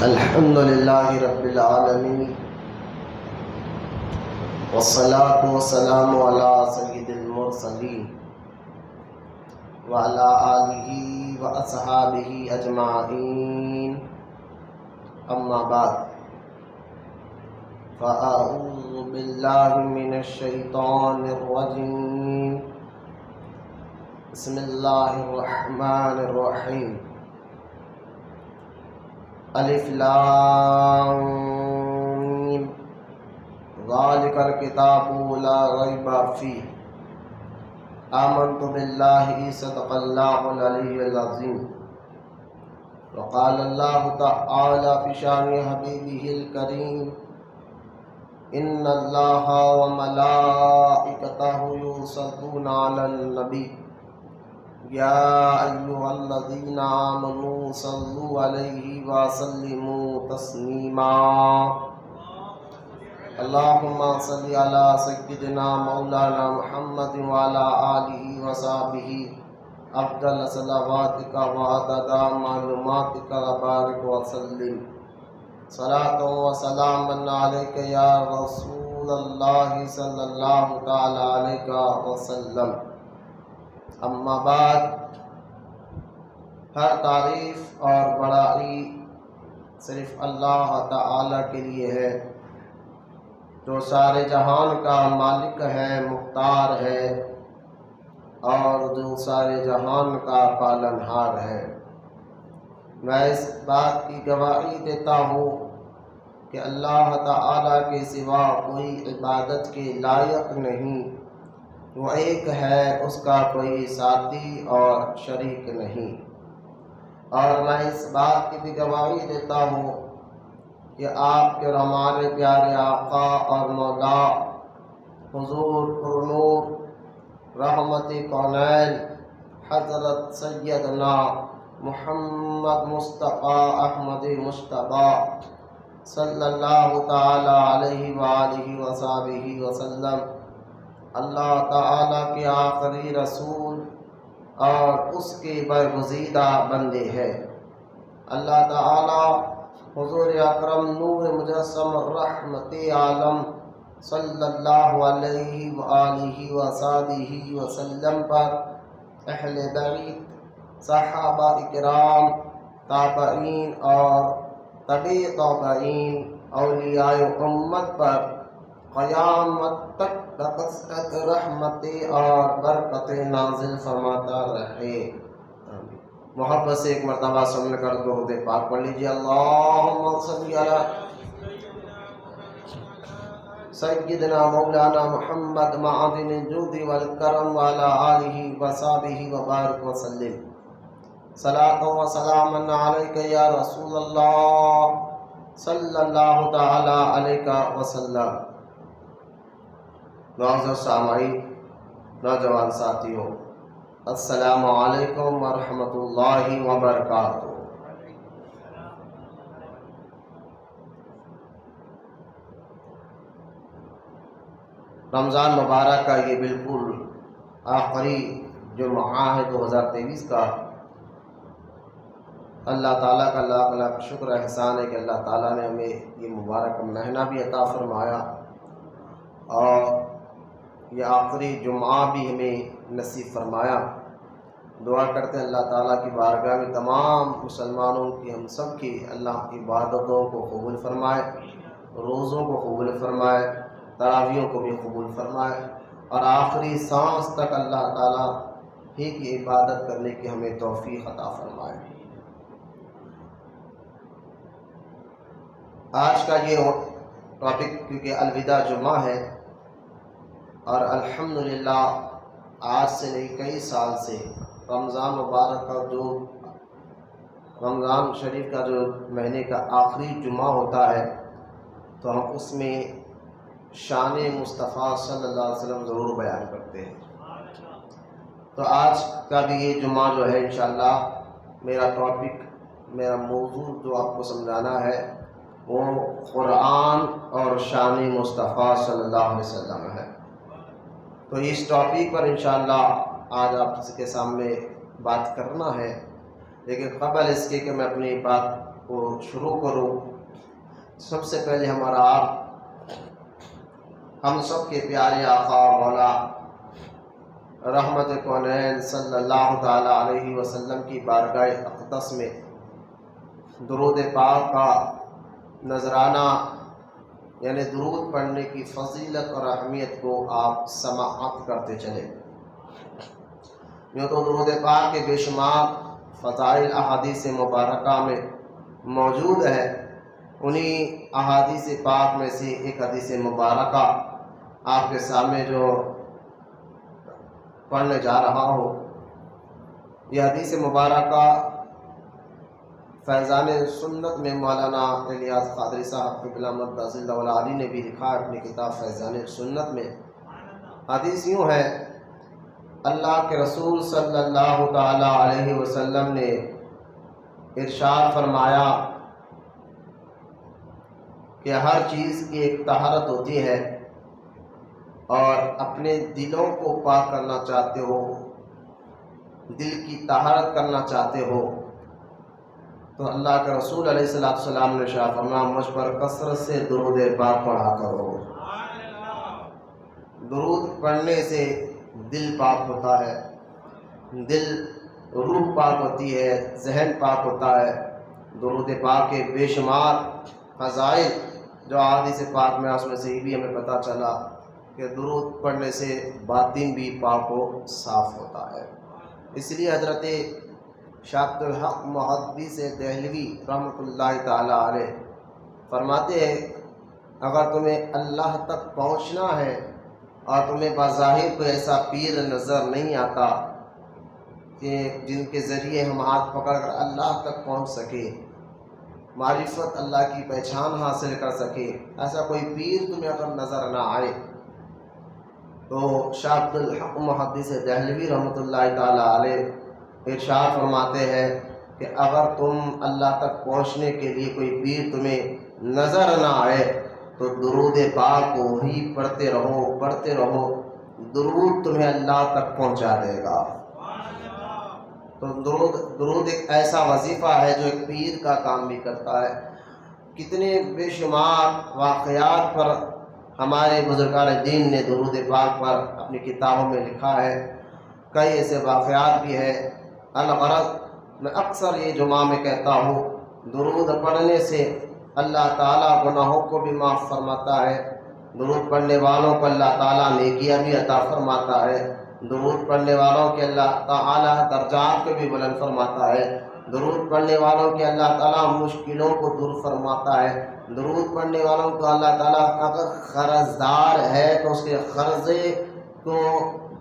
الحمد للہ رب العالمین والصلاة والسلام علی سید المرسلین وعلی آلہ واصحابہ اجمعین، اما بعد فاعوذ باللہ من الشیطان الرجیم، بسم اللہ الرحمن الرحیم۔ الف لام میم، ذالک الکتاب لا ریب فیہ، آمنت باللہ صدق اللہ العلی العظیم۔ وقال اللہ تعالی فی شان حبیبہ الکریم، ان اللہ وملائکتہ یصلون علی النبی یا ایھا الذین آمنوا صلوا علیہ وسلموا تسلیما۔ اللہم صل علی سیدنا مولانا محمد وعلی آلہ وصحبہ افضل صلواتک وعدد معلوماتک وبارک وسلم، صلاۃ و سلاما علیک یا رسول اللہ صلی اللہ تعالی علیہ وسلم۔ اما بعد، ہر تعریف اور بڑائی صرف اللہ تعالی کے لیے ہے، جو سارے جہان کا مالک ہے، مختار ہے، اور جو سارے جہان کا پالنہار ہے۔ میں اس بات کی گواہی دیتا ہوں کہ اللہ تعالی کے سوا کوئی عبادت کے لائق نہیں، وہ ایک ہے، اس کا کوئی ساتھی اور شریک نہیں۔ اور میں اس بات کی بھی گواہی دیتا ہوں کہ آپ کے ہمارے پیارے آقا اور مولا حضور پرنور رحمت کونین حضرت سیدنا محمد مصطفیٰ احمد مجتبیٰ صلی اللہ تعالی علیہ وآلہ وصحبہ وسلم اللہ تعالیٰ کے آخری رسول اور اس کے برگزیدہ بندے ہیں۔ اللہ تعالیٰ حضور اکرم نور مجسم رحمت عالم صلی اللہ علیہ وآلہ وصحبہ وسلم پر، اہل بیت، صحابہ اکرام، تابعین اور تبع تابعین، اولیاء امت پر قیامت تک بکثرت رحمت اور برکت نازل فرماتا رہے۔ محبت سے ایک مرتبہ سن کر درود پاک پڑھ لیجیے۔ اللہم صلی علی سیدنا مولانا محمد معدن الجود والکرم وعلی آلہ وصحبہ وبارک وسلم، صلاۃ و سلاما علیک یا رسول اللہ صلی اللہ تعالی علیہ وسلم۔ معزز سامعین، نوجوان ساتھیوں، السلام علیکم ورحمۃ اللہ وبرکاتہ۔ رمضان مبارک کا یہ بالکل آخری جمعہ ہے 2023 کا۔ اللہ تعالیٰ کا لاکھ لاکھ شکر احسان ہے کہ اللہ تعالیٰ نے ہمیں یہ مبارک مہینہ بھی عطا فرمایا اور یہ آخری جمعہ بھی ہمیں نصیب فرمایا۔ دعا کرتے ہیں اللہ تعالیٰ کی بارگاہ میں تمام مسلمانوں کی، ہم سب کی اللہ کی عبادتوں کو قبول فرمائے، روزوں کو قبول فرمائے، تراویحوں کو بھی قبول فرمائے، اور آخری سانس تک اللہ تعالیٰ ہی کی عبادت کرنے کی ہمیں توفیق عطا فرمائے۔ آج کا یہ ٹاپک، کیونکہ الوداع جمعہ ہے اور الحمدللہ آج سے نہیں کئی سال سے رمضان مبارک کا جو رمضان شریف کا جو مہینے کا آخری جمعہ ہوتا ہے تو ہم اس میں شان مصطفیٰ صلی اللہ علیہ وسلم ضرور بیان کرتے ہیں۔ تو آج کا بھی یہ جمعہ جو ہے انشاءاللہ میرا ٹاپک، میرا موضوع جو آپ کو سمجھانا ہے وہ قرآن اور شان مصطفیٰ صلی اللہ علیہ وسلم ہے۔ تو اس ٹاپک پر انشاءاللہ آج آپ کے سامنے بات کرنا ہے۔ لیکن قبل اس کے کہ میں اپنی بات کو شروع کروں، سب سے پہلے ہمارا آپ ہم سب کے پیارے آقا اور مولا رحمت کونین صلی اللہ تعالیٰ علیہ وسلم کی بارگاہ اقدس میں درود پاک کا نذرانہ یعنی درود پڑھنے کی فضیلت اور اہمیت کو آپ سماعت کرتے چلے۔ یوں تو درود پاک کے بے شمار فضائل احادیث مبارکہ میں موجود ہے، انہی احادیث پاک میں سے ایک حدیث مبارکہ آپ کے سامنے جو پڑھنے جا رہا ہوں، یہ حدیث مبارکہ فیضان سنت میں مولانا الیاس قادری صاحب قبلہ مقدس اللہ علی نے بھی لکھا ہے اپنی کتاب فیضان سنت میں۔ حدیث یوں ہے، اللہ کے رسول صلی اللہ تعالی علیہ وسلم نے ارشاد فرمایا کہ ہر چیز کی ایک طہارت ہوتی ہے، اور اپنے دلوں کو پاک کرنا چاہتے ہو، دل کی طہارت کرنا چاہتے ہو تو اللہ کے رسول علیہ السلام نے ارشاد فرمایا مجھ پر کثرت سے درود پاک پڑھا کرو۔ درود پڑھنے سے دل پاک ہوتا ہے، دل روح پاک ہوتی ہے، ذہن پاک ہوتا ہے۔ درود پاک کے بے شمار فضائل جو احادیث پاک میں اس میں سے بھی ہمیں پتہ چلا کہ درود پڑھنے سے باطن بھی پاک و صاف ہوتا ہے۔ اس لیے حضرت شاہ عبد الحق محدث دہلوی رحمۃ اللہ تعالی علیہ فرماتے ہیں اگر تمہیں اللہ تک پہنچنا ہے اور تمہیں بظاہر کوئی ایسا پیر نظر نہیں آتا کہ جن کے ذریعے ہم ہاتھ پکڑ کر اللہ تک پہنچ سکے، معرفت اللہ کی پہچان حاصل کر سکے، ایسا کوئی پیر تمہیں اگر نظر نہ آئے تو شاہ عبد الحق محدث دہلوی رحمۃ اللہ تعالی علیہ ارشاد فرماتے ہیں کہ اگر تم اللہ تک پہنچنے کے لیے کوئی پیر تمہیں نظر نہ آئے تو درود پاک کو ہی پڑھتے رہو، درود تمہیں اللہ تک پہنچا دے گا۔ تو درود ایک ایسا وظیفہ ہے جو ایک پیر کا کام بھی کرتا ہے۔ کتنے بے شمار واقعات پر ہمارے بزرگان دین نے درود پاک پر اپنی کتابوں میں لکھا ہے، کئی ایسے واقعات بھی ہے۔ الغرض میں اکثر یہ جمعہ میں کہتا ہوں، درود پڑھنے سے اللہ تعالیٰ گناہوں کو بھی معاف فرماتا ہے، درود پڑھنے والوں کو اللہ تعالیٰ نیکیاں بھی عطا فرماتا ہے، درود پڑھنے والوں کے اللہ تعالیٰ درجات کو بھی بلند فرماتا ہے، درود پڑھنے والوں کے اللہ تعالیٰ مشکلوں کو دور فرماتا ہے، درود پڑھنے والوں کو اللہ تعالیٰ اگر قرض دار ہے تو اس کے قرضے کو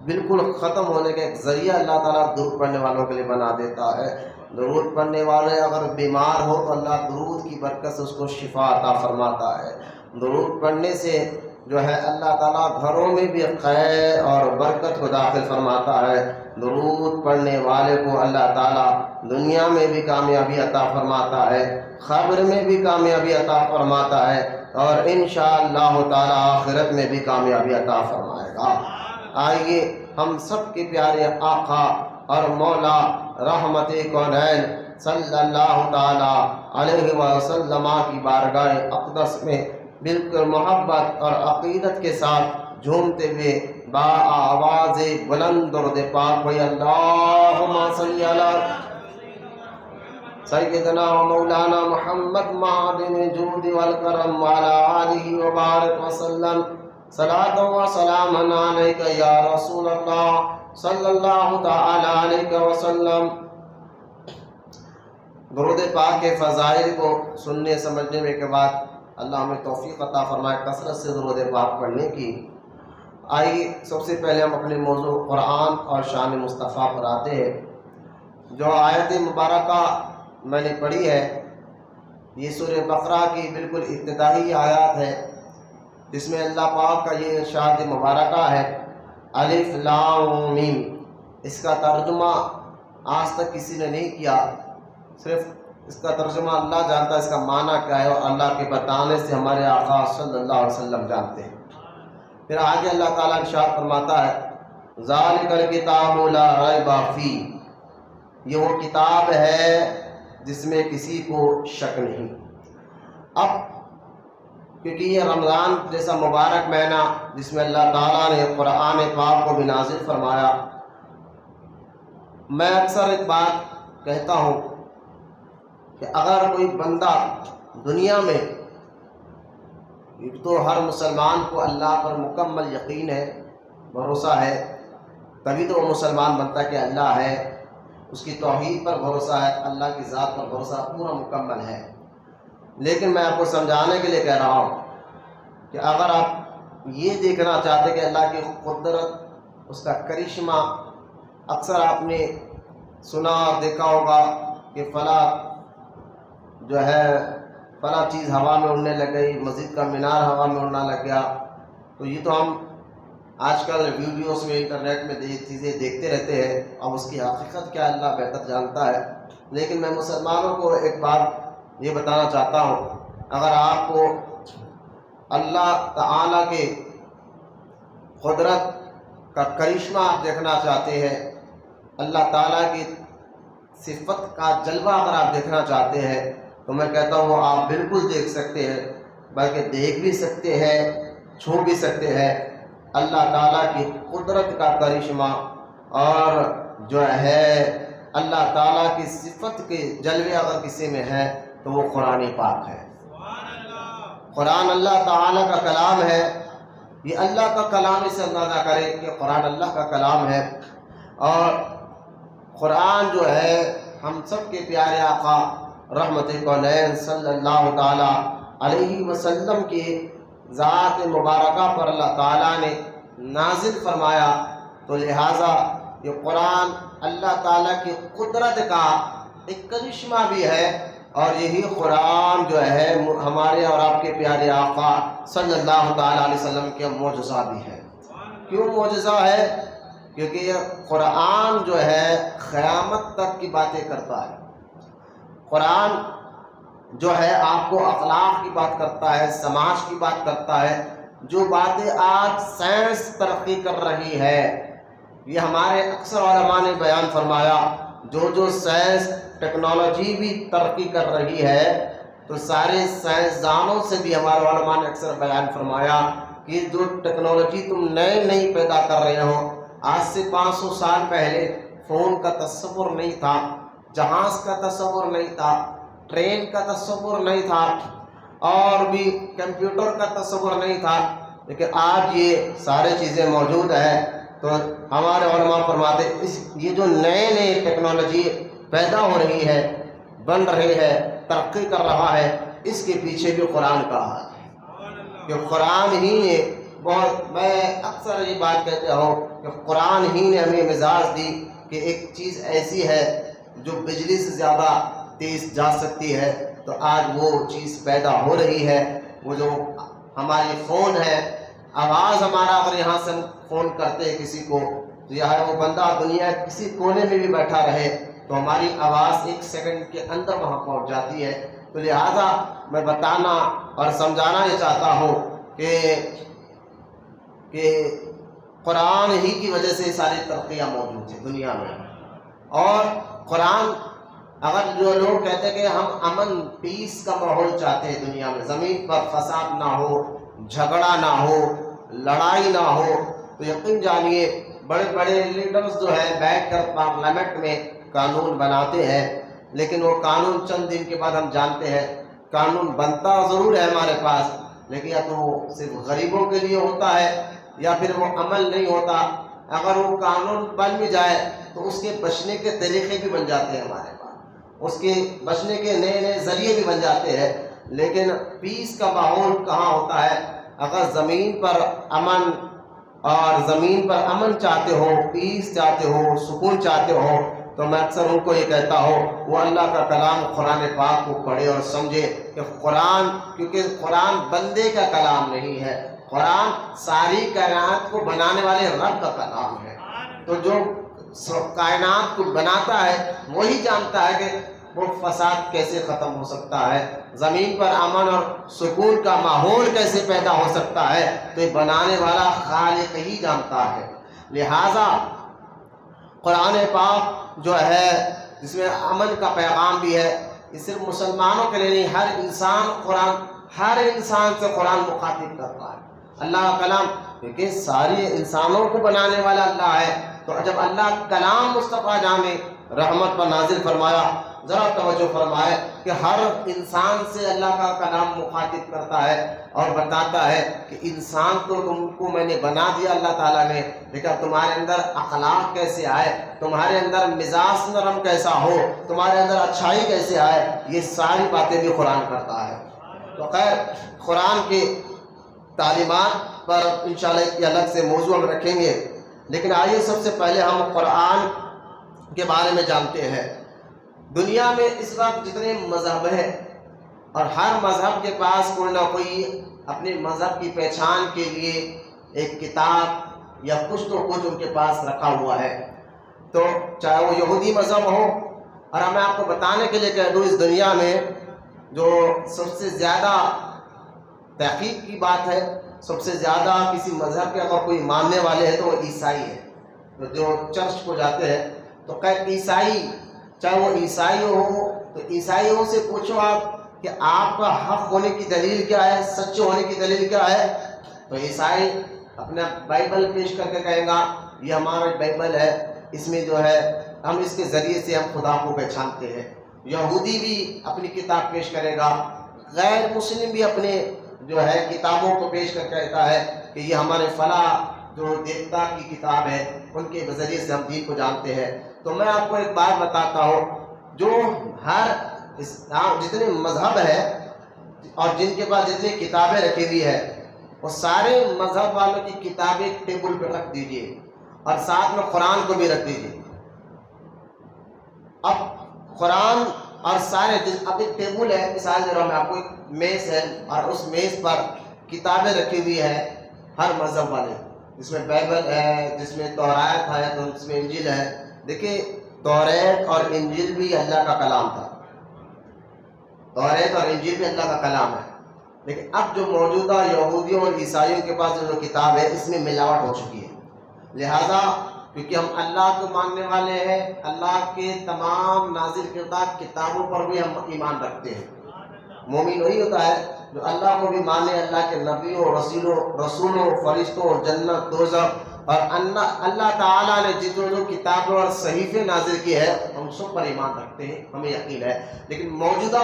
بالکل ختم ہونے کا ایک ذریعہ اللہ تعالیٰ درود پڑھنے والوں کے لیے بنا دیتا ہے۔ درود پڑھنے والے اگر بیمار ہو تو اللہ درود کی برکت سے اس کو شفا عطا فرماتا ہے۔ درود پڑھنے سے جو ہے اللہ تعالیٰ گھروں میں بھی خیر اور برکت کو داخل فرماتا ہے۔ درود پڑھنے والے کو اللہ تعالیٰ دنیا میں بھی کامیابی عطا فرماتا ہے، قبر میں بھی کامیابی عطا فرماتا ہے، اور انشاءاللہ تعالیٰ آخرت میں بھی کامیابی عطا فرمائے گا۔ آئیے ہم سب کے پیارے آقا اور مولا رحمت کونین صلی اللہ تعالی علیہ وسلم کی بارگاہ اقدس میں بالکل محبت اور عقیدت کے ساتھ جھومتے ہوئے با آواز بلند درود پاک ہوئی اللہم صلی علی سیدنا و مولانا محمد معدن جود والکرم وعلی آلہ وبارک وسلم صلاۃ و سلام علیک یا رسول اللہ صلی اللہ تعالی علیہ وسلم۔ درود پاک کے فضائل کو سننے سمجھنے میں کے بعد اللہ ہمیں توفیق عطا فرمائے کثرت سے درود پاک پڑھنے کی۔ آئیے سب سے پہلے ہم اپنے موضوع قرآن اور شان مصطفیٰ پر آتے ہیں۔ جو آیت مبارکہ میں نے پڑھی ہے یہ سورہ بقرہ کی بالکل ابتدائی آیات ہے، جس میں اللہ پاک کا یہ ارشاد مبارکہ ہے الف لام میم۔ اس کا ترجمہ آج تک کسی نے نہیں کیا، صرف اس کا ترجمہ اللہ جانتا ہے اس کا معنی کیا ہے، اور اللہ کے بتانے سے ہمارے آقا صلی اللہ علیہ وسلم جانتے ہیں۔ پھر آگے اللہ تعالیٰ ارشاد فرماتا ہے ذالک الکتاب لا ریب فیہ، یہ وہ کتاب ہے جس میں کسی کو شک نہیں۔ اب کیونکہ یہ رمضان جیسا مبارک مہینہ جس میں اللہ تعالیٰ نے قرآن پاک کو بھی نازل فرمایا، میں اکثر ایک بات کہتا ہوں کہ اگر کوئی بندہ دنیا میں، ایک تو ہر مسلمان کو اللہ پر مکمل یقین ہے، بھروسہ ہے، تبھی تو وہ مسلمان بنتا کہ اللہ ہے، اس کی توحید پر بھروسہ ہے، اللہ کی ذات پر بھروسہ پورا مکمل ہے۔ لیکن میں آپ کو سمجھانے کے لیے کہہ رہا ہوں کہ اگر آپ یہ دیکھنا چاہتے کہ اللہ کی قدرت، اس کا کرشمہ، اکثر آپ نے سنا اور دیکھا ہوگا کہ فلاں جو ہے فلاں چیز ہوا میں اڑنے لگ گئی، مسجد کا مینار ہوا میں اڑنا لگ گیا، تو یہ تو ہم آج کل ویڈیوز میں انٹرنیٹ میں چیزیں دیکھتے رہتے ہیں، اب اس کی حقیقت کیا اللہ بہتر جانتا ہے۔ لیکن میں مسلمانوں کو ایک بات یہ بتانا چاہتا ہوں، اگر آپ کو اللہ تعالیٰ کے قدرت کا کرشمہ آپ دیکھنا چاہتے ہیں، اللہ تعالیٰ کی صفت کا جلوہ اگر آپ دیکھنا چاہتے ہیں، تو میں کہتا ہوں وہ آپ بالکل دیکھ سکتے ہیں، بلکہ دیکھ بھی سکتے ہیں، چھو بھی سکتے ہیں۔ اللہ تعالیٰ کی قدرت کا کرشمہ اور جو ہے اللہ تعالیٰ کی صفت کے جلوے اگر کسی میں ہے تو وہ قرآن پاک ہے۔ قرآن اللہ تعالیٰ کا کلام ہے، یہ اللہ کا کلام، اسے اندازہ کرے کہ قرآن اللہ کا کلام ہے۔ اور قرآن جو ہے ہم سب کے پیارے آقا رحمت کونین صلی اللہ تعالیٰ علیہ وسلم کی ذات مبارکہ پر اللہ تعالیٰ نے نازل فرمایا، تو لہٰذا یہ قرآن اللہ تعالیٰ کی قدرت کا ایک کرشمہ بھی ہے، اور یہی قرآن جو ہے ہمارے اور آپ کے پیارے آقا صلی اللہ تعالیٰ علیہ وسلم کے معجزہ بھی ہے۔ کیوں معجزہ ہے؟ کیونکہ یہ قرآن جو ہے قیامت تک کی باتیں کرتا ہے۔ قرآن جو ہے آپ کو اخلاق کی بات کرتا ہے، سماج کی بات کرتا ہے، جو باتیں آج سائنس ترقی کر رہی ہے، یہ ہمارے اکثر علماء نے بیان فرمایا، جو سائنس ٹیکنالوجی بھی ترقی کر رہی ہے، تو سارے سائنسدانوں سے بھی ہمارے علماء نے اکثر بیان فرمایا کہ جو ٹیکنالوجی تم نئی پیدا کر رہے ہو، آج سے 500 سال پہلے فون کا تصور نہیں تھا، جہاز کا تصور نہیں تھا، ٹرین کا تصور نہیں تھا، اور بھی کمپیوٹر کا تصور نہیں تھا، لیکن آج یہ سارے چیزیں موجود ہیں۔ تو ہمارے علماء فرماتے یہ جو نئے ٹیکنالوجی پیدا ہو رہی ہے، بن رہی ہے، ترقی کر رہا ہے، اس کے پیچھے بھی قرآن کا ہاتھ ہے، کہ قرآن ہی نے میں اکثر یہ بات کہتا ہوں کہ قرآن ہی نے ہمیں مزاج دی کہ ایک چیز ایسی ہے جو بجلی سے زیادہ تیز جا سکتی ہے، تو آج وہ چیز پیدا ہو رہی ہے۔ وہ جو ہماری فون ہے، آواز ہمارا اگر یہاں سے ہم فون کرتے ہیں کسی کو، تو یہ وہ بندہ دنیا کسی کونے میں بھی بیٹھا رہے تو ہماری آواز 1 سیکنڈ کے اندر وہاں پہنچ جاتی ہے۔ تو لہٰذا میں بتانا اور سمجھانا یہ چاہتا ہوں کہ قرآن ہی کی وجہ سے ساری ترقیاں موجود ہیں دنیا میں۔ اور قرآن، اگر جو لوگ کہتے ہیں کہ ہم امن پیس کا ماحول چاہتے ہیں دنیا میں، زمین پر فساد نہ ہو، جھگڑا نہ ہو، لڑائی نہ ہو، تو یقین جانیے بڑے لیڈرز جو ہیں بیٹھ کر پارلیمنٹ میں قانون بناتے ہیں، لیکن وہ قانون چند دن کے بعد ہم جانتے ہیں قانون بنتا ضرور ہے ہمارے پاس، لیکن یا تو وہ صرف غریبوں کے لیے ہوتا ہے یا پھر وہ عمل نہیں ہوتا۔ اگر وہ قانون بن بھی جائے تو اس کے بچنے کے طریقے بھی بن جاتے ہیں ہمارے پاس، اس کے بچنے کے نئے ذریعے بھی بن جاتے ہیں، لیکن پیس کا ماحول کہاں ہوتا ہے؟ اگر زمین پر امن چاہتے ہو، پیس چاہتے ہو، سکون چاہتے ہو، تو میں اکثر ان کو یہ کہتا ہوں وہ اللہ کا کلام قرآن پاک کو پڑھے اور سمجھے کہ قرآن، کیونکہ قرآن بندے کا کلام نہیں ہے، قرآن ساری کائنات کو بنانے والے رب کا کلام ہے۔ تو جو کائنات کو بناتا ہے وہی جانتا ہے کہ وہ فساد کیسے ختم ہو سکتا ہے، زمین پر امن اور سکون کا ماحول کیسے پیدا ہو سکتا ہے، تو یہ بنانے والا خالق ہی جانتا ہے۔ لہٰذا قرآن پاک جو ہے جس میں امن کا پیغام بھی ہے. یہ صرف مسلمانوں کے لیے نہیں، ہر انسان سے قرآن مخاطب کرتا ہے. اللہ کا کلام، کیونکہ سارے انسانوں کو بنانے والا اللہ ہے، تو جب اللہ کلام مصطفیٰ جامع رحمت پر نازل فرمایا، ذرا توجہ فرمائے کہ ہر انسان سے اللہ کا کلام مخاطب کرتا ہے اور بتاتا ہے کہ انسان تو تم کو میں نے بنا دیا اللہ تعالیٰ نے، لیکن تمہارے اندر اخلاق کیسے آئے، تمہارے اندر مزاج نرم کیسا ہو، تمہارے اندر اچھائی کیسے آئے، یہ ساری باتیں بھی قرآن کرتا ہے. تو خیر، قرآن کی تعلیمات پر انشاءاللہ ایک الگ سے موضوع ہم رکھیں گے، لیکن آئیے سب سے پہلے ہم قرآن کے بارے میں جانتے ہیں. دنیا میں اس وقت جتنے مذہب ہیں اور ہر مذہب کے پاس کوئی نہ کوئی اپنے مذہب کی پہچان کے لیے ایک کتاب یا کچھ تو کچھ ان کے پاس رکھا ہوا ہے. تو چاہے وہ یہودی مذہب ہو، اور میں آپ کو بتانے کے لیے کہہ دوں، اس دنیا میں جو سب سے زیادہ تحقیق کی بات ہے، سب سے زیادہ کسی مذہب کے اگر کوئی ماننے والے ہیں تو وہ عیسائی ہیں. تو جو چرچ کو جاتے ہیں، تو خیر عیسائی، چاہے وہ عیسائی ہو، تو عیسائیوں سے پوچھو آپ کہ آپ کا حق ہونے کی دلیل کیا ہے، سچے ہونے کی دلیل کیا ہے، تو عیسائی اپنا بائبل پیش کر کے کہے گا یہ ہمارا بائبل ہے، اس میں جو ہے ہم اس کے ذریعے سے ہم خدا کو پہچانتے ہیں. یہودی بھی اپنی کتاب پیش کرے گا، غیر مسلم بھی اپنے جو ہے کتابوں کو پیش کر کہتا ہے کہ یہ ہمارے فلاں جو دیوتا کی کتاب ہے، ان کے ذریعے سے ہم دین کو جانتے ہیں. تو میں آپ کو ایک بات بتاتا ہوں، جو ہر جتنے مذہب ہے اور جن کے پاس جتنی کتابیں رکھی ہوئی ہے، وہ سارے مذہب والوں کی کتابیں ٹیبل پہ رکھ دیجئے اور ساتھ میں قرآن کو بھی رکھ دیجئے. اب قرآن اور سارے اب ایک ٹیبل ہے، مثال دے رہا ہوں میں آپ کو، ایک میز ہے اور اس میز پر کتابیں رکھی ہوئی ہے ہر مذہب والے، جس میں بائبل ہے، جس میں توراۃ ہے، تو جس میں انجیل ہے. دیکھیں، توریت اور انجیل بھی اللہ کا کلام تھا، توریت اور انجیل بھی اللہ کا کلام ہے، لیکن اب جو موجودہ یہودیوں اور عیسائیوں کے پاس جو کتاب ہے، اس میں ملاوٹ ہو چکی ہے. لہذا کیونکہ ہم اللہ کو ماننے والے ہیں، اللہ کے تمام نازل کردہ کتابوں پر بھی ہم ایمان رکھتے ہیں. مومن وہی ہوتا ہے جو اللہ کو بھی مانے، اللہ کے نبیوں، رسولوں، فرشتوں، جنت، دوزخ، اور اللہ تعالیٰ نے جو کتابیں اور صحیفے نازل کی ہے، ہم سب پر ایمان رکھتے ہیں، ہمیں یقین ہے. لیکن موجودہ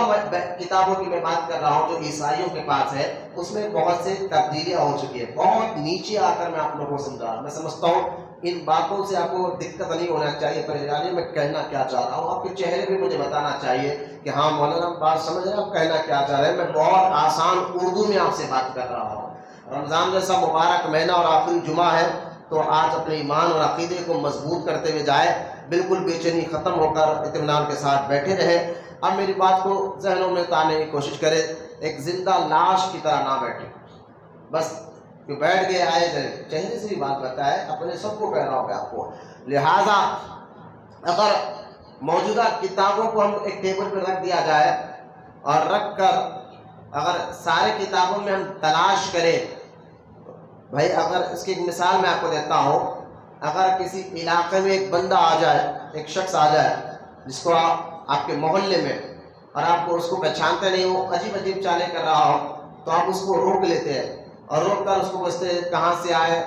کتابوں کی میں بات کر رہا ہوں جو عیسائیوں کے پاس ہے، اس میں بہت سے تبدیلیاں ہو چکی ہیں. بہت نیچے آ کر میں آپ لوگوں کو سمجھا رہا ہوں. میں سمجھتا ہوں ان باتوں سے آپ کو دقت نہیں ہونا چاہیے، پریشانی میں کہنا کیا چاہ رہا ہوں. آپ کے چہرے بھی مجھے بتانا چاہیے کہ ہاں مولانا بات سمجھ رہے ہیں، آپ کہنا کیا چاہ رہے ہیں. میں بہت آسان اردو میں آپ سے بات کر رہا ہوں. رمضان جیسا مبارک مہینہ اور آخری جمعہ ہے، تو آج اپنے ایمان اور عقیدے کو مضبوط کرتے ہوئے جائے، بالکل بے چینی ختم ہو کر اطمینان کے ساتھ بیٹھے رہے. اب میری بات کو ذہنوں میں اتارنے کی کوشش کرے، ایک زندہ لاش کی طرح نہ بیٹھے. بس کہ بیٹھ گئے آئے جائے، چہرے سے بھی بات بتائے، اپنے سب کو کہہ رہا ہوں آپ کو. لہٰذا اگر موجودہ کتابوں کو ہم ایک ٹیبل پہ رکھ دیا جائے اور رکھ کر اگر سارے کتابوں میں ہم تلاش کریں، بھائی اگر اس کی ایک مثال میں آپ کو دیتا ہوں، اگر کسی علاقے میں ایک بندہ آ جائے، ایک شخص آ جائے جس کو آپ کے محلے میں، اور آپ کو اس کو پہچانتے نہیں، وہ عجیب عجیب چالیں کر رہا ہو، تو آپ اس کو روک لیتے ہیں اور روک کر اس کو پوچھتے ہیں کہاں سے آئے،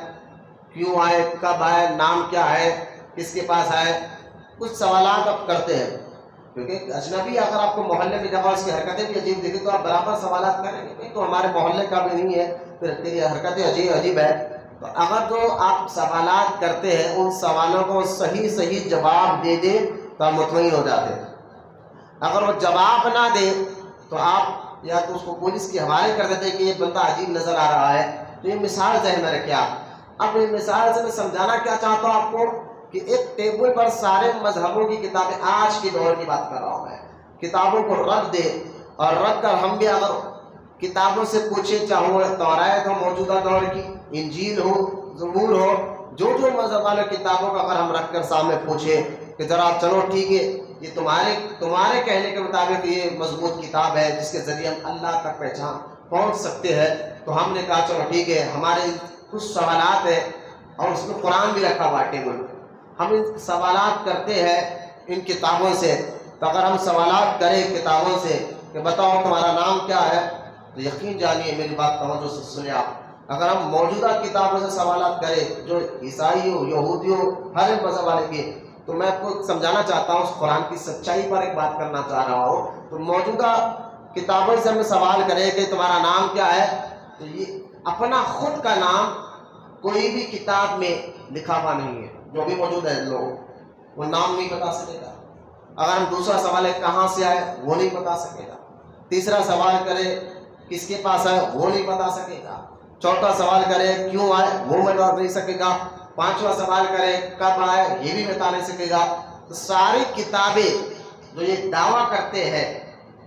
کیوں آئے، کب آئے، نام کیا ہے، کس کے پاس آئے. کچھ سوالات آپ کرتے ہیں، کیونکہ اجنبی اگر آپ کو محلے میں جب اس کی حرکتیں بھی عجیب دکھیں تو آپ برابر سوالات کریں گے. تو ہمارے محلے کا بھی نہیں ہے، پھر تیری حرکتیں عجیب ہے. تو اگر جو آپ سوالات کرتے ہیں ان سوالوں کو صحیح جواب دے دیں تو آپ مطمئن ہو جاتے ہیں. اگر وہ جواب نہ دے تو آپ یا تو اس کو پولیس کے حوالے کر دیتے کہ یہ بندہ عجیب نظر آ رہا ہے. تو یہ مثال ذہن میں رکھیں آپ. اب یہ مثال سے میں سمجھانا کیا چاہتا ہوں آپ کو کہ ایک ٹیبل پر سارے مذہبوں کی کتابیں، آج کے دور کی بات کر رہا ہوں میں، کتابوں کو رکھ دے اور رکھ کر ہم بھی اگر کتابوں سے پوچھے، چاہے وہ توراۃ ہو موجودہ دور کی، انجیل ہو، زبور ہو، جو مذہب والے کتابوں کا اگر ہم رکھ کر سامنے پوچھے کہ ذرا چلو ٹھیک ہے، یہ تمہارے کہنے کے مطابق یہ مضبوط کتاب ہے جس کے ذریعے ہم اللہ تک پہنچ سکتے ہیں، تو ہم نے کہا چلو ٹھیک ہے، ہمارے کچھ سوالات ہیں اور اس میں قرآن بھی رکھا ہوا ہے ٹیبل پہ، ہم ان سوالات کرتے ہیں ان کتابوں سے. تو اگر ہم سوالات کریں کتابوں سے کہ بتاؤ تمہارا نام کیا ہے، تو یقین جانیے، میری بات توجہ سے سنیں آپ، اگر ہم موجودہ کتابوں سے سوالات کریں جو عیسائی ہو، یہودی ہو، ہر مذہب والے کی، تو میں آپ کو سمجھانا چاہتا ہوں، اس قرآن کی سچائی پر ایک بات کرنا چاہ رہا ہوں. تو موجودہ کتابوں سے ہمیں سوال کرے کہ تمہارا نام کیا ہے، تو یہ اپنا خود کا نام کوئی بھی کتاب میں لکھا ہوا نہیں ہے. جو بھی موجود ہے لوگ وہ نام نہیں بتا سکے گا. اگر ہم دوسرا سوال ہے کہاں سے آئے، وہ نہیں بتا سکے گا. تیسرا سوال کرے کس کے پاس آئے، وہ نہیں بتا سکے گا. چوتھا سوال کرے کیوں آئے، وہ بتا نہیں سکے گا. پانچواں سوال کرے کب آئے، یہ بھی بتا نہیں سکے گا. تو ساری کتابیں جو یہ دعویٰ کرتے ہیں،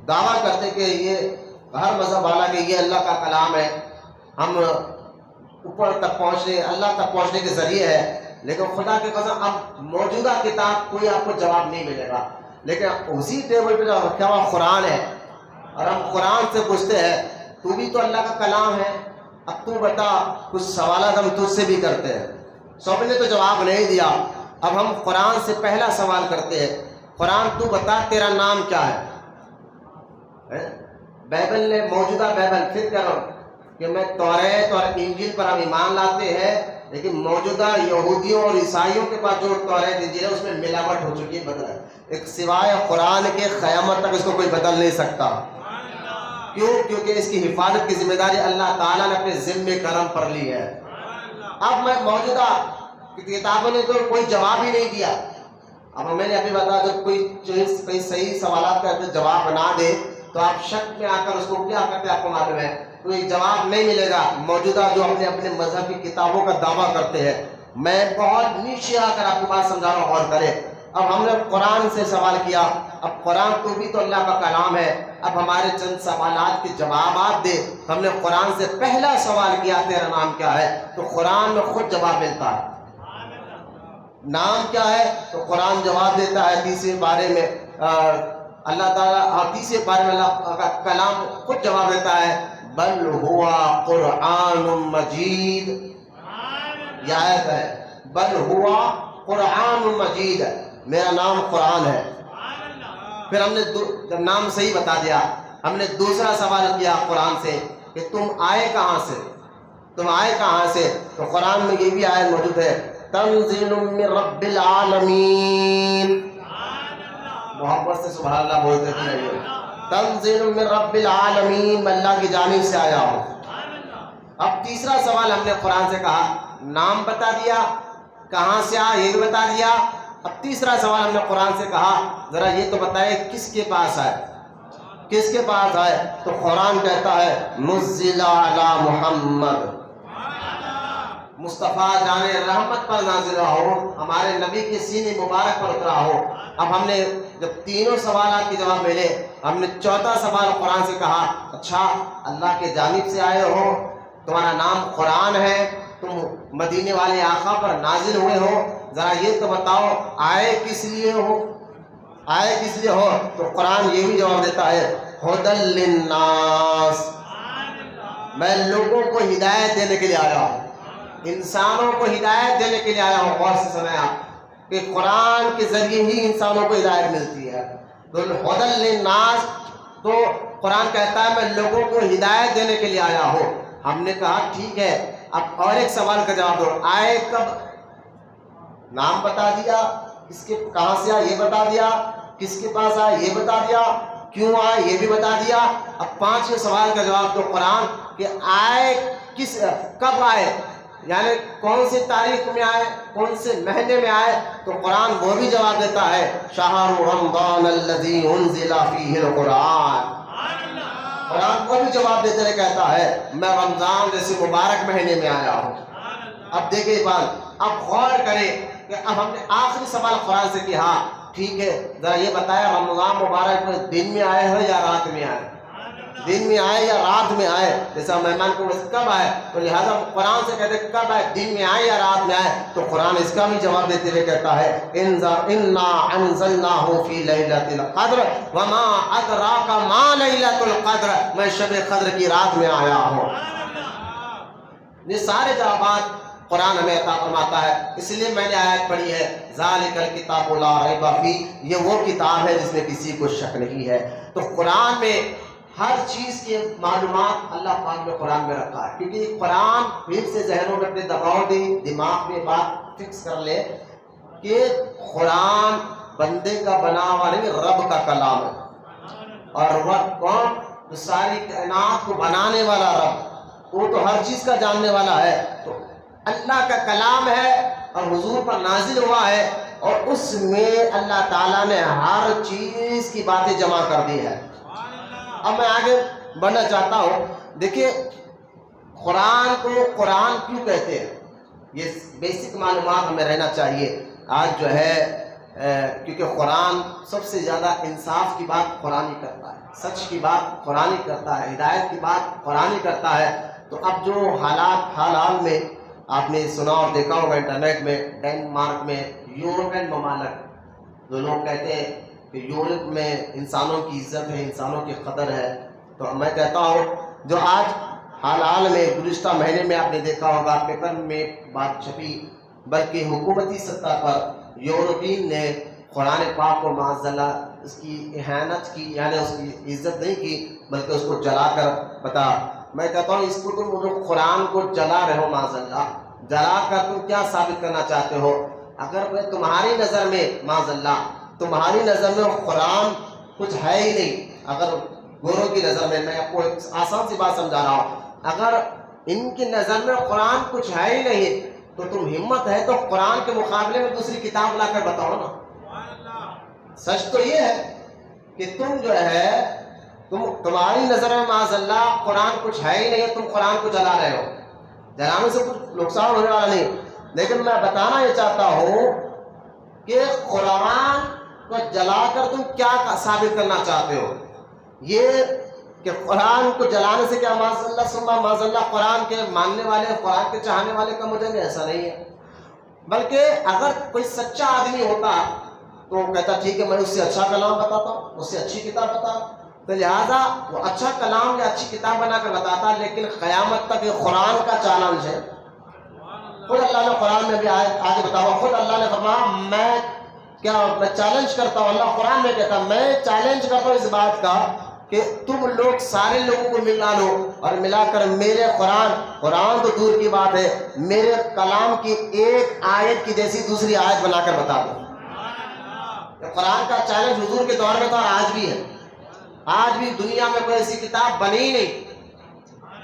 دعویٰ کرتے کہ یہ ہر مذہب والا کہ یہ اللہ کا کلام ہے، ہم اوپر تک پہنچنے، اللہ تک پہنچنے کے ذریعے ہے، لیکن خدا کے قسم اب موجودہ کتاب کوئی آپ کو جواب نہیں ملے گا. لیکن اسی ٹیبل پہ جو رکھا ہوا قرآن ہے، اور ہم قرآن سے پوچھتے ہیں تو بھی تو اللہ کا کلام ہے، اب تو بتا. کچھ سوالات ہم تجھ سے بھی کرتے ہیں، سب نے تو جواب نہیں دیا. اب ہم قرآن سے پہلا سوال کرتے ہیں، قرآن تو بتا تیرا نام کیا ہے. بائبل نے موجودہ بائبل، پھر کہہ رہا ہوں کہ میں توریت اور انجیل پر ہم ایمان لاتے ہیں، لیکن موجودہ یہودیوں اور عیسائیوں کے پاس جو توریت انجیل ہے اس میں ملاوٹ ہو چکی ہے، بدل ہے. ایک سوائے قرآن کے قیامت تک اس کو کوئی بدل نہیں سکتا. کیوں؟ کیونکہ اس کی حفاظت کی ذمہ داری اللہ تعالیٰ نے اپنے ذمہ کرم پر لی ہے. اب میں موجودہ کتابوں نے تو کوئی جواب ہی نہیں دیا. اب میں نے ابھی بتایا جب کوئی صحیح سوالات کا جواب نہ دے تو آپ شک میں آ کر اس کو کیا کرتے آپ کو معلوم ہے، کوئی جواب نہیں ملے گا. موجودہ جو اپنے مذہب کی کتابوں کا دعویٰ کرتے ہیں، میں بہت نیچے آ کر آپ کو بات سمجھا رہا ہوں، غور کرے. اب ہم نے قرآن سے سوال کیا، اب قرآن تو بھی تو اللہ کا کلام ہے. اب ہمارے چند سوالات کے جوابات دے. ہم نے قرآن سے پہلا سوال کیا تیرا نام کیا ہے، تو قرآن میں خود جواب ملتا ہے. نام کیا ہے تو قرآن جواب دیتا ہے. تیسرے بارے میں اللہ تعالیٰ، تیسرے بارے میں اللہ کا کلام خود جواب دیتا ہے، بل ہوا قرآن مجید. یہ آیت ہے، بل ہوا قرآن مجید، میرا نام قرآن ہے. پھر ہم نے جب نام صحیح بتا دیا، ہم نے دوسرا سوال کیا قرآن سے کہ تم آئے کہاں سے، تم آئے کہاں سے. تو قرآن میں یہ بھی آیت موجود ہے، تنزیل من رب العالمین. محبت سے سبحان اللہ بولتے تھے. تنزیل من رب العالمین، میں اللہ کی جانب سے آیا ہوں. اب تیسرا سوال ہم نے قرآن سے کہا، نام بتا دیا، کہاں سے آیا یہ بھی بتا دیا. اب تیسرا سوال ہم نے قرآن سے کہا، ذرا یہ تو بتائے کس کے پاس آئے، کس کے پاس آئے. تو قرآن کہتا ہے نزل علی محمد، مصطفیٰ جان رحمت پر نازل ہو، ہمارے نبی کے سینے مبارک پر اترا ہو. اب ہم نے جب تینوں سوالات کے جواب ملے، ہم نے چوتھا سوال قرآن سے کہا، اچھا اللہ کے جانب سے آئے ہو، تمہارا نام قرآن ہے، تم مدینے والے آقا پر نازل ہوئے ہو، ذرا یہ تو بتاؤ آئے کس لیے ہو، آئے کس لیے ہو. تو قرآن یہ بھی جواب دیتا ہے، ہدی للناس، میں لوگوں کو ہدایت دینے کے لیے آیا ہوں، انسانوں کو ہدایت دینے کے لیے آیا ہوں. غور سے سنیں آپ کہ قرآن کے ذریعے ہی انسانوں کو ہدایت ملتی ہے. تو ہدی للناس، تو قرآن کہتا ہے میں لوگوں کو ہدایت دینے کے لیے آیا ہوں. ہم نے کہا ٹھیک ہے، اب اور ایک سوال کا جواب دو، آئے کب، نام بتا دیا، کس کے کہاں سے آئے یہ بتا دیا، کس کے پاس آئے یہ بتا دیا، کیوں آئے یہ بھی بتا دیا. اب پانچویں سوال کا جواب دو قرآن کہ آئے کس، کب آئے، یعنی کون سی تاریخ میں آئے، کون سے مہینے میں آئے. تو قرآن وہ بھی جواب دیتا ہے، شہر رمضان الذی انزل فیہ القرآن. قرآن کو بھی جواب دیتے رہے، کہتا ہے میں رمضان جیسے مبارک مہینے میں آیا ہوں. اب دیکھیں بات، اب غور کریں کہ اب ہم نے آخری سوال قرآن سے کیا، ٹھیک ہے ذرا یہ بتایا رمضان مبارک میں دن میں آئے ہو یا رات میں آئے، دن میں آئے یا رات میں آئے. جیسا مہمان کو کب آئے، تو لہٰذا قرآن سے کہتے کب آئے، دن میں آئے یا رات میں آئے. تو قرآن اس کا بھی جواب دیتے ہوئے کہتا ہے انا انزلناہ فی لیلۃ القدر وما ادراک ما لیلۃ القدر، میں شب قدر کی رات میں آیا ہوں. یہ سارے جوابات قرآن ہمیں عطا فرماتا ہے. اس لیے میں نے آیت پڑھی ہے ذالک الکتاب لا ریب فیہ، یہ وہ کتاب ہے جس میں کسی کو شک نہیں ہے. تو قرآن میں ہر چیز کی معلومات اللہ پاک نے قرآن میں رکھا ہے، کیونکہ قرآن پھر سے ذہنوں میں اپنے دباؤ دے، دماغ میں بات فکس کر لے کہ قرآن بندے کا بنا ہوا نہیں، رب کا کلام ہے. اور رب کون؟ تو ساری کائنات کو بنانے والا رب، وہ تو ہر چیز کا جاننے والا ہے. تو اللہ کا کلام ہے اور حضور پر نازل ہوا ہے، اور اس میں اللہ تعالیٰ نے ہر چیز کی باتیں جمع کر دی ہے. اب میں آگے بڑھنا چاہتا ہوں. دیکھیے قرآن کو قرآن کیوں کہتے ہیں، یہ بیسک معلومات ہمیں رہنا چاہیے. آج جو ہے کیونکہ قرآن سب سے زیادہ انصاف کی بات قرآن ہی کرتا ہے، سچ کی بات قرآن ہی کرتا ہے، ہدایت کی بات قرآن ہی کرتا ہے. تو اب جو حالات حال حال میں آپ نے سنا اور دیکھا ہوگا انٹرنیٹ میں، ڈینمارک میں، یورپین ممالک، جو لوگ کہتے ہیں کہ یورپ میں انسانوں کی عزت ہے، انسانوں کی قدر ہے. تو میں کہتا ہوں جو آج حال حال میں گزشتہ مہینے میں آپ نے دیکھا ہوگا پیپر میں بات چھپی، بلکہ حکومتی سطح پر یورپین نے قرآن پاک کو معاذ اللہ اس کی اہانت کی، یعنی اس کی عزت نہیں کی بلکہ اس کو جلا کر بتا. میں کہتا ہوں اس کو تم لوگ قرآن کو جلا رہے ہو، معاذ اللہ جلا کر تم کیا ثابت کرنا چاہتے ہو؟ اگر تمہاری نظر میں معاذ اللہ تمہاری نظر میں قرآن کچھ ہے ہی نہیں، اگر گوروں کی نظر میں آپ کو ایک آسان سی بات سمجھا رہا ہوں، اگر ان کی نظر میں قرآن کچھ ہے ہی نہیں تو تم ہمت ہے تو قرآن کے مقابلے میں دوسری کتاب لا کر بتاؤ نا. سچ تو یہ ہے کہ تم جو ہے تمہاری نظر میں معاذ اللہ قرآن کچھ ہے ہی نہیں، تم قرآن کو جلا رہے ہو. جلانے سے کچھ نقصان ہونے والا نہیں، لیکن میں بتانا یہ چاہتا ہوں کہ قرآن کو جلا کر تم کیا ثابت کرنا چاہتے ہو. یہ کہ قرآن کو جلانے سے کیا معاذ اللہ سما معاذ اللہ قرآن کے ماننے والے، قرآن کے چاہنے والے کا مجھے نہیں، ایسا نہیں ہے. بلکہ اگر کوئی سچا آدمی ہوتا تو وہ کہتا ٹھیک ہے میں اس سے اچھا کلام بتاتا ہوں، اس سے اچھی کتاب بتا، تو لہٰذا وہ اچھا کلام یا اچھی کتاب بنا کر بتاتا. لیکن قیامت تک یہ قرآن کا چیلنج ہے. خود اللہ نے قرآن میں بھی آگے بتاؤ، خود اللہ نے فرمایا میں چیلنج کرتا ہوں. اللہ قرآن میں کہتا میں چیلنج کرتا ہوں اس بات کا کہ تم لوگ سارے لوگوں کو ملا لو اور ملا کر میرے قرآن تو دور کی بات ہے، میرے کلام کی ایک آیت کی جیسی دوسری آیت بنا کر بتا دو. قرآن کا چیلنج حضور کے دور میں تھا اور آج بھی ہے. آج بھی دنیا میں کوئی ایسی کتاب بنی ہی نہیں،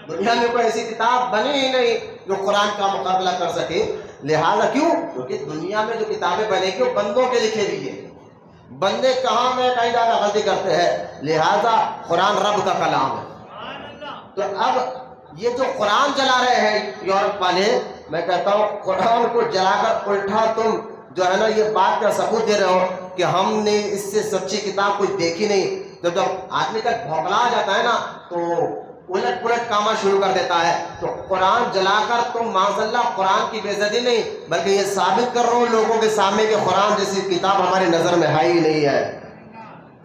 دنیا میں کوئی ایسی کتاب بنی ہی نہیں جو قرآن کا مقابلہ کر سکے. لہذا کیوں؟ کیونکہ دنیا میں جو کتابیں بنے گی وہ بندوں کے لکھے ہوئے ہیں، بندے کہاں میں کہیں جا کر غلطی کرتے ہیں. لہذا قرآن رب کا کلام ہے. تو اب یہ جو قرآن جلا رہے ہیں یورپ والے، میں کہتا ہوں قرآن کو جلا کر الٹا تم جو ہے نا یہ بات کا ثبوت دے رہے ہو کہ ہم نے اس سے سچی کتاب کوئی دیکھی نہیں. جب آدمی کا بھوکلا جاتا ہے نا تو الٹ پلٹ کاما شروع کر دیتا ہے. تو قرآن جلا کر تم معاذ اللہ قرآن کی بے عزتی نہیں بلکہ یہ ثابت کر رہا ہوں لوگوں کے سامنے کہ قرآن جیسی کتاب ہماری نظر میں ہے ہی نہیں ہے.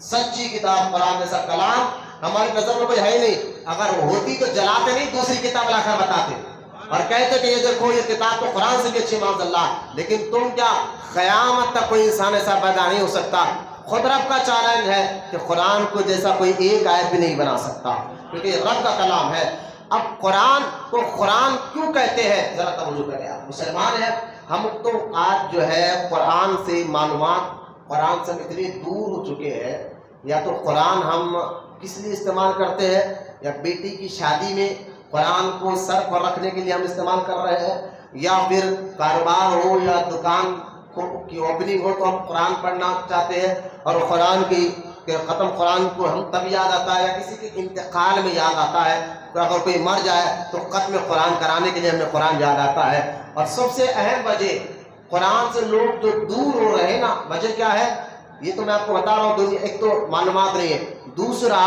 سچی کتاب قرآن جیسا کلام ہماری نظر میں کوئی ہے ہی نہیں. اگر وہ ہوتی تو جلاتے نہیں، دوسری کتاب لا کر بتاتے اور کہتے کہ یہ دیکھو یہ کتاب تو قرآن سے بھی اچھی معاذ اللہ. لیکن تم کیا قیامت تک کوئی انسان ایسا پیدا نہیں ہو سکتا. خود رب کا چیلنج ہے کہ قرآن کو جیسا کوئی ایک آیت بھی نہیں بنا سکتا کیونکہ یہ رب کا کلام ہے. اب قرآن کو قرآن کیوں کہتے ہیں ذرا توجہ کریں. آپ مسلمان ہیں، ہم تو آج جو ہے قرآن سے معلومات قرآن سے اتنی دور ہو چکے ہیں. یا تو قرآن ہم کس لیے استعمال کرتے ہیں، یا بیٹی کی شادی میں قرآن کو سر پر رکھنے کے لیے ہم استعمال کر رہے ہیں، یا پھر کاروبار ہو یا دکان کی اوپننگ ہو تو ہم قرآن پڑھنا چاہتے ہیں اور قرآن کی ختم قرآن کو ہم تب یاد آتا ہے، یا کسی کے انتقال میں یاد آتا ہے. اگر کوئی مر جائے تو ختم قرآن کرانے کے لیے ہمیں قرآن یاد آتا ہے. اور سب سے اہم وجہ قرآن سے لوگ جو دور ہو رہے ہیں نا، وجہ کیا ہے یہ تو میں آپ کو بتا رہا ہوں. ایک تو معلومات نہیں ہے، دوسرا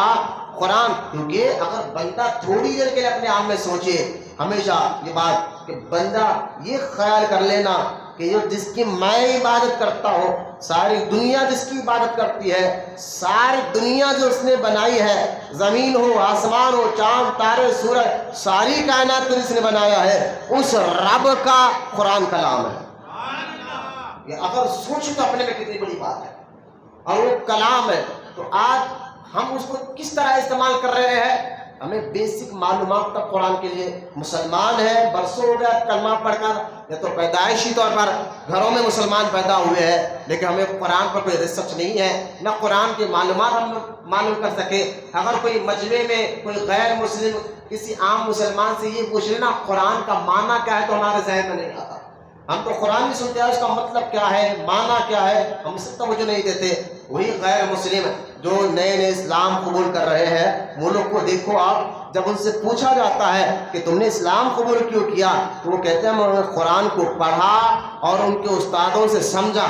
قرآن. کیونکہ اگر بندہ تھوڑی دیر کے لیے اپنے آپ میں سوچے ہمیشہ یہ بات کہ بندہ یہ خیال کر لینا کہ یہ جس کی میں عبادت کرتا ہوں، ساری دنیا جس کی عبادت کرتی ہے، ساری دنیا جو اس نے بنائی ہے، زمین ہو، آسمان ہو، چاند، تارے، سورج، ساری کائنات کو جس نے بنایا ہے، اس رب کا قرآن کلام ہے۔ یہ اگر سوچ تو اپنے میں کتنی بڑی بات ہے، اور وہ کلام ہے، تو آج ہم اس کو کس طرح استعمال کر رہے ہیں؟ ہمیں بیسک معلومات تک قرآن کے لیے، مسلمان ہیں، برسوں ہو گیا کلمہ پڑھ کر، یا تو پیدائشی طور پر گھروں میں مسلمان پیدا ہوئے ہیں، لیکن ہمیں قرآن پر کوئی ریسرچ نہیں ہے، نہ قرآن کی معلومات ہم معلوم کر سکے۔ اگر کوئی مجمع میں کوئی غیر مسلم کسی عام مسلمان سے یہ پوچھ لینا قرآن کا معنی کیا ہے، تو ہمارے ذہن میں نہیں آتا۔ ہم تو قرآن ہی سنتے ہیں، اس کا مطلب کیا ہے، معنی کیا ہے، ہم اس سے توجہ نہیں دیتے۔ وہی غیر مسلم جو نئے نئے اسلام قبول کر رہے ہیں، وہ لوگ کو دیکھو آپ، جب ان سے پوچھا جاتا ہے کہ تم نے اسلام قبول کیوں کیا، تو وہ کہتے ہیں میں نے قرآن کو پڑھا اور ان کے استادوں سے سمجھا،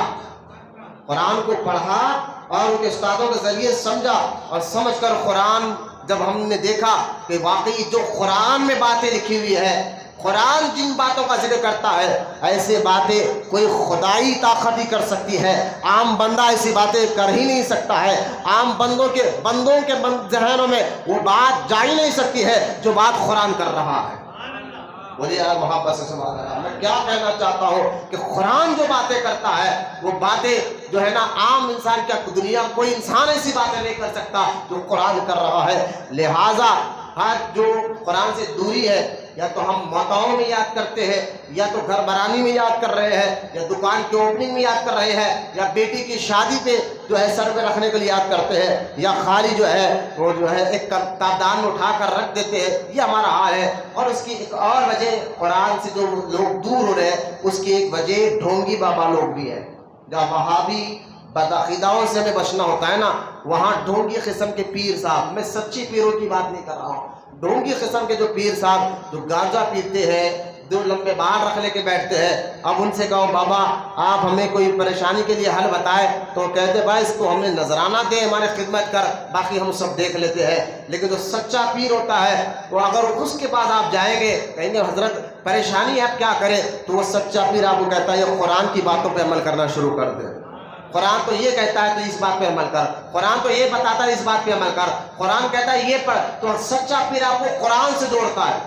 قرآن کو پڑھا اور ان کے استادوں کے ذریعے سمجھا، اور سمجھ کر قرآن جب ہم نے دیکھا کہ واقعی جو قرآن میں باتیں لکھی ہوئی ہے، قرآن جن باتوں کا ذکر کرتا ہے، ایسے باتیں کوئی خدائی طاقت ہی کر سکتی ہے، عام بندہ ایسی باتیں کر ہی نہیں سکتا ہے، عام بندوں کے ذہنوں میں وہ بات جا ہی نہیں سکتی ہے جو بات قرآن کر رہا ہے۔ بولے یار محبت سے سبحان اللہ۔ میں کیا کہنا چاہتا ہوں کہ قرآن جو باتیں کرتا ہے، وہ باتیں جو ہے نا عام انسان کیا، دنیا کوئی انسان ایسی باتیں نہیں کر سکتا جو قرآن کر رہا ہے۔ لہٰذا آج جو قرآن سے دوری ہے، یا تو ہم موتاؤں میں یاد کرتے ہیں، یا تو گھر برانی میں یاد کر رہے ہیں، یا دکان کی اوپننگ میں یاد کر رہے ہیں، یا بیٹی کی شادی پہ جو ہے سر پہ رکھنے کے لیے یاد کرتے ہیں، یا خالی جو ہے وہ جو ہے ایک تابدان میں اٹھا کر رکھ دیتے ہیں، یہ ہمارا حال ہے۔ اور اس کی ایک اور وجہ، قرآن سے جو لوگ دور ہو رہے ہیں، اس کی ایک وجہ ڈھونگی بابا لوگ بھی ہیں۔ جب وہابی بدعقیداؤں سے ہمیں بچنا ہوتا ہے نا، وہاں ڈھونگی قسم کے پیر صاحب، میں سچی پیروں کی بات نہیں کر رہا ہوں، ڈھونگی قسم کے جو پیر صاحب جو گانجا پیتے ہیں، دو لمبے بال رکھ لے کے بیٹھتے ہیں، اب ان سے کہو بابا آپ ہمیں کوئی پریشانی کے لیے حل بتائے، تو کہتے بھائی اس کو ہمیں نذرانہ دے، ہماری خدمت کر، باقی ہم سب دیکھ لیتے ہیں۔ لیکن جو سچا پیر ہوتا ہے، وہ اگر اس کے پاس آپ جائیں گے، کہیں گے حضرت پریشانی آپ کیا کریں، تو وہ سچا پیر آپ کو کہتا ہے یہ قرآن کی باتوں پہ عمل کرنا شروع کر دے، قرآن تو یہ کہتا ہے تو اس بات پہ عمل کر، قرآن تو یہ بتاتا ہے اس بات پہ عمل کر، قرآن کہتا ہے یہ پڑھ، تو سچا پیر آپ کو قرآن سے جوڑتا ہے،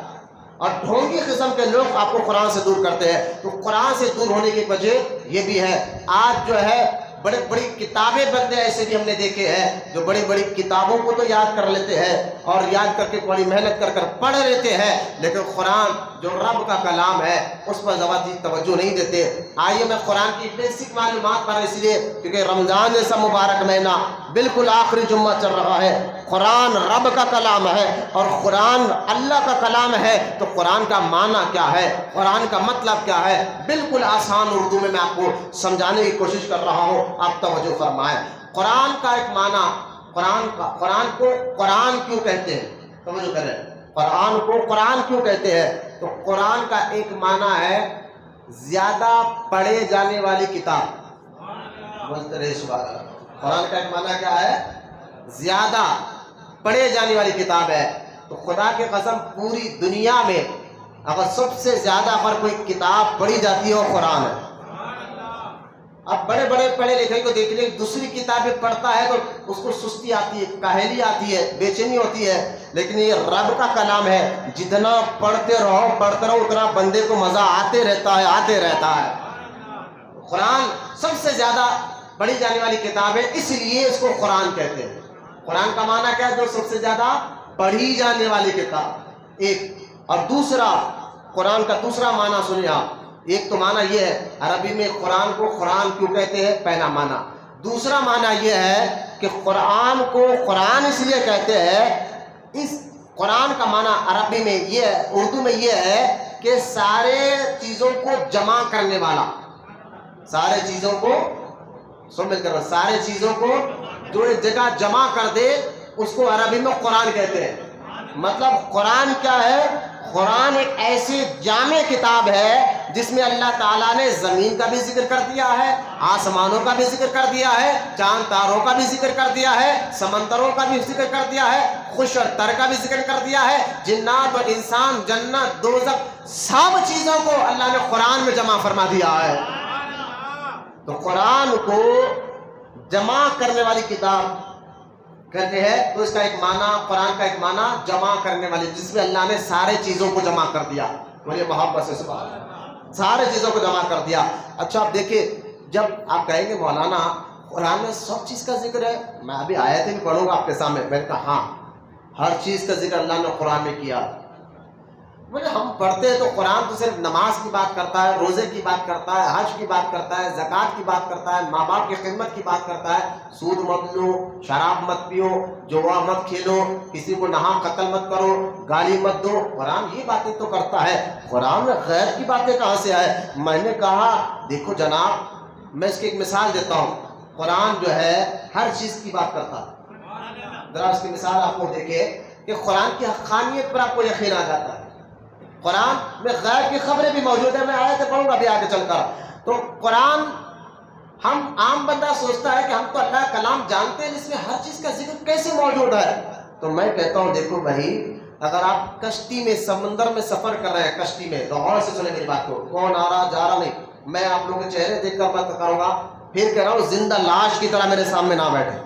اور ڈھونگی قسم کے لوگ آپ کو قرآن سے دور کرتے ہیں۔ تو قرآن سے دور ہونے کی وجہ یہ بھی ہے، آج جو ہے بڑی بڑی کتابیں بندے ایسے بھی ہم نے دیکھے ہیں جو بڑی بڑی کتابوں کو تو یاد کر لیتے ہیں اور یاد کر کے بڑی محنت کر کر پڑھ لیتے ہیں، لیکن قرآن جو رب کا کلام ہے اس پر زیادہ توجہ نہیں دیتے۔ آئیے میں قرآن کی بیسک معلومات پر، اس لیے کیونکہ رمضان جیسا مبارک مہینہ بالکل آخری جمعہ چل رہا ہے، قرآن رب کا کلام ہے اور قرآن اللہ کا کلام ہے، تو قرآن کا معنی کیا ہے، قرآن کا مطلب کیا ہے، بالکل آسان اردو میں آپ کو سمجھانے کی کوشش کر رہا ہوں، آپ توجہ فرمائیں۔ قرآن کا ایک معنی، قرآن کو قرآن کیوں کہتے ہیں، توجہ کریں، قرآن کو قرآن کیوں کہتے ہیں؟ تو قرآن کا ایک معنی ہے زیادہ پڑھے جانے والی کتاب، بولتے رہے سبحان اللہ۔ قرآن کا ایک معنی کیا ہے؟ زیادہ پڑھے جانے والی کتاب ہے۔ تو خدا کی قسم پوری دنیا میں اگر سب سے زیادہ اگر کوئی کتاب پڑھی جاتی ہے وہ قرآن ہے۔ اب بڑے بڑے پڑھے لکھے کو دیکھ لیں، دوسری کتابیں پڑھتا ہے تو اس کو سستی آتی ہے، کاہلی آتی ہے، بے چینی ہوتی ہے، لیکن یہ رب کا کلام ہے، جتنا پڑھتے رہو اتنا بندے کو مزہ آتے رہتا ہے۔ قرآن سب سے زیادہ پڑھی جانے والی کتاب ہے، اس لیے اس کو قرآن کہتے ہیں۔ قرآن کا معنی کیا ہے؟ جو سب سے زیادہ پڑھی جانے والی کتاب، ایک۔ اور دوسرا، قرآن کا دوسرا معنی سنیں آپ، ایک تو معنی یہ ہے عربی میں قرآن کو قرآن کیوں کہتے ہیں، پہلا معنی۔ دوسرا معنی یہ ہے کہ قرآن کو قرآن اس لیے کہتے ہیں، اس قرآن کا معنی عربی میں یہ ہے، اردو میں یہ ہے کہ سارے چیزوں کو جمع کرنے والا، سارے چیزوں کو مل کر، سارے چیزوں کو جو ایک جگہ جمع کر دے اس کو عربی میں قرآن کہتے ہیں۔ مطلب قرآن کیا ہے؟ قرآن ایک ایسی جامع کتاب ہے جس میں اللہ تعالیٰ نے زمین کا بھی ذکر کر دیا ہے، آسمانوں کا بھی ذکر کر دیا ہے، چاند تاروں کا بھی ذکر کر دیا ہے، سمندروں کا بھی ذکر کر دیا ہے، خوش اور تر کا بھی ذکر کر دیا ہے، جنات اور انسان، جنت، دوزخ، سب چیزوں کو اللہ نے قرآن میں جمع فرما دیا ہے۔ تو قرآن کو جمع کرنے والی کتاب کہتے ہیں، تو اس کا ایک معنی، قرآن کا ایک معنی جمع کرنے والی، جس میں اللہ نے سارے چیزوں کو جمع کر دیا. بولے محبت سے سبحان اللہ، سارے چیزوں کو جمع کر دیا. اچھا آپ دیکھیں، جب آپ کہیں گے مولانا قرآن میں سب چیز کا ذکر ہے، میں ابھی آیتیں بھی پڑھوں گا آپ کے سامنے. میں نے کہا ہاں، ہر چیز کا ذکر اللہ نے قرآن میں کیا. بولے ہم پڑھتے ہیں تو قرآن تو صرف نماز کی بات کرتا ہے، روزے کی بات کرتا ہے، حج کی بات کرتا ہے، زکوٰۃ کی بات کرتا ہے، ماں باپ کی خدمت کی بات کرتا ہے، سود مت لو، شراب مت پیو، جوا مت کھیلو، کسی کو نہا قتل مت کرو، گالی مت دو. قرآن یہ باتیں تو کرتا ہے. قرآن میں غیر کی باتیں کہاں سے آئے؟ میں نے کہا دیکھو جناب، میں اس کی ایک مثال دیتا ہوں. قرآن جو ہے ہر چیز کی بات کرتا ہے. ذرا اس کی مثال آپ کو دیکھیں کہ قرآن کی حقانیت پر آپ کو یقین آ جاتا ہے. قرآن میں غیب کی خبریں بھی موجود ہیں. میں آیتیں پڑھوں گا ابھی آگے چل کر. تو قرآن، ہم عام بندہ سوچتا ہے کہ ہم تو اللہ کا کلام جانتے ہیں، جس میں ہر چیز کا ذکر کیسے موجود ہے. تو میں کہتا ہوں دیکھو بھائی، اگر آپ کشتی میں سمندر میں سفر کر رہے ہیں، کشتی میں، تو غور سے سنیں میری بات کو، کون آ رہا جا رہا نہیں، میں آپ لوگوں کے چہرے دیکھ کر بات کروں گا. پھر کہہ رہا ہوں زندہ لاش کی طرح میرے سامنے نہ بیٹھے،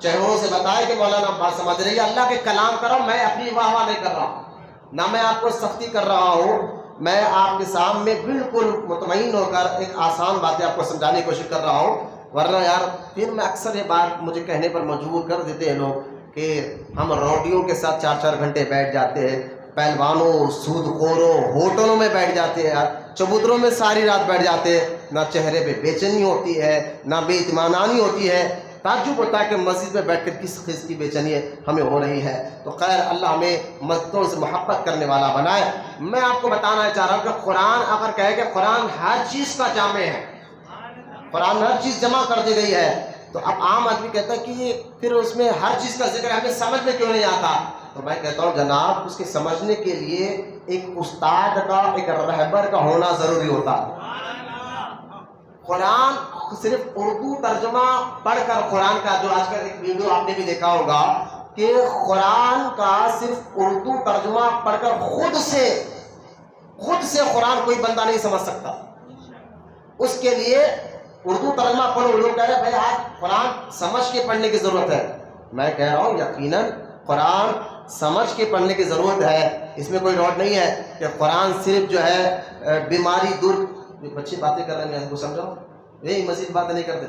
چہروں سے بتائے کہ مولانا بات سمجھ رہی ہے، اللہ کے کلام کرو، میں اپنی واہ واہ نہیں کر رہا ہوں، نہ میں آپ کو سختی کر رہا ہوں. میں آپ کے سامنے بالکل مطمئن ہو کر ایک آسان باتیں آپ کو سمجھانے کی کوشش کر رہا ہوں. ورنہ یار پھر میں اکثر یہ بات مجھے کہنے پر مجبور کر دیتے ہیں لوگ کہ ہم روڈیوں کے ساتھ 4-4 گھنٹے بیٹھ جاتے ہیں، پہلوانوں، سود خوروں، ہوٹلوں میں بیٹھ جاتے ہیں یار، چبوتروں میں ساری رات بیٹھ جاتے ہیں، نہ چہرے پہ بے چینی ہوتی ہے، نہ بے اطمینانی ہوتی ہے. تعجب ہوتا ہے کہ مسجد میں بیٹھ کر کس چیز کی بے چینی ہمیں ہو رہی ہے. تو خیر اللہ ہمیں مسجدوں سے محبت کرنے والا بنائے. میں آپ کو بتانا چاہ رہا ہوں کہ قرآن اگر کہے کہ قرآن ہر چیز کا جامع ہے، قرآن میں ہر چیز جمع کر دی گئی ہے، تو اب عام آدمی کہتا ہے کہ پھر اس میں ہر چیز کا ذکر ہمیں سمجھ میں کیوں نہیں آتا؟ تو میں کہتا ہوں جناب، اس کے سمجھنے کے لیے ایک استاد کا، ایک رہبر کا ہونا ضروری ہوتا ہے. قرآن صرف اردو ترجمہ پڑھ کر، قرآن کا جو آج کل ایک ویڈیو آپ نے بھی دیکھا ہوگا کہ قرآن کا صرف اردو ترجمہ پڑھ کر خود سے قرآن کوئی بندہ نہیں سمجھ سکتا. اس کے لیے اردو ترجمہ پڑھو. لوگ کہہ رہے ہیں بھائی آج قرآن سمجھ کے پڑھنے کی ضرورت ہے. میں کہہ رہا ہوں یقیناً قرآن سمجھ کے پڑھنے کی ضرورت ہے، اس میں کوئی ڈاؤٹ نہیں ہے کہ قرآن صرف جو ہے بیماری دور. بچے باتیں کر رہے ہیں، ان کو سمجھاؤ، یہی مسجد باتیں نہیں کرتے،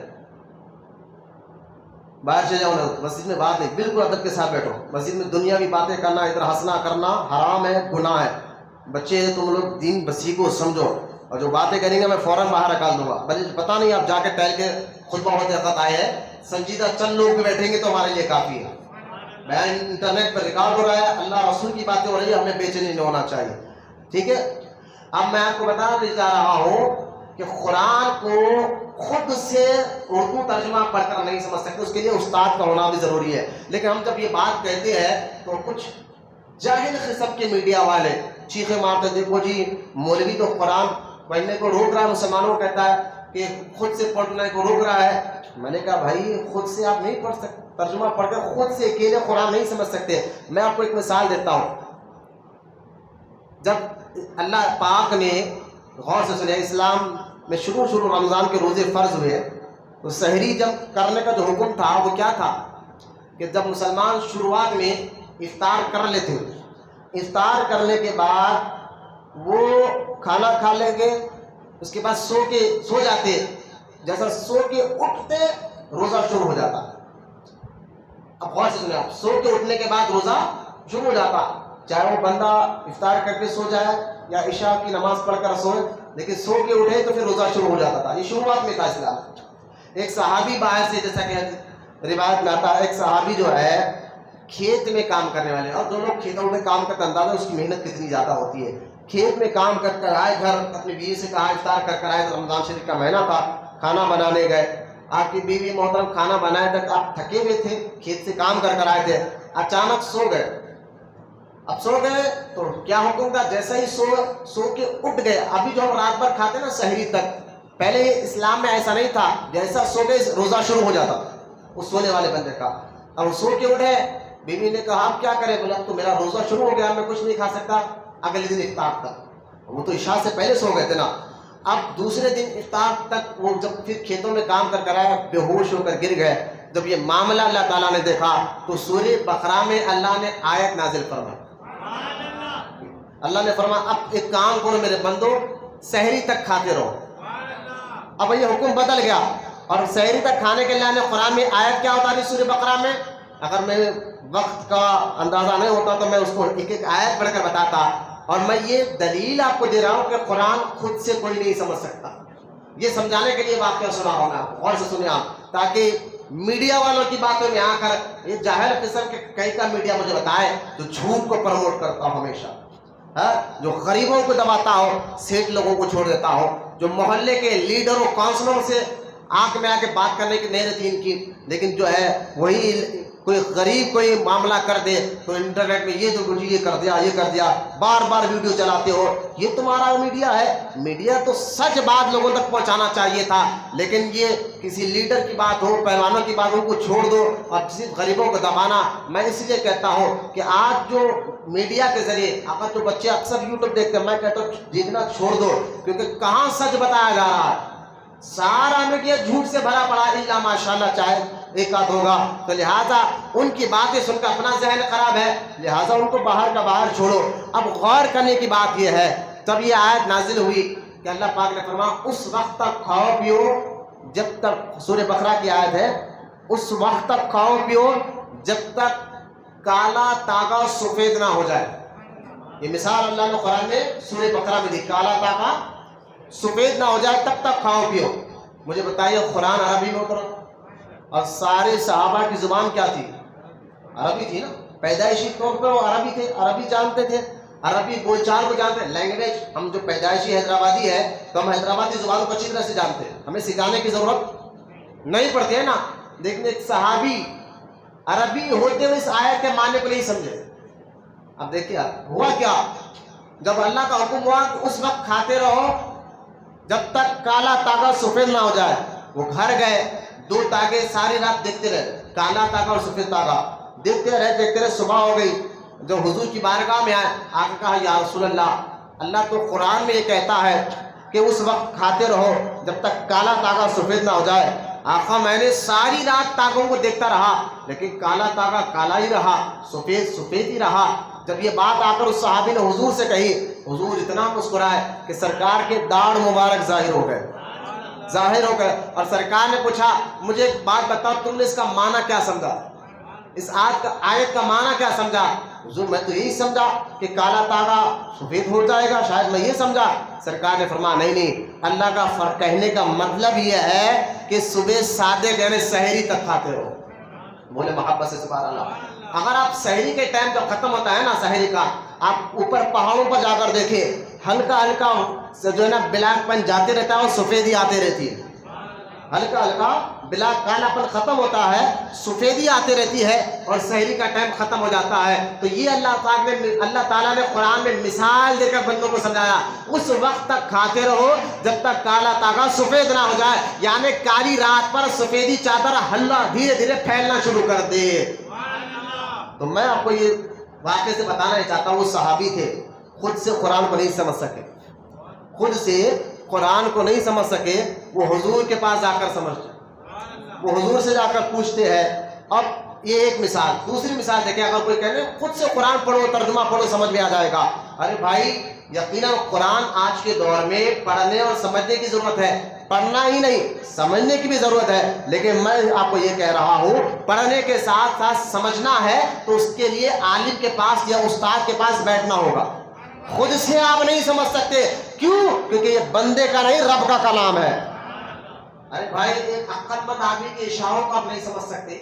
باہر چلے جاؤ. مسجد میں بات نہیں، بالکل ادب کے ساتھ بیٹھو. مسجد میں دنیاوی باتیں کرنا، ادھر ہنسنا کرنا حرام ہے، گناہ ہے. بچے تم لوگ دین بسی کو سمجھو، اور جو باتیں کریں گے میں فوراً باہر نکال دوں گا. بلکہ پتہ نہیں آپ جا کے ٹہل کے خطبہ ہوتے وقت آئے ہیں، سنجیدہ چند لوگ بھی بیٹھیں گے تو ہمارے لیے کافی ہے. بیان انٹرنیٹ پر ریکارڈ ہو رہا ہے، اللہ رسول کی باتیں ہو رہی ہے، ہمیں بے چینی نہیں ہونا چاہیے. ٹھیک ہے، اب میں آپ کو بتانا چاہ رہا ہوں کہ قرآن کو خود سے اردو ترجمہ پڑھ کر نہیں سمجھ سکتے، اس کے لیے استاد کا ہونا بھی ضروری ہے. لیکن ہم جب یہ بات کہتے ہیں تو کچھ جاہل قسم کے میڈیا والے چیخیں مارتے، دیکھو جی مولوی تو قرآن پڑھنے کو روک رہا ہے، مسلمانوں کو کہتا ہے کہ خود سے پڑھنے کو روک رہا ہے. میں نے کہا بھائی خود سے آپ نہیں پڑھ سکتے، ترجمہ پڑھ کر خود سے اکیلے قرآن نہیں سمجھ سکتے. میں آپ کو ایک مثال دیتا ہوں. جب اللہ پاک نے، غور سے سنیں، اسلام میں شروع رمضان کے روزے فرض ہوئے تو سحری جب کرنے کا جو حکم تھا وہ کیا تھا کہ جب مسلمان شروعات میں افطار کر لیتے، افطار کرنے کے بعد وہ کھانا کھا لیں گے، اس کے بعد سو جاتے، جیسا سو کے اٹھتے روزہ شروع ہو جاتا. اب غور سے سنیں، سو کے اٹھنے کے بعد روزہ شروع ہو جاتا، چاہے وہ بندہ افطار کر کے سو جائے یا عشاء کی نماز پڑھ کر سوئے، لیکن سو کے اٹھے تو پھر روزہ شروع ہو جاتا تھا. یہ شروعات میں تھا اسلام. ایک صحابی باہر سے، جیسا کہ روایت میں آتا ہے، ایک صحابی جو ہے کھیت میں کام کرنے والے، اور جو لوگ کھیتوں میں کام کرتے اندازہ اس کی محنت کتنی زیادہ ہوتی ہے. کھیت میں کام کر کر آئے گھر، اپنی بیوی سے کہا افطار کر کر آئے، رمضان شریف کا مہینہ تھا، کھانا بنانے گئے. آپ کی بیوی محترم کھانا بنائے تک آپ تھکے ہوئے تھے، کھیت سے کام کر کر آئے تھے، اچانک سو گئے. اب سو گئے تو کیا حکم تھا؟ جیسے ہی سو کے اٹھ گئے، ابھی جو ہم رات بھر کھاتے نا سحری تک، پہلے اسلام میں ایسا نہیں تھا، جیسا سو گئے روزہ شروع ہو جاتا اس سونے والے بندے کا. اب سو کے اٹھے، بیوی نے کہا آپ کیا کریں؟ بولا اب تو میرا روزہ شروع ہو گیا، میں کچھ نہیں کھا سکتا اگلے دن افطار تک. وہ تو عشاء سے پہلے سو گئے تھے نا. اب دوسرے دن افطار تک وہ جب پھر کھیتوں میں کام کر آیا بے ہوش ہو کر گر گئے. جب یہ معاملہ اللہ تعالیٰ نے دیکھا تو سورہ بقرہ میں اللہ نے آیت نازل فرمائی. اللہ نے فرمایا اب ایک کام کرو میرے بندو، سحری تک کھاتے رہو. اب یہ حکم بدل گیا اور سحری تک کھانے کے لیے اللہ نے قرآن میں آیت کیا اتاری سورہ بقرہ میں. اگر میں وقت کا اندازہ نہیں ہوتا تو میں اس کو ایک ایک آیت پڑھ کر بتاتا، اور میں یہ دلیل آپ کو دے رہا ہوں کہ قرآن خود سے کوئی نہیں سمجھ سکتا. یہ سمجھانے کے لیے واقعہ سنا ہوگا، غور سے سنیں آپ، تاکہ میڈیا والوں کی باتوں میں آ کر یہ جاہل قسم کے کئی کا میڈیا مجھے بتائے جو جھوٹ کو پروموٹ کرتا ہو ہمیشہ، جو غریبوں کو دباتا ہو، سیٹ لوگوں کو چھوڑ دیتا ہو، جو محلے کے لیڈروں کونسلروں سے آنکھ میں آ کے بات کرنے کی نہیں رہتی ان کی، لیکن جو ہے وہی کوئی غریب کوئی معاملہ کر دے تو انٹرنیٹ میں یہ تو یہ کر دیا، بار بار ویڈیو چلاتے ہو. یہ تمہارا میڈیا ہے. میڈیا تو سچ بات لوگوں تک پہنچانا چاہیے تھا، لیکن یہ کسی لیڈر کی بات ہو، پہلوانوں کی بات ہو کو چھوڑ دو اور صرف غریبوں کو دبانا. میں اس لیے کہتا ہوں کہ آج جو میڈیا کے ذریعے اگر جو بچے اکثر یوٹیوب دیکھتے ہیں، میں کہتا ہوں دیکھنا چھوڑ دو، کیونکہ کہاں سچ بتایا جا رہا ہے. سارا میڈیا جھوٹ سے بھرا پڑا ہے، الا ماشاءاللہ چاہے ایک آدھ ہوگا. تو لہٰذا ان کی باتیں سن کر اپنا ذہن خراب ہے، لہٰذا ان کو باہر کا باہر چھوڑو. اب غور کرنے کی بات یہ ہے، تب یہ آیت نازل ہوئی کہ اللہ پاک نے فرمایا اس وقت تک کھاؤ پیو جب تک، سورہ بقرہ کی آیت ہے، اس وقت تک کھاؤ پیو جب تک کالا تاغا سفید نہ ہو جائے. یہ مثال اللہ نے قرآن میں سورہ بقرہ میں دی، کالا تاغا سفید نہ ہو جائے تب تک کھاؤ پیو. مجھے بتائیے قرآن عربی میں اترا اور سارے صحابہ کی زبان کیا تھی؟ عربی تھی نا. پیدائشی طور پر وہ عربی تھے، عربی جانتے تھے، عربی بول چال کو جانتے ہیں. لینگویج ہم جو پیدائشی حیدرآبادی ہے تو ہم حیدرآبادی زبان کو اچھی طرح سے جانتے ہیں، ہمیں سکھانے کی ضرورت نہیں پڑتی ہے نا. لیکن ایک صحابی عربی ہوتے ہوئے اس آیت کے معنی کو نہیں سمجھے. اب دیکھیے ہوا کیا، جب اللہ کا حکم ہوا کہ اس وقت کھاتے رہو جب تک کالا تاغا سفید نہ ہو جائے. وہ گھر گئے، دو تاغے ساری رات دیکھتے رہے، کالا تاغا اور سفید تاغا دیکھتے رہے. صبح ہو گئی، جو حضور کی بارگاہ میں آئے، آ کے کہا یا رسول اللہ، اللہ تو قرآن میں یہ کہتا ہے کہ اس وقت کھاتے رہو جب تک کالا تاغا سفید نہ ہو جائے. آقا میں نے ساری رات تاغوں کو دیکھتا رہا لیکن کالا تاغا کالا ہی رہا، سفید سفید ہی رہا. جب یہ بات آ کر اس صحابی نے حضور سے کہی، حضور اتنا مسکرائے کہ سرکار کے داڑھ مبارک ظاہر ہو گئے. اور سرکار نے پوچھا مجھے ایک بات بتاؤ، تم نے اس کا معنی کیا سمجھا، اس آیت کا معنی کیا سمجھا؟ حضور میں تو یہی سمجھا کہ کالا تاغا سفید ہو جائے گا، شاید میں یہ سمجھا. سرکار نے فرمایا نہیں، اللہ کا کہنے کا مطلب یہ ہے کہ صبح صادق یعنی سحری تک کھاتے رہو. بولے محبت سے سبحان اللہ. اگر آپ سحری کے ٹائم جب ختم ہوتا ہے نا سحری کا، آپ اوپر پہاڑوں پر جا کر دیکھیں، ہلکا ہلکا جو ہے نا بلیک پن جاتے رہتا ہے اور سفیدی آتے رہتی ہے. ہلکا ہلکا بلیک کالا پن ختم ہوتا ہے، سفیدی آتے رہتی ہے اور سحری کا ٹائم ختم ہو جاتا ہے. تو یہ اللہ تعالیٰ نے قرآن میں مثال دے کر بندوں کو سمجھایا، اس وقت تک کھاتے رہو جب تک کالا تاغا سفید نہ ہو جائے، یعنی کالی رات پر سفیدی چادر ہلّا دھیرے دھیرے پھیلنا شروع کر دے. تو میں آپ کو یہ واقعے سے بتانا چاہتا ہوں، وہ صحابی تھے، خود سے قرآن کو نہیں سمجھ سکے، خود سے قرآن کو نہیں سمجھ سکے، وہ حضور کے پاس جا کر سمجھتے، وہ حضور سے جا کر پوچھتے ہیں. اب یہ ایک مثال. دوسری مثال دیکھیں، اگر کوئی کہنے خود سے قرآن پڑھو، ترجمہ پڑھو، سمجھ میں آ جائے گا. ارے بھائی یقیناً قرآن آج کے دور میں پڑھنے اور سمجھنے کی ضرورت ہے، پڑھنا ہی نہیں سمجھنے کی بھی ضرورت ہے. لیکن میں آپ کو یہ کہہ رہا ہوں پڑھنے کے ساتھ ساتھ سمجھنا ہے تو اس کے لیے عالم کے پاس یا استاد کے پاس بیٹھنا ہوگا. خود سے آپ نہیں سمجھ سکتے. کیوں؟ کیونکہ یہ بندے کا نہیں رب کا کلام ہے. ارے بھائی ایک عقل مند آدمی کے اشاروں کو آپ نہیں سمجھ سکتے.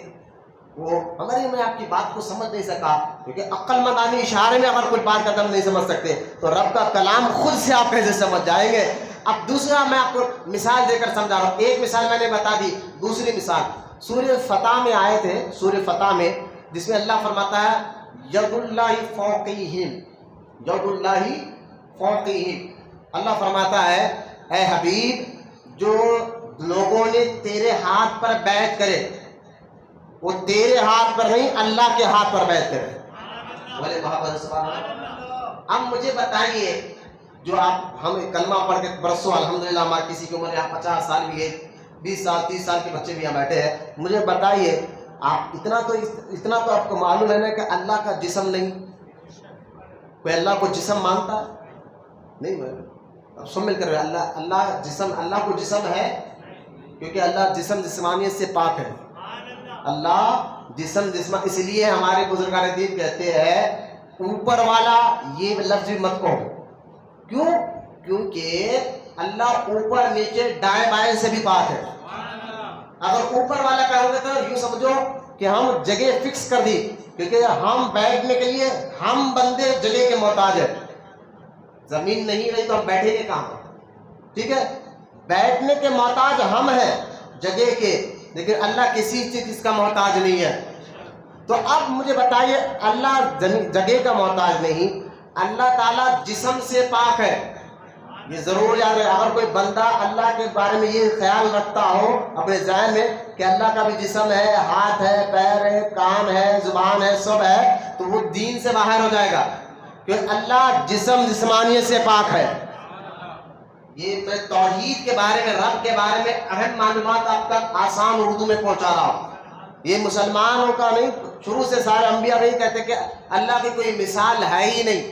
وہ اگر میں آپ کی بات کو سمجھ نہیں سکا، کیونکہ عقل مند آدمی اشارے میں اگر کوئی بات کرتا نہیں سمجھ سکتے تو رب کا کلام خود سے آپ کیسے سمجھ جائیں گے؟ اب دوسرا میں آپ کو مثال دے کر سمجھا رہا ہوں. ایک مثال میں نے بتا دی، دوسری مثال سورہ فتح میں آئے تھے، سورہ فتح میں، جس میں اللہ فرماتا ہے ید اللہ فوقیہم، ید اللہ فوقیہم. اللہ فرماتا ہے اے حبیب، جو لوگوں نے تیرے ہاتھ پر بیعت کرے وہ تیرے ہاتھ پر نہیں اللہ کے ہاتھ پر بیعت کرے. بولے محبت سبحان اللہ. اب مجھے بتائیے جو آپ ہم کلمہ پڑھ کے برسوں الحمدللہ ہمارے کسی کی عمر یہاں 50 سال بھی ہے، 20 سال 30 سال کے بچے بھی یہاں بیٹھے ہیں، مجھے بتائیے آپ اتنا تو آپ کو معلوم ہے نا کہ اللہ کا جسم نہیں؟ کوئی اللہ کو جسم مانتا نہیں؟ اب سن مل کر اللہ کو جسم ہے، کیونکہ اللہ جسم جسمانیت سے پاک ہے. اللہ جسم اس لیے ہمارے بزرگان دین کہتے ہیں اوپر والا یہ لفظ بھی مت کہو. کیوں؟ کیونکہ اللہ اوپر نیچے دائیں بائیں سے بھی پاک ہے. اگر اوپر والا کہو گے تو یوں سمجھو کہ ہم جگہ فکس کر دی، کیونکہ ہم بیٹھنے کے لیے ہم بندے جگہ کے محتاج ہیں. زمین نہیں رہی تو ہم بیٹھے گے کہاں؟ ٹھیک ہے، بیٹھنے کے محتاج ہم ہیں جگہ کے، لیکن اللہ کسی چیز کا محتاج نہیں ہے. تو اب مجھے بتائیے اللہ جگہ کا محتاج نہیں، اللہ تعالیٰ جسم سے پاک ہے. یہ ضرور یاد رہے. اگر کوئی بندہ اللہ کے بارے میں یہ خیال رکھتا ہو اپنے ذہن میں کہ اللہ کا بھی جسم ہے، ہاتھ ہے، پیر ہے، کان ہے، زبان ہے، سب ہے، تو وہ دین سے باہر ہو جائے گا، کیونکہ اللہ جسم جسمانیت سے پاک ہے. یہ میں توحید کے بارے میں، رب کے بارے میں اہم معلومات آپ تک آسان اردو میں پہنچا رہا ہوں. یہ مسلمانوں کا نہیں، شروع سے سارے انبیاء نہیں کہتے کہ اللہ کی کوئی مثال ہے ہی نہیں،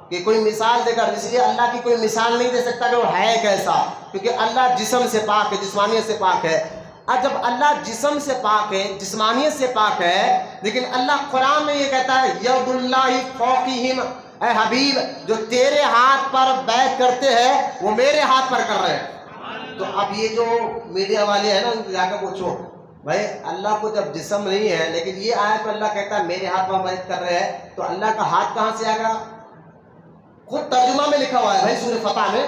کہ کوئی مثال دے کر، اس لیے اللہ کی کوئی مثال نہیں دے سکتا کہ وہ ہے کیسا، کیونکہ اللہ جسم سے پاک ہے، جسمانیت سے پاک ہے. اور جب اللہ جسم سے پاک ہے، جسمانیت سے پاک ہے، لیکن اللہ قرآن میں یہ کہتا ہے ید اللہ فوقہم، اے حبیب جو تیرے ہاتھ پر بیعت کرتے ہیں وہ میرے ہاتھ پر کر رہے ہیں. تو اب یہ جو میڈیا والے ہیں نا ان کو جا کر پوچھو بھائی اللہ کو جب جسم نہیں ہے لیکن یہ آیت پر اللہ کہتا ہے میرے ہاتھ پر بیعت کر رہے ہیں، تو اللہ کا ہاتھ کہاں سے آ گیا؟ خود ترجمہ میں لکھا ہوا ہے بھائی سورہ فتح میں،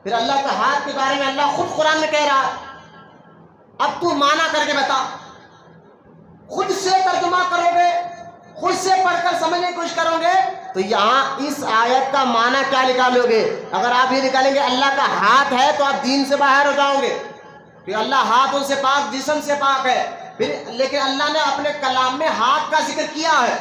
پھر اللہ کا ہاتھ کے بارے میں اللہ خود قرآن میں کہہ رہا ہے. اب تو مانا کر کے بتا، خود سے ترجمہ کرو گے، خود سے پڑھ کر سمجھنے کی کوشش کرو گے تو یہاں اس آیت کا معنی کیا نکالو گے؟ اگر آپ یہ نکالیں گے اللہ کا ہاتھ ہے تو آپ دین سے باہر ہو جاؤ گے، کہ اللہ ہاتھوں سے پاک، جسم سے پاک ہے. پھر لیکن اللہ نے اپنے کلام میں ہاتھ کا ذکر کیا ہے،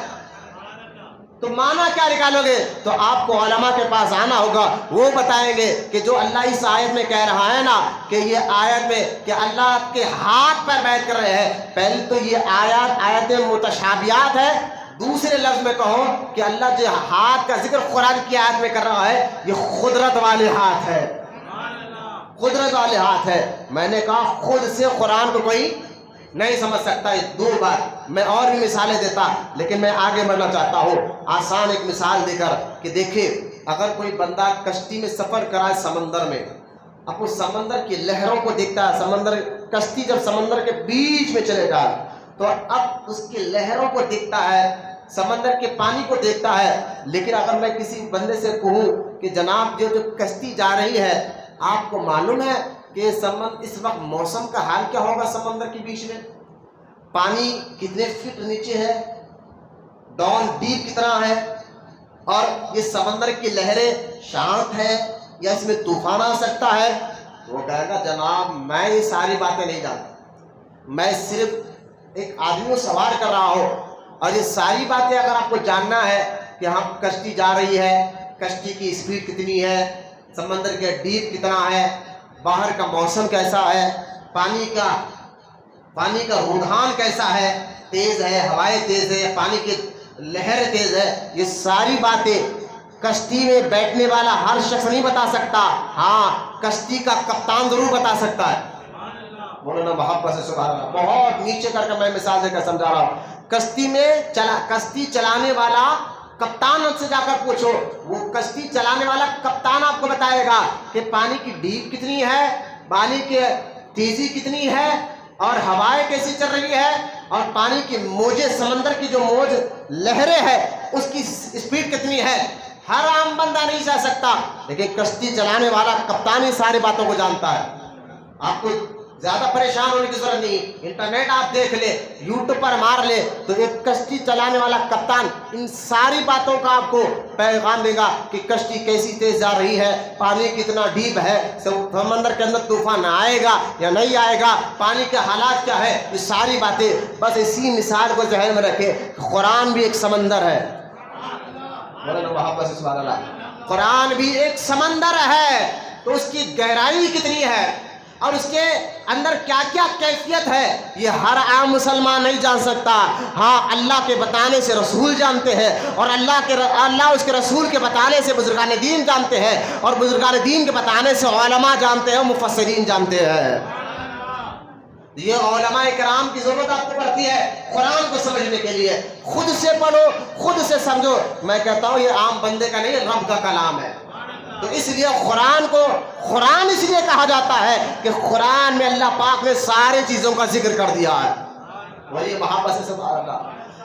تو معنی کیا نکالو گے؟ تو آپ کو علماء کے پاس آنا ہوگا، وہ بتائیں گے کہ جو اللہ اس آیت میں کہہ رہا ہے نا کہ یہ آیت میں کہ اللہ کے ہاتھ پر بیعت کر رہے ہیں، پہلے تو یہ آیت متشابہات ہے. دوسرے لفظ میں کہوں کہ اللہ جو ہاتھ کا ذکر قرآن کی آیت میں کر رہا ہے یہ قدرت والے ہاتھ ہے، قدرت والے ہاتھ ہے. میں نے کہا خود سے قرآن کو کوئی نہیں سمجھ سکتا. دو بار میں اور بھی مثالیں دیتا لیکن میں آگے بڑھنا چاہتا ہوں آسان ایک مثال دے کر کہ دیکھیں اگر کوئی بندہ کشتی میں سفر کرائے سمندر میں، اب اس سمندر کی لہروں کو دیکھتا ہے، کشتی جب سمندر کے بیچ میں چلے جائے تو اب اس کی لہروں کو دیکھتا ہے، سمندر کے پانی کو دیکھتا ہے. لیکن اگر میں کسی بندے سے کہوں کہ جناب جو کشتی جا رہی ہے آپ کو معلوم ہے کہ اس وقت موسم کا حال کیا ہوگا؟ سمندر کے بیچ میں پانی کتنے فٹ نیچے ہے، ڈاؤن ڈیپ کتنا ہے، اور یہ سمندر کی لہریں شانت ہے یا اس میں طوفان آ سکتا ہے، وہ کہے گا جناب میں یہ ساری باتیں نہیں جانتا، میں صرف ایک آدمی کو سوار کر رہا ہوں، اور یہ ساری باتیں اگر آپ کو جاننا ہے کہ ہم کشتی جا رہی ہے، کشتی کی اسپیڈ کتنی ہے، سمندر کا ڈیپ کتنا ہے، باہر کا موسم کیسا ہے، پانی کا رودھان کیسا ہے، تیز ہے، ہوائیں تیز ہے، پانی کی لہر تیز ہے، یہ ساری باتیں کشتی میں بیٹھنے والا ہر شخص نہیں بتا سکتا. ہاں کشتی کا کپتان ضرور بتا سکتا ہے. بولو نا محبت سے سبحان اللہ. بہت نیچے کر کے میں مثال دے کر سمجھا رہا ہوں. کشتی چلانے والا کپتان سے جا کر پوچھو، وہ کشتی چلانے والا کپتان آپ کو بتائے گا کہ پانی کی ڈیپ کتنی ہے، پانی کی تیزی کتنی ہے، اور ہوائیں کیسی چل رہی ہے، اور پانی کی موجیں، سمندر کی جو موج لہریں ہے اس کی اسپیڈ کتنی ہے. ہر عام بندہ نہیں جا سکتا، لیکن کشتی چلانے والا کپتان ہی ساری باتوں کو جانتا ہے. آپ کو زیادہ پریشان ہونے کی ضرورت نہیں، انٹرنیٹ آپ دیکھ لے، یوٹیوب پر مار لے تو ایک کشتی چلانے والا کپتان ان ساری باتوں کا آپ کو پیغام دے گا کہ کشتی کیسی تیز جا رہی ہے، پانی کتنا ڈیپ ہے، سمندر کے اندر طوفان آئے گا یا نہیں آئے گا، پانی کے حالات کیا ہے، یہ ساری باتیں. بس اسی مثال کو ذہن میں رکھے، قرآن بھی ایک سمندر ہے. قرآن بھی ایک سمندر ہے تو اس کی گہرائی کتنی ہے اور اس کے اندر کیا کیا کیفیت ہے یہ ہر عام مسلمان نہیں جان سکتا. ہاں اللہ کے بتانے سے رسول جانتے ہیں اور اللہ اس کے رسول کے بتانے سے بزرگان دین جانتے ہیں اور بزرگان دین کے بتانے سے علماء جانتے ہیں, مفسرین جانتے ہیں. یہ علماء کرام کی ضرورت آپ کو پڑتی ہے قرآن کو سمجھنے کے لیے. خود سے پڑھو, خود سے سمجھو. میں کہتا ہوں یہ عام بندے کا نہیں, رب کا کلام ہے. تو اس لیے قرآن کو قرآن اس لیے کہا جاتا ہے کہ قرآن میں اللہ پاک نے سارے چیزوں کا ذکر کر دیا ہے. وہی محبت سے سبحان اللہ.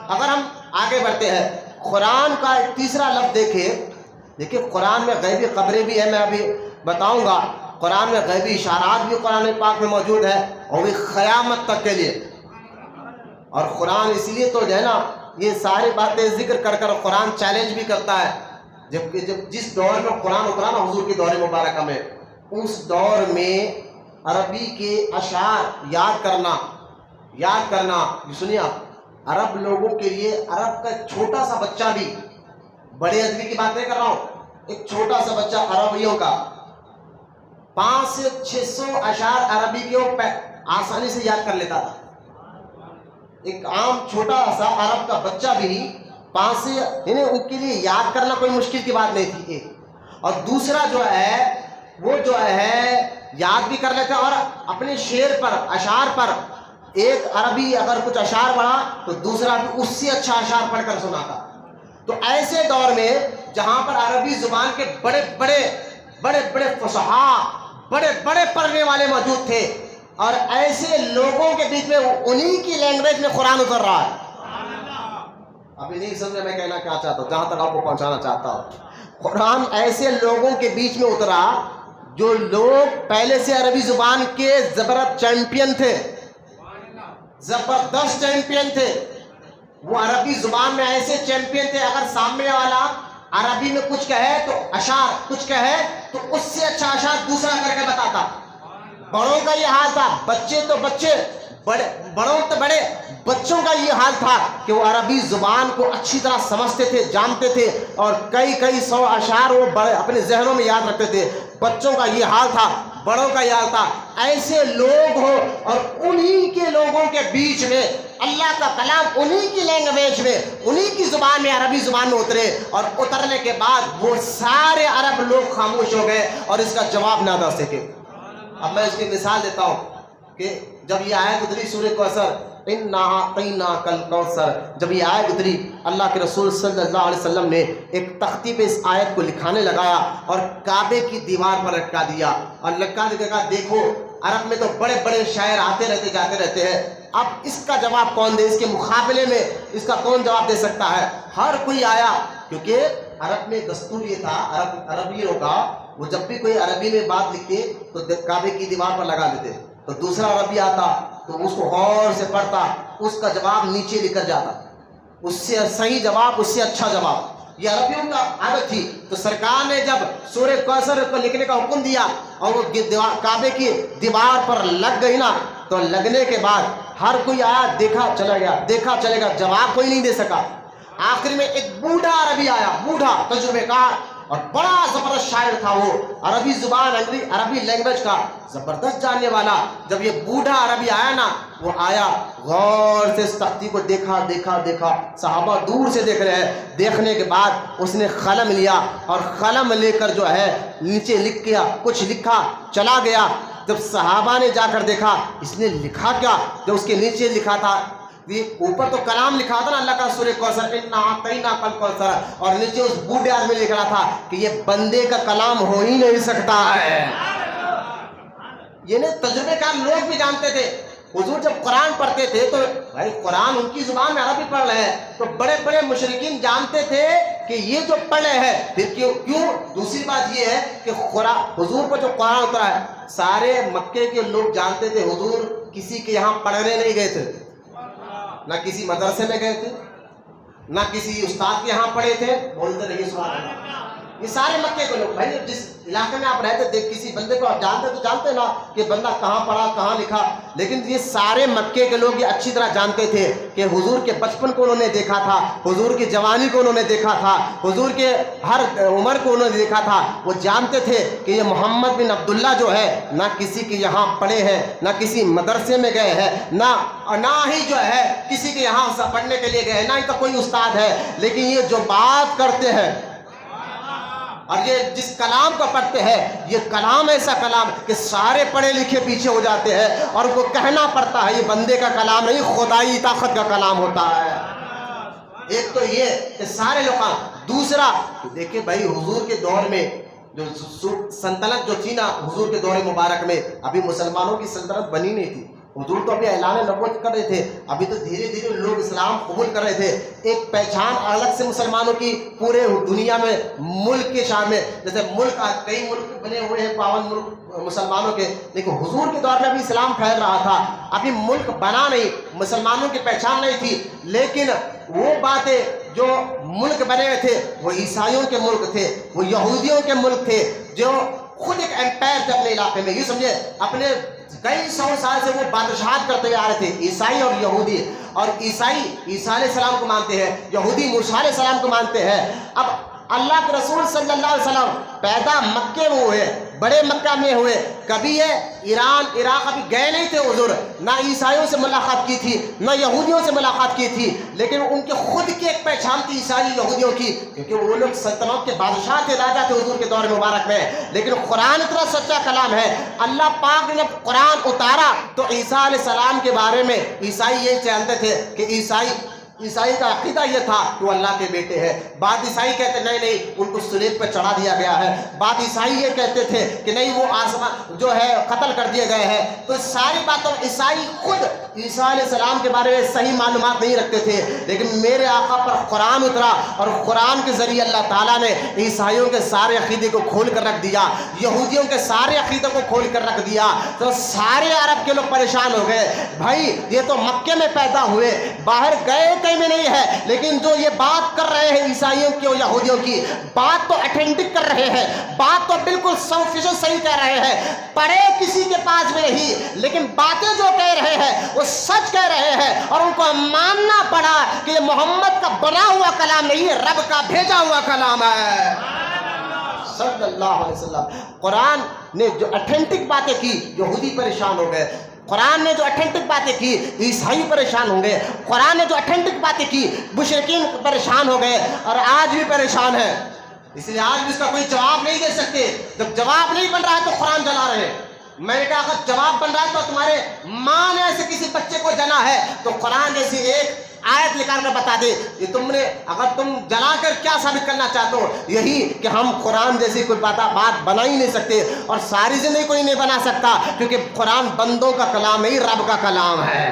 اگر ہم آگے بڑھتے ہیں, قرآن کا ایک تیسرا لفظ دیکھیے قرآن میں غیبی خبریں بھی ہیں, میں ابھی بتاؤں گا. قرآن میں غیبی اشارات بھی قرآن پاک میں موجود ہے اور بھی قیامت تک کے لیے. اور قرآن اس لیے تو جو ہے نا یہ ساری باتیں ذکر کر کر قرآن چیلنج بھی کرتا ہے. جب جس دور میں قرآن اترا نا حضور کی دور مبارکہ میں, اس دور میں عربی کے اشعار یاد کرنا سنیے آپ. عرب لوگوں کے لیے عرب کا چھوٹا سا بچہ بھی, بڑے ادبی کی بات نہیں کر رہا ہوں, ایک چھوٹا سا بچہ عربیوں کا 500 سے 600 اشعار عربی کے آسانی سے یاد کر لیتا تھا. ایک عام چھوٹا سا عرب کا بچہ بھی 5 سے ان کے لیے یاد کرنا کوئی مشکل کی بات نہیں تھی. اور دوسرا جو ہے وہ جو ہے یاد بھی کر لیتے اور اپنے شعر پر اشعار پر ایک عربی اگر کچھ اشعار پڑھا تو دوسرا بھی اس سے اچھا اشعار پڑھ کر سناتا. تو ایسے دور میں جہاں پر عربی زبان کے بڑے بڑے فصحاء بڑے پڑھنے والے موجود تھے اور ایسے لوگوں کے بیچ میں انہی کی لینگویج میں قرآن اتر رہا ہے. ابھی نہیں سمجھے میں کہنا کیا چاہتا ہوں, جہاں تک آپ کو پہنچانا چاہتا ہوں. قرآن ایسے لوگوں کے بیچ میں اترا جو لوگ پہلے سے عربی زبان کے زبردست چیمپئن تھے. وہ عربی زبان میں ایسے چیمپئن تھے, اگر سامنے والا عربی میں کچھ کہے تو اشعار کچھ کہے تو اس سے اچھا اشعار دوسرا کر کے بتاتا. بڑوں کا یہ حال تھا, بڑوں تو بڑے بچوں کا یہ حال تھا کہ وہ عربی زبان کو اچھی طرح سمجھتے تھے, جانتے تھے اور کئی 100 اشعار وہ بڑے اپنے ذہنوں میں یاد رکھتے تھے. بچوں کا یہ حال تھا, بڑوں کا یہ حال تھا. ایسے لوگ ہو اور انہی کے لوگوں کے بیچ میں اللہ کا کلام انہی کی لینگویج میں, انہی کی زبان میں, عربی زبان میں اترے اور اترنے کے بعد وہ سارے عرب لوگ خاموش ہو گئے اور اس کا جواب نہ دے سکے. اب میں اس کی مثال دیتا ہوں کہ جب یہ آیت اتری سورہ کوثر اِنَّا أَعْطَيْنَاكَ الْكَوْثَرَ, جب یہ آیت اتری اللہ کے رسول صلی اللہ علیہ وسلم نے ایک تختی پہ اس آیت کو لکھانے لگایا اور کعبے کی دیوار پر لٹکا دیا اور لٹکا کے کہا دیکھو عرب میں تو بڑے شاعر آتے رہتے جاتے رہتے ہیں, اب اس کا جواب کون دے, اس کے مقابلے میں اس کا کون جواب دے سکتا ہے. ہر کوئی آیا کیونکہ عرب میں دستور یہ تھا, عربیوں کا وہ جب بھی کوئی عربی میں بات لکھتے تو کعبے کی دیوار پر لگا دیتے, تو دوسرا عربی آتا تو اس کو غور سے پڑھتا, اس کا جواب نیچے لکھ کر جاتا, اس سے صحیح جواب, اس سے اچھا جواب. یہ عربیوں کا عادت تھی. تو سرکار نے جب سورہ کوثر کو لکھنے کا حکم دیا اور وہ کعبے کی دیوار پر لگ گئی نا, تو لگنے کے بعد ہر کوئی آیا, دیکھا چلے گا, جواب کوئی نہیں دے سکا. آخر میں ایک بوڑھا عربی آیا, بوڑھا تجربے کار اور بڑا زبردست شاعر تھا, وہ عربی زبان عربی لینگویج کا زبردست جاننے والا. جب یہ بوڑھا عربی آیا نا, وہ آیا غور سے اس تختی کو دیکھا, صحابہ دور سے دیکھ رہے ہیں. دیکھنے کے بعد اس نے قلم لیا اور قلم لے کر جو ہے نیچے لکھ کیا, کچھ لکھا, چلا گیا. جب صحابہ نے جا کر دیکھا اس نے لکھا کیا, جو اس کے نیچے لکھا تھا, اوپر تو کلام لکھا تھا نا اللہ کا سورہ کوثر اِنَّا أَعْطَيْنَاكَ الْكَوْثَرَ, اور نیچے اس بوڑھے آدمی نے لکھ رہا تھا کہ یہ بندے کا کلام ہو ہی نہیں سکتا ہے. یہ تجربے کار لوگ بھی جانتے تھے. حضور جب قرآن پڑھتے تھے تو بھائی قرآن ان کی زبان میں عربی پڑھ رہے ہیں, تو بڑے مشرکین جانتے تھے کہ یہ جو پڑھ رہے ہیں پھر کیوں. دوسری بات یہ ہے کہ حضور پر جو قرآن اترا ہے, سارے مکے کے لوگ جانتے تھے حضور کسی کے یہاں پڑھنے نہیں گئے تھے, نہ کسی مدرسے میں گئے تھے, نہ کسی استاد کے یہاں پڑھے تھے. بولتے رہیے سبحان اللہ. یہ سارے مکے کے لوگ. بھائی جس علاقے میں آپ رہتے تھے کسی بندے کو آپ جانتے تو جانتے نا کہ بندہ کہاں پڑھا کہاں لکھا, لیکن یہ سارے مکے کے لوگ یہ اچھی طرح جانتے تھے کہ حضور کے بچپن کو انہوں نے دیکھا تھا, حضور کی جوانی کو انہوں نے دیکھا تھا, حضور کے ہر عمر کو انہوں نے دیکھا تھا. وہ جانتے تھے کہ یہ محمد بن عبداللہ جو ہے نہ کسی کے یہاں پڑھے ہیں, نہ کسی مدرسے میں گئے ہیں, نہ ہی جو ہے کسی کے یہاں پڑھنے کے لیے گئے, نہ ان کا کوئی استاد ہے, لیکن یہ جو بات کرتے ہیں اور یہ جس کلام کو پڑھتے ہیں یہ کلام ایسا کلام کہ سارے پڑھے لکھے پیچھے ہو جاتے ہیں اور ان کو کہنا پڑتا ہے یہ بندے کا کلام نہیں خدائی طاقت کا کلام ہوتا ہے. ایک تو یہ کہ سارے لوگ. دوسرا دیکھیں بھائی حضور کے دور میں جو سلطنت جو تھی نا, حضور کے دور مبارک میں ابھی مسلمانوں کی سلطنت بنی نہیں تھی. حضور تو ابھی اعلان نبوت کر رہے تھے, ابھی تو دھیرے دھیرے لوگ اسلام قبول کر رہے تھے. ایک پہچان الگ سے مسلمانوں کی پورے دنیا میں ملک کے شان میں, جیسے ملک کئی ملک بنے ہوئے ہیں پاون ملک مسلمانوں کے, لیکن حضور کے دور میں ابھی اسلام پھیل رہا تھا, ابھی ملک بنا نہیں, مسلمانوں کی پہچان نہیں تھی. لیکن وہ باتیں جو ملک بنے ہوئے تھے وہ عیسائیوں کے ملک تھے, وہ یہودیوں کے ملک تھے, جو خود ایک امپائر تھے اپنے علاقے میں. یہ سمجھے اپنے کئی سو سال سے وہ بادشاہت کرتے آ رہے تھے, عیسائی اور یہودی. اور عیسائی عیسیٰ علیہ السلام کو مانتے ہیں, یہودی موسیٰ علیہ السلام کو مانتے ہیں. اب اللہ کے رسول صلی اللہ علیہ وسلم پیدا مکے میں ہوئے, بڑے مکہ میں ہوئے, کبھی یہ ایران عراق ابھی گئے نہیں تھے حضور, نہ عیسائیوں سے ملاقات کی تھی نہ یہودیوں سے ملاقات کی تھی. لیکن ان کے خود کی ایک پہچان تھی عیسائی یہودیوں کی, کیونکہ وہ لوگ سلطنت کے بادشاہ تھے, راجا تھے حضور کے دور مبارک میں. لیکن قرآن اتنا سچا کلام ہے, اللہ پاک نے جب قرآن اتارا تو عیسیٰ علیہ السلام کے بارے میں عیسائی یہ جانتے تھے کہ عیسائی کا عقیدہ یہ تھا کہ وہ اللہ کے بیٹے ہیں. بعض عیسائی کہتے نہیں ان کو صلیب پہ چڑھا دیا گیا ہے. بعض عیسائی یہ کہتے تھے کہ نہیں وہ آسمان جو ہے قتل کر دیے گئے ہیں. تو ساری باتوں عیسائی خود عیسیٰ علیہ السلام کے بارے میں صحیح معلومات نہیں رکھتے تھے. لیکن میرے آقا پر قرآن اترا اور قرآن کے ذریعے اللہ تعالیٰ نے عیسائیوں کے سارے عقیدے کو کھول کر رکھ دیا, یہودیوں کے سارے عقیدے کو کھول کر رکھ دیا. تو سارے عرب کے لوگ پریشان ہو گئے. بھائی یہ تو مکے میں پیدا ہوئے, باہر گئے میں نہیں ہے, لیکن جو یہ بات کر رہے ہیں عیسائیوں کی اور یہودیوں کی بات تو اٹھینٹک کر رہے ہیں, بات تو بالکل 100% صحیح کہہ رہے ہیں. پڑھے کسی کے پاس میں نہیں, لیکن باتیں جو کہہ رہے ہیں وہ سچ کہہ رہے ہیں, اور ان کو ماننا پڑا کہ یہ محمد کا بنا ہوا کلام نہیں ہے, رب کا بھیجا ہوا کلام ہے صلی اللہ علیہ وسلم. قرآن نے جو اٹھینٹک باتیں کی یہودی پریشان ہو گئے, قرآن نے جو اٹھینٹک باتیں کی عیسائی پریشان ہوں گے, قرآن نے جو اٹھینٹک باتیں کی مشرکین پریشان ہو گئے, اور آج بھی پریشان ہیں. اس لیے آج بھی اس کا کوئی جواب نہیں دے سکتے. جب جواب نہیں بن رہا ہے تو قرآن جلا رہے ہیں. میں نے کہا اگر جواب بن رہا ہے تو تمہارے ماں نے ایسے کسی بچے کو جنا ہے تو قرآن جیسی ایک آیت نکال کر بتا دے. یہ تم نے اگر تم جلا کر کیا ثابت کرنا چاہتے ہو, یہی کہ ہم قرآن جیسی کوئی بات بنا ہی نہیں سکتے, اور ساری زندگی کوئی نہیں بنا سکتا, کیونکہ قرآن بندوں کا کلام نہیں رب کا کلام ہے.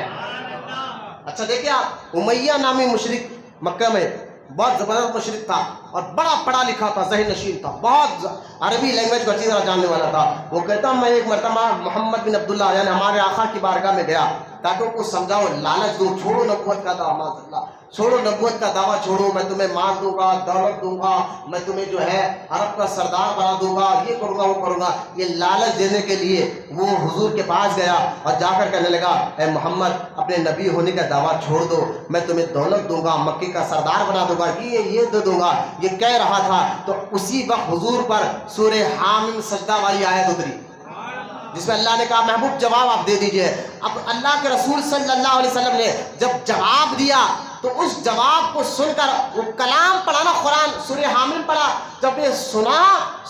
اچھا دیکھیں آپ, امیہ نامی مشرک مکہ میں بہت زبردست مشرک تھا اور بڑا پڑھا لکھا تھا, ذہن نشین تھا, بہت عربی لینگویج کو اچھی طرح جاننے والا تھا. وہ کہتا میں ایک مرتبہ محمد بن عبداللہ یعنی ہمارے آقا کی بارگاہ میں گیا تاکہ ان کو سمجھاؤ, لالچ دوں, چھوڑو نبوت کا دعویٰ, چھوڑو نبوت کا دعویٰ چھوڑو, میں تمہیں مال دوں گا, دولت دوں گا, میں تمہیں جو ہے عرب کا سردار بنا دوں گا, یہ کروں گا وہ کروں گا. یہ لالچ دینے کے لیے وہ حضور کے پاس گیا اور جا کر کہنے لگا اے محمد اپنے نبی ہونے کا دعویٰ چھوڑ دو, میں تمہیں دولت دوں گا, مکے کا سردار بنا دوں گا, یہ دے دوں گا. یہ کہہ رہا تھا تو اسی وقت حضور پر سورہ حامیم سجدہ والی آیت اتری جس میں اللہ نے کہا محبوب جواب آپ دے دیجئے. اب اللہ کے رسول صلی اللہ علیہ وسلم نے جب جواب دیا تو اس جواب کو سن کر وہ کلام پڑھا نا, قرآن سورہ حامیم پڑھا, جب یہ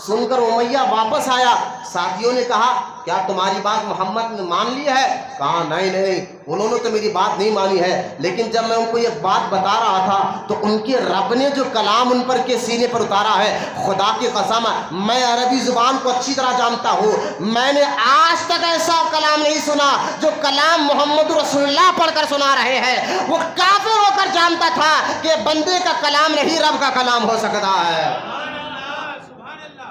سن کر امیہ واپس آیا, ساتھیوں نے کہا کیا تمہاری بات محمد نے مان لی ہے؟ کہا نہیں, انہوں نے تو میری بات نہیں مانی ہے, لیکن جب میں ان کو یہ بات بتا رہا تھا تو ان کے رب نے جو کلام ان پر کے سینے پر اتارا ہے, خدا کی قسم میں عربی زبان کو اچھی طرح جانتا ہوں, میں نے آج تک ایسا کلام نہیں سنا جو کلام محمد رسول اللہ پڑھ کر سنا رہے ہیں. وہ کافر ہو کر جانتا تھا کہ بندے کا کلام نہیں رب کا کلام ہو سکتا ہے.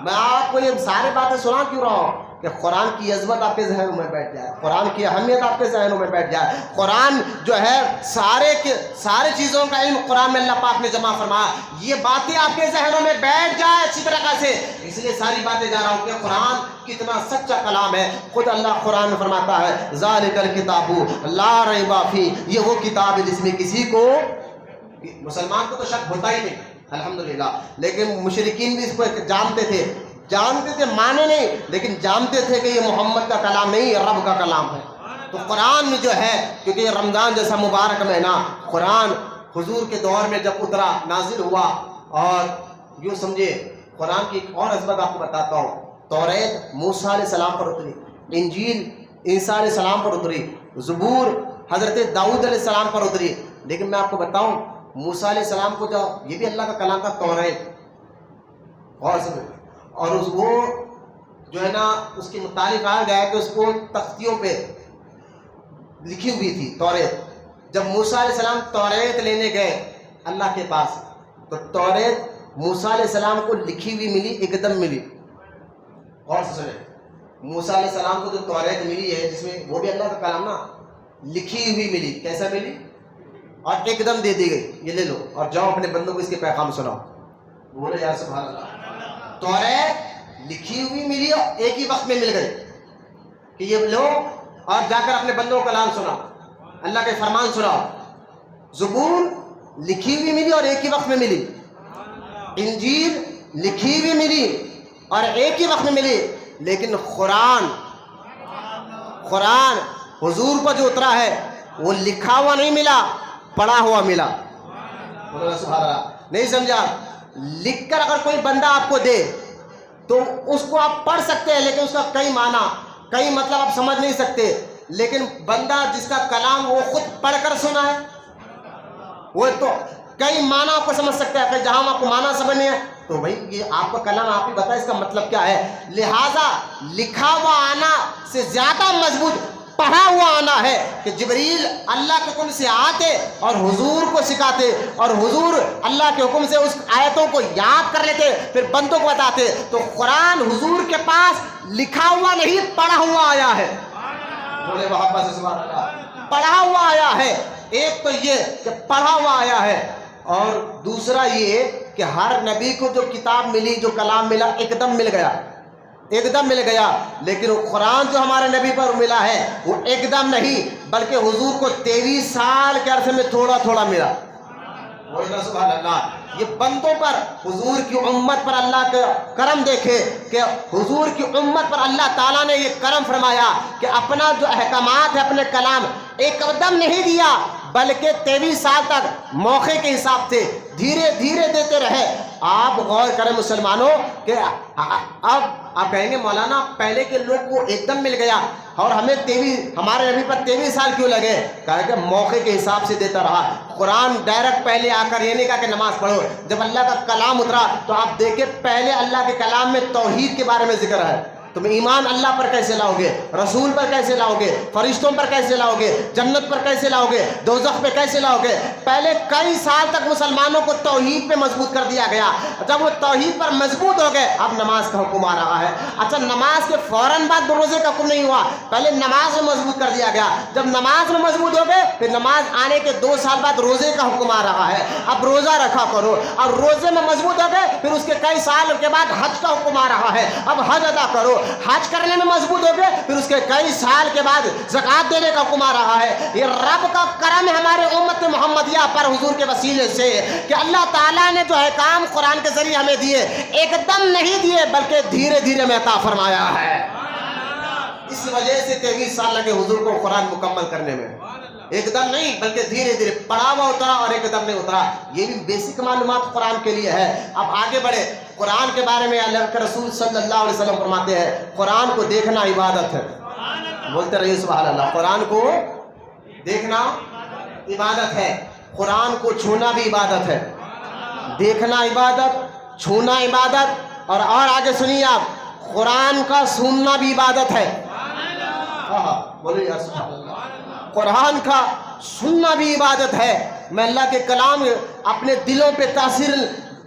میں آپ کو یہ سارے باتیں سنا کیوں رہا ہوں؟ کہ قرآن کی عظمت آپ کے ذہنوں میں بیٹھ جائے, قرآن کی اہمیت آپ کے ذہنوں میں بیٹھ جائے. قرآن جو ہے سارے چیزوں کا علم قرآن میں اللہ پاک نے جمع فرمایا. یہ باتیں آپ کے ذہنوں میں بیٹھ جائے اچھی طرح سے, اس لیے ساری باتیں جا رہا ہوں کہ قرآن کتنا سچا کلام ہے. خود اللہ قرآن میں فرماتا ہے ذالک الکتاب لا ریب فیہ, یہ وہ کتاب ہے جس میں کسی کو, مسلمان کو تو شک ہوتا ہی نہیں الحمدللہ, لیکن مشرکین بھی اس کو جانتے تھے مانے نہیں, لیکن جانتے تھے کہ یہ محمد کا کلام نہیں, یہ رب کا کلام ہے. تو قرآن جو ہے, کیونکہ یہ رمضان جیسا مبارک مہینہ, قرآن حضور کے دور میں جب اترا, نازل ہوا, اور یوں سمجھے قرآن کی ایک اور عظمت آپ کو بتاتا ہوں. توریت موسیٰ علیہ السلام پر اتری, انجیل عیسیٰ علیہ السلام پر اتری, زبور حضرت داؤد علیہ السلام پر اتری. لیکن میں آپ کو بتاؤں موسیٰ علیہ السلام کو جو, یہ بھی اللہ کا کلام تھا توریت, اور وہ جو ہے نا اس کے متعلق کہا گیا ہے کہ اس کو تختیوں پہ لکھی ہوئی تھی توریت. جب موسیٰ علیہ السلام توریت لینے گئے اللہ کے پاس, تو توریت موسیٰ علیہ السلام کو لکھی ہوئی ملی, ایک دم ملی. اور سنیں, موسیٰ علیہ السلام کو جو توریت ملی ہے, جس میں وہ بھی اللہ کا کلام نا, لکھی ہوئی ملی. کیسا ملی؟ اور ایک دم دے دی گئی, یہ لے لو اور جاؤ اپنے بندوں کو اس کے پیغام سناؤ. بولے یا سبحان اللہ. توریت لکھی ہوئی ملی اور ایک ہی وقت میں مل گئی کہ یہ لو اور جا کر اپنے بندوں کو کلام سناؤ, اللہ کے فرمان سناؤ. زبور لکھی ہوئی ملی اور ایک ہی وقت میں ملی. انجیل لکھی ہوئی ملی اور ایک ہی وقت میں ملی. لیکن قرآن حضور کو جو اترا ہے وہ لکھا ہوا نہیں ملا, پڑھا ہوا ملا. نہیں سمجھا؟ لکھ کر اگر کوئی بندہ آپ کو دے تو اس کو آپ پڑھ سکتے ہیں, لیکن اس کا کئی معنی, کئی مطلب آپ سمجھ نہیں سکتے. لیکن بندہ جس کا کلام وہ خود پڑھ کر سنا ہے, وہ تو کئی معنی آپ کو سمجھ سکتا ہے. کہ جہاں آپ کو معنی سمجھنے ہے تو بھائی یہ آپ کا کلام آپ ہی بتائیں اس کا مطلب کیا ہے. لہذا لکھا ہوا آنا سے زیادہ مضبوط پڑھا ہوا آنا ہے کہ جبریل اللہ کے حکم سے آتے اور حضور کو سکھاتے, اور حضور اللہ کے حکم سے اس آیتوں کو یاد کر لیتے, پھر بندوں کو بتاتے. تو قرآن حضور کے پاس لکھا ہوا نہیں, پڑھا ہوا آیا ہے. بولے محبت سے سبحان اللہ. پڑھا ہوا آیا ہے. ایک تو یہ کہ پڑھا ہوا آیا ہے, اور دوسرا یہ کہ ہر نبی کو جو کتاب ملی, جو کلام ملا, ایک دم مل گیا, ایک دم مل گیا. لیکن قرآن جو ہمارے نبی پر ملا ہے وہ ایک دم نہیں, بلکہ حضور کو 23 سال کے عرصے میں تھوڑا تھوڑا ملا. سبحان اللہ. یہ بندوں پر, حضور کی امت پر اللہ کا کرم دیکھے کہ حضور کی امت پر اللہ تعالیٰ نے یہ کرم فرمایا کہ اپنا جو احکامات ہے, اپنے کلام ایک دم نہیں دیا, بلکہ 23 سال تک موقع کے حساب سے دھیرے دھیرے دیتے رہے. آپ غور کریں مسلمانوں کہ اب آپ کہیں گے مولانا پہلے کے لوگ کو ایک دم مل گیا اور ہمارے نبی پر 23 سال کیوں لگے؟ کہا کہ موقع کے حساب سے دیتا رہا. قرآن ڈائریکٹ پہلے آ کر یہ نہیں کہا کہ نماز پڑھو. جب اللہ کا کلام اترا تو آپ دیکھیں پہلے اللہ کے کلام میں توحید کے بارے میں ذکر ہے. تم ایمان اللہ پر کیسے لاؤ گے, رسول پر کیسے لاؤ گے, فرشتوں پر کیسے لاؤ گے, جنت پر کیسے لاؤ گے, دوزخ پہ کیسے لاؤ گے. پہلے کئی سال تک مسلمانوں کو توحید پہ مضبوط کر دیا گیا. جب وہ توحید پر مضبوط ہو گئے اب نماز کا حکم آ رہا ہے. اچھا نماز کے فوراً بعد روزے کا حکم نہیں ہوا, پہلے نماز میں مضبوط کر دیا گیا. جب نماز میں مضبوط ہو گئے پھر نماز آنے کے 2 سال بعد روزے کا حکم آ رہا ہے. اب روزہ رکھا کرو. اب روزے میں مضبوط ہو گئے پھر اس کے کئی سال کے بعد حج کا حکم آ رہا ہے. اب حج ادا کرو. حج کرنے میں مضبوط ہو گئے پھر اس کے کئی سال کے بعد زکوٰۃ دینے کا حکم آ رہا ہے. یہ رب کا کرم ہے ہمارے امت محمدیہ پر حضور کے وسیلے سے کہ اللہ تعالیٰ نے جو احکام قرآن کے ذریعے ہمیں دیے ایک دم نہیں دیے, بلکہ دھیرے دھیرے میں عطا فرمایا ہے. اس وجہ سے 23 سال لگے حضور کو قرآن مکمل کرنے میں. ایک دم نہیں بلکہ دھیرے دھیرے پڑھا ہوا اترا اور ایک دم نہیں اترا. یہ بھی بیسک معلومات قرآن کے لیے ہے. اب آگے بڑھے. قرآن کے بارے میں اللہ کے رسول صلی اللہ علیہ وسلم فرماتے ہیں قرآن کو دیکھنا عبادت ہے. بولتے رہیے سبحان اللہ. قرآن کو دیکھنا عبادت ہے, قرآن کو چھونا بھی عبادت ہے. دیکھنا عبادت, چھونا عبادت, اور آگے سنیے آپ, قرآن کا سننا بھی عبادت ہے. بولیے سبحان اللہ. قرآن کا سننا بھی عبادت ہے. میں اللہ کے کلام اپنے دلوں پہ تاثیر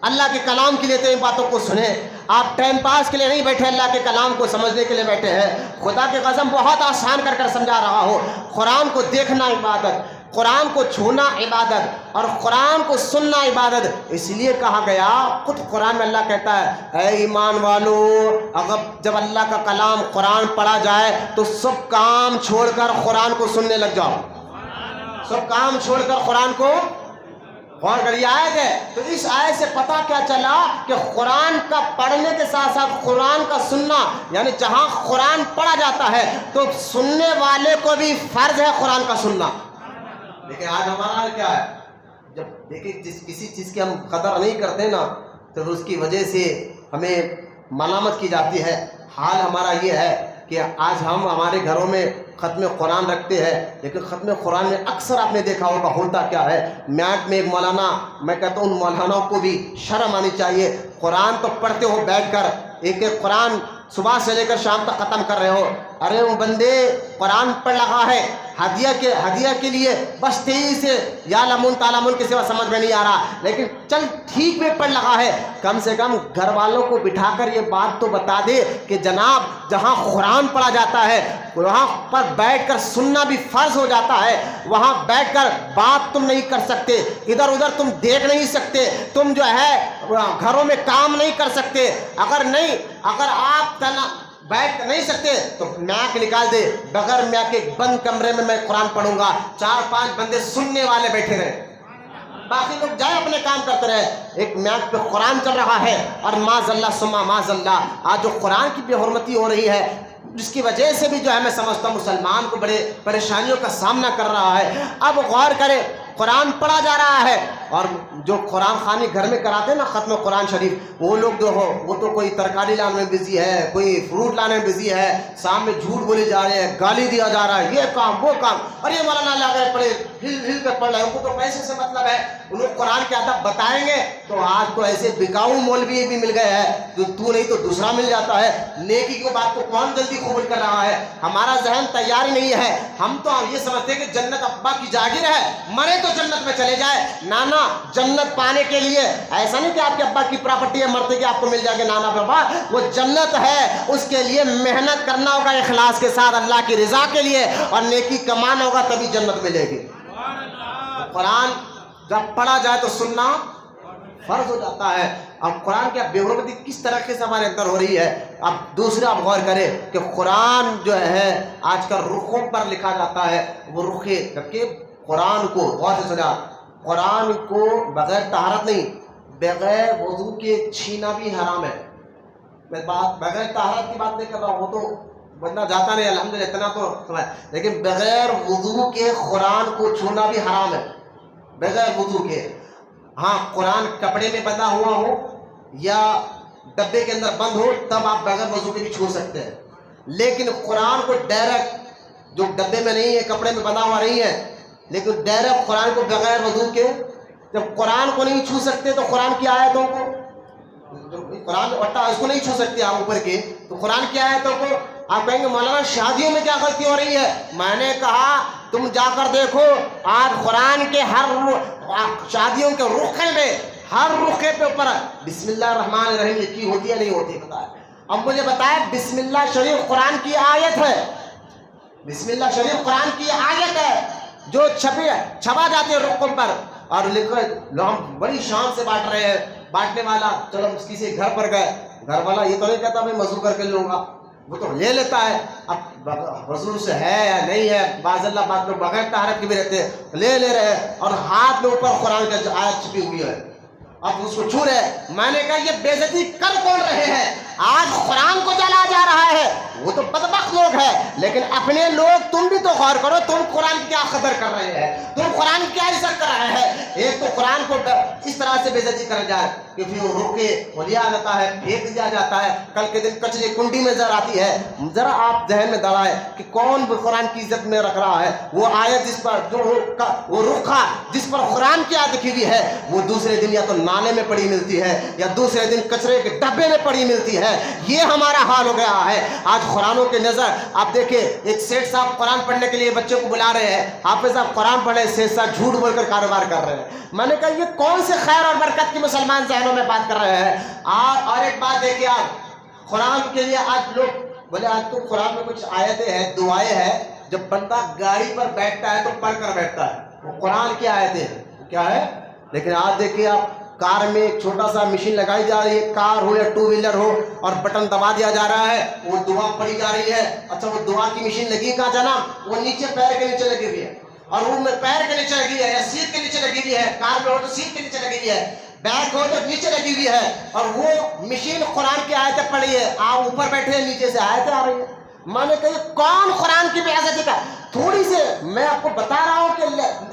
اللہ کے کلام کے لیے تو ان باتوں کو سنیں. آپ ٹائم پاس کے لیے نہیں بیٹھے, اللہ کے کلام کو سمجھنے کے لیے بیٹھے ہیں. خدا کی قسم بہت آسان کر کر سمجھا رہا ہوں. قرآن کو دیکھنا عبادت, قرآن کو چھونا عبادت, اور قرآن کو سننا عبادت. اس لیے کہا گیا, خود قرآن میں اللہ کہتا ہے اے ایمان والو, اگر جب اللہ کا کلام قرآن پڑھا جائے تو سب کام چھوڑ کر قرآن کو سننے لگ جاؤ. سب کام چھوڑ کر قرآن کو غور کریے. آیت ہے تو اس آیت سے پتہ کیا چلا کہ قرآن کا پڑھنے کے ساتھ ساتھ قرآن کا سننا, یعنی جہاں قرآن پڑھا جاتا ہے تو سننے والے کو بھی فرض ہے قرآن کا سننا. لیکن آج ہمارا حال کیا ہے, جب دیکھیں کسی چیز کی ہم قدر نہیں کرتے نا تو اس کی وجہ سے ہمیں ملامت کی جاتی ہے. حال ہمارا یہ ہے کہ آج ہم ہمارے گھروں میں ختم قرآن رکھتے ہیں, لیکن ختم قرآن میں اکثر آپ نے دیکھا ہوگا ہوتا کیا ہے, میٹ میں ایک مولانا, میں کہتا ہوں ان مولاناؤں کو بھی شرم آنی چاہیے. قرآن تو پڑھتے ہو بیٹھ کر, ایک ایک قرآن صبح سے لے کر شام تک ختم کر رہے ہو. ارے وہ بندے قرآن پڑھ رہا ہے ہدیہ کے لیے, بس تیزی سے یا لمن تالمن کے سوا سمجھ میں نہیں آ رہا, لیکن چل ٹھیک میں پڑھ رہا ہے. کم سے کم گھر والوں کو بٹھا کر یہ بات تو بتا دے کہ جناب جہاں قرآن پڑھا جاتا ہے وہاں پر بیٹھ کر سننا بھی فرض ہو جاتا ہے. وہاں بیٹھ کر بات تم نہیں کر سکتے, ادھر ادھر تم دیکھ نہیں سکتے, تم جو ہے گھروں میں کام نہیں کر سکتے. اگر آپ بیٹھ نہیں سکتے تو میک نکال دے, بغیر میک کے بند کمرے میں قرآن پڑھوں گا, 4-5 بندے سننے والے بیٹھے رہے, باقی لوگ جائے اپنے کام کرتے رہے. ایک میک پہ قرآن چل رہا ہے اور معاذ اللہ سما معاذ اللہ آج جو قرآن کی بے حرمتی ہو رہی ہے, جس کی وجہ سے بھی جو ہے میں سمجھتا ہوں مسلمان کو بڑے پریشانیوں کا سامنا کر رہا ہے. اب غور کرے, قرآن پڑھا جا رہا ہے اور جو قرآن خوانی گھر میں کراتے ہیں نا ختم قرآن شریف, وہ لوگ جو ہو وہ تو کوئی ترکاری لانے میں بزی ہے, کوئی فروٹ لانے میں بزی ہے, شام میں جھوٹ بولے جا رہے ہیں, گالی دیا جا رہا ہے, یہ کام وہ کام, اور یہ مولانا لا گئے پڑھے ہل کر پڑھ رہے ہیں. ان کو تو پیسے سے مطلب ہے, ان کو قرآن کے ادب بتائیں گے تو آج تو ایسے بکاؤ مولوی بھی مل گئے ہیں, تو نہیں تو دوسرا مل جاتا ہے. نیکی کی بات کو کون جلدی قبول کر رہا ہے؟ ہمارا ذہن تیار ہی نہیں ہے. ہم تو یہ سمجھتے ہیں کہ جنت ابا کی جاگیر ہے, مرے تو جنت میں چلے جائے. نانا جنت پانے کے لیے ایسا نہیں کہ آپ کے ابا کی پراپرٹی ہے مرتے کہ آپ کو مل جائے گا. نانا بابا, وہ جنت ہے, اس کے لیے محنت کرنا ہوگا اخلاص کے ساتھ اللہ کی رضا کے لیے, اور نیکی کمانا ہوگا تبھی جنت ملے گی. قرآن جب پڑھا جائے تو سننا فرض ہو جاتا ہے. اب قرآن کی بے حرمتی کس طریقے سے ہمارے اندر ہو رہی ہے. اب دوسرا آپ غور کریں کہ قرآن جو ہے آج کل رخوں پر لکھا جاتا ہے, وہ رخے کر کے قرآن کو غور سے سنا, قرآن کو بغیر طہارت نہیں, بغیر وضو کے چھینا بھی حرام ہے. میں بات بغیر طہارت کی بات نہیں کر رہا ہوں, وہ تو بندہ جاتا نہیں الحمدللہ اتنا تو سمجھ, لیکن بغیر وضو کے قرآن کو چھونا بھی حرام ہے, بغیر وضو کے. ہاں قرآن کپڑے میں بندھا ہوا ہو یا ڈبے کے اندر بند ہو تب آپ بغیر وضو کے بھی چھو سکتے ہیں, لیکن قرآن کو ڈائریکٹ جو ڈبے میں نہیں ہے کپڑے میں بندھا ہوا نہیں ہے, لیکن ڈائریکٹ قرآن کو بغیر وضو کے, جب قرآن کو نہیں چھو سکتے تو قرآن کی آیتوں کو, قرآن اس کو نہیں چھو سکتے آپ اوپر کے, تو قرآن کی آیتوں کو آپ کہیں گے مولانا شادیوں میں کیا غلطی ہو رہی ہے. میں نے کہا تم جا کر دیکھو آج قرآن کے ہر شادیوں کے رخے میں ہر رخے پہ اوپر بسم اللہ الرحمن الرحیم لکھی ہوتی ہے نہیں ہوتی, بتائیں. اب مجھے بتائیں بسم اللہ شریف قرآن کی آیت ہے, بسم اللہ شریف قرآن کی آیت ہے جو چھپا جاتے ہیں رخوں پر, اور ہم بڑی شان سے بانٹ رہے ہیں. بانٹنے والا چلو کسی گھر پر گئے, گھر والا یہ تو نہیں کہتا میں وضو کر کے لوں گا, وہ تو لے لیتا ہے. اب وضو سے ہے یا نہیں ہے, باز اللہ بات میں بغیر طہارت کے بھی رہتے ہیں, لے رہے ہیں اور ہاتھ میں اوپر قرآن کی آیت چھپی ہوئی ہے, اب اس کو چھو رہے. میں نے کہا یہ بے عزتی کر کون رہے ہیں؟ آج قرآن کو جلا جا رہا ہے, وہ تو بدبخت لوگ ہیں, لیکن اپنے لوگ تم بھی تو غور کرو, تم قرآن کی کیا قدر کر رہے ہیں, تم قرآن کی کیا عزت کر رہے ہیں. ایک تو قرآن کو اس طرح سے بے عزتی کر جائے کہ پھر وہ روکے وہ لیا جاتا ہے, پھینک دیا جاتا ہے, کل کے دن کچرے کنڈی میں نظر آتی ہے. ذرا آپ ذہن میں دڑائے کہ کون قرآن کی عزت میں رکھ رہا ہے. وہ آیت جس پر وہ رخا جس پر قرآن کی آیت لکھی ہوئی ہے وہ دوسرے دن یا تو نالے میں پڑی ملتی ہے یا دوسرے دن کچرے کے ڈبے میں پڑی ملتی ہے. ہے، یہ ہمارا حال ہو گیا ہے آج قرآنوں کی نظر. آپ دیکھیں ایک سیٹ صاحب قرآن پڑھنے کے لیے بچوں کو بلا رہے ہیں، حافظ صاحب قرآن پڑھے، سیٹ صاحب جھوٹ بول کر کاروبار کر رہے ہیں. میں نے کہا یہ کون سے خیر اور برکت کی مسلمان ذہنوں میں بات کر رہے ہیں. اور ایک بات دیکھیے آپ، قرآن کے لیے آج لوگ بولے آج تو قرآن میں کچھ آیتیں ہیں، دعائیں ہیں، جب بندہ گاڑی پر بیٹھتا ہے تو پڑھ کر بیٹھتا ہے، وہ قرآن کی آیتیں کیا ہے. لیکن آج دیکھیے آپ کار میں ایک چھوٹا سا مشین لگائی جا رہی ہے، کار ہو یا ٹو ویلر ہو، اور بٹن دبا دیا جا رہا ہے، وہ دعا پڑھی جا رہی ہے. اچھا وہ دعا کی مشین لگی کہاں جناب؟ وہ نیچے پیر کے نیچے لگی ہوئی ہے، اور وہ پیر کے نیچے لگی ہے یا سیٹ کے نیچے لگی ہوئی ہے. کار میں ہو تو سیٹ کے نیچے لگی ہوئی ہے، بیک ہو تو نیچے لگی ہوئی ہے، اور وہ مشین قرآن کی آیتیں پڑھی ہے. آپ اوپر بیٹھے ہیں، نیچے سے آیتیں آ رہی ہیں. میں نے کہا کون قرآن کی بے عزتی کا؟ تھوڑی سے میں آپ کو بتا رہا ہوں کہ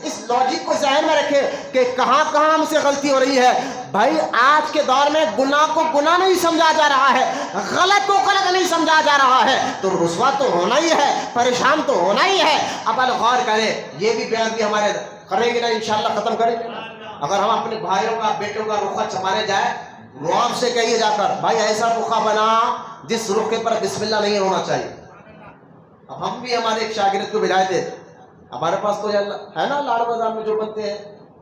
اس لاجک کو ذہن میں رکھے کہ کہاں کہاں ہم سے غلطی ہو رہی ہے. بھائی آج کے دور میں گناہ کو گناہ نہیں سمجھا جا رہا ہے، غلط کو غلط نہیں سمجھا جا رہا ہے، تو رسوا تو ہونا ہی ہے، پریشان تو ہونا ہی ہے. اب غور کریں، یہ بھی بے عزتی ہمارے کریں گے نا، انشاءاللہ ختم کریں گے نا. اگر ہم اپنے بھائیوں کا بیٹوں کا رخہ چھپانے جائیں، رواب سے کہیے جا کر بھائی ایسا رخہ بنا جس رخے پر بسم اللہ نہیں ہونا چاہیے. اب ہم بھی ہمارے ایک شاگرد کو بھیجائے تھے، ہمارے پاس تو ہے نا لاڑ بازار میں جو بنتے ہیں،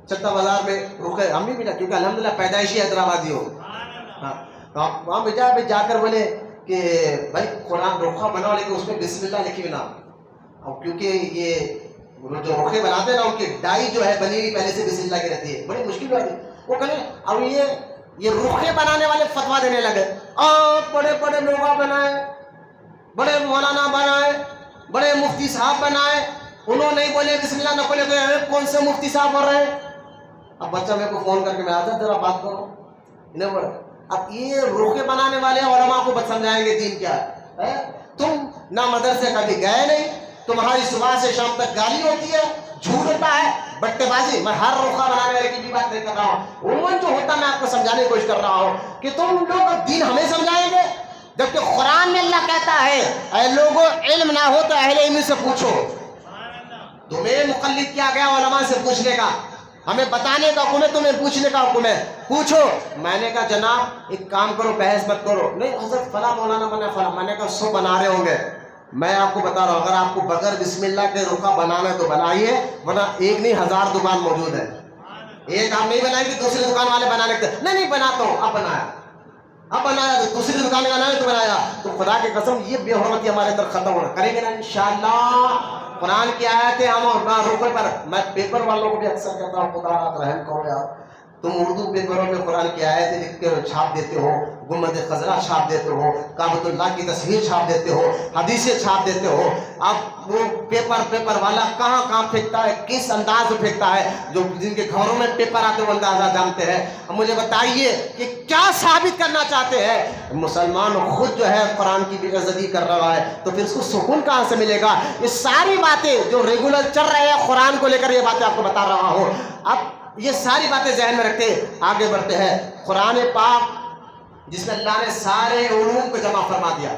چٹا بازار میں رخے ہم بھی ملا، کیونکہ الحمدللہ پیدائشی حیدرآبادی ہو. ہاں وہاں بھیجا، جا کر بولے کہ بھائی قرآن رخا بناؤ لیکن اس میں بسم اللہ لکھی ہوئی نہ. اور کیونکہ یہ جو رخے بناتے ہیں نا ان کی ڈائی جو ہے بنی ہوئی پہلے سے بسم اللہ کی رہتی ہے، بڑی مشکل بات ہے. وہ کہنے اب یہ رخے بنانے والے فتوا دینے لگے، بڑے بڑے لوگ بنائے، بڑے مولانا بنائے، بڑے مفتی صاحب بنائے، انہوں نہیں بولے بسم اللہ، نہ بولے تو کون سے مفتی صاحب بول رہے ہیں. اب بچہ میرے کو فون کر کے میں آتا ذرا بات کرو، انہیں بولا اب یہ روکے بنانے والے علماء کو سمجھائیں گے دین کیا ہے. تم نہ مدرسے کبھی گئے نہیں، تمہاری صبح سے شام تک گالی ہوتی ہے، جھوٹ ہوتا ہے، بٹے بازی. میں ہر روکا بنانے والے کی بھی بات نہیں کر رہا ہوں، عموماً جو ہوتا میں آپ کو سمجھانے کی کوشش کر رہا ہوں کہ تم لوگ اب دین ہمیں سمجھائیں گے، جبکہ قرآن میں اللہ کہتا ہے اے لوگوں علم نہ ہو تو اہل علم سے پوچھو. تمہیں مقلد کیا گیا علماء سے پوچھنے کا، ہمیں بتانے کا حکم ہے، تمہیں پوچھنے کا حکم ہے، پوچھو. میں نے کہا جناب ایک کام کرو، بحث مت کرو. نہیں حضرت فلاں مولانا بنا فلاں. میں نے کہا 100 بنا رہے ہوں گے، میں آپ کو بتا رہا ہوں اگر آپ کو بغیر بسم اللہ کے رخا بنانا ہے تو بنائیے، ورنہ ایک نہیں 1000 دکان موجود ہے. ایک آپ نہیں بنائیں گے، دوسری دکان والے بنانے کے نہیں بناتا ہوں، اب بنایا، اب بنایا، تو دوسری دکان کا نام تو بنایا. تو خدا کی قسم یہ بے حرمتی ہمارے اندر ختم ہونا کریں گے نا انشاءاللہ. قرآن کی آیتیں ہم روپے پر، میں پیپر والوں کو بھی اکثر کہتا ہوں خدا آپ رحم کرو یار، تم اردو پیپروں میں قرآن کی آیتیں لکھ کے چھاپ دیتے ہو، گنبد خضرا چھاپ دیتے ہو، کعبۃ اللہ کی تصویر چھاپ دیتے ہو، حدیثیں چھاپ دیتے ہو. اب وہ پیپر والا کہاں کہاں پھینکتا ہے، کس انداز میں پھینکتا ہے، جو جن کے گھروں میں پیپر آتے وہ اندازہ جانتے ہیں. اب مجھے بتائیے کہ کیا ثابت کرنا چاہتے ہیں؟ مسلمان خود جو ہے قرآن کی بے عزتی کر رہا ہے تو پھر اس کو سکون کہاں سے ملے گا؟ یہ ساری باتیں جو ریگولر چل رہے ہیں قرآن کو لے کر، یہ باتیں آپ کو بتا رہا ہوں. اب یہ ساری باتیں ذہن میں رکھتے آگے بڑھتے ہیں. قرآن پاک جس میں اللہ نے سارے علوم کو جمع فرما دیا،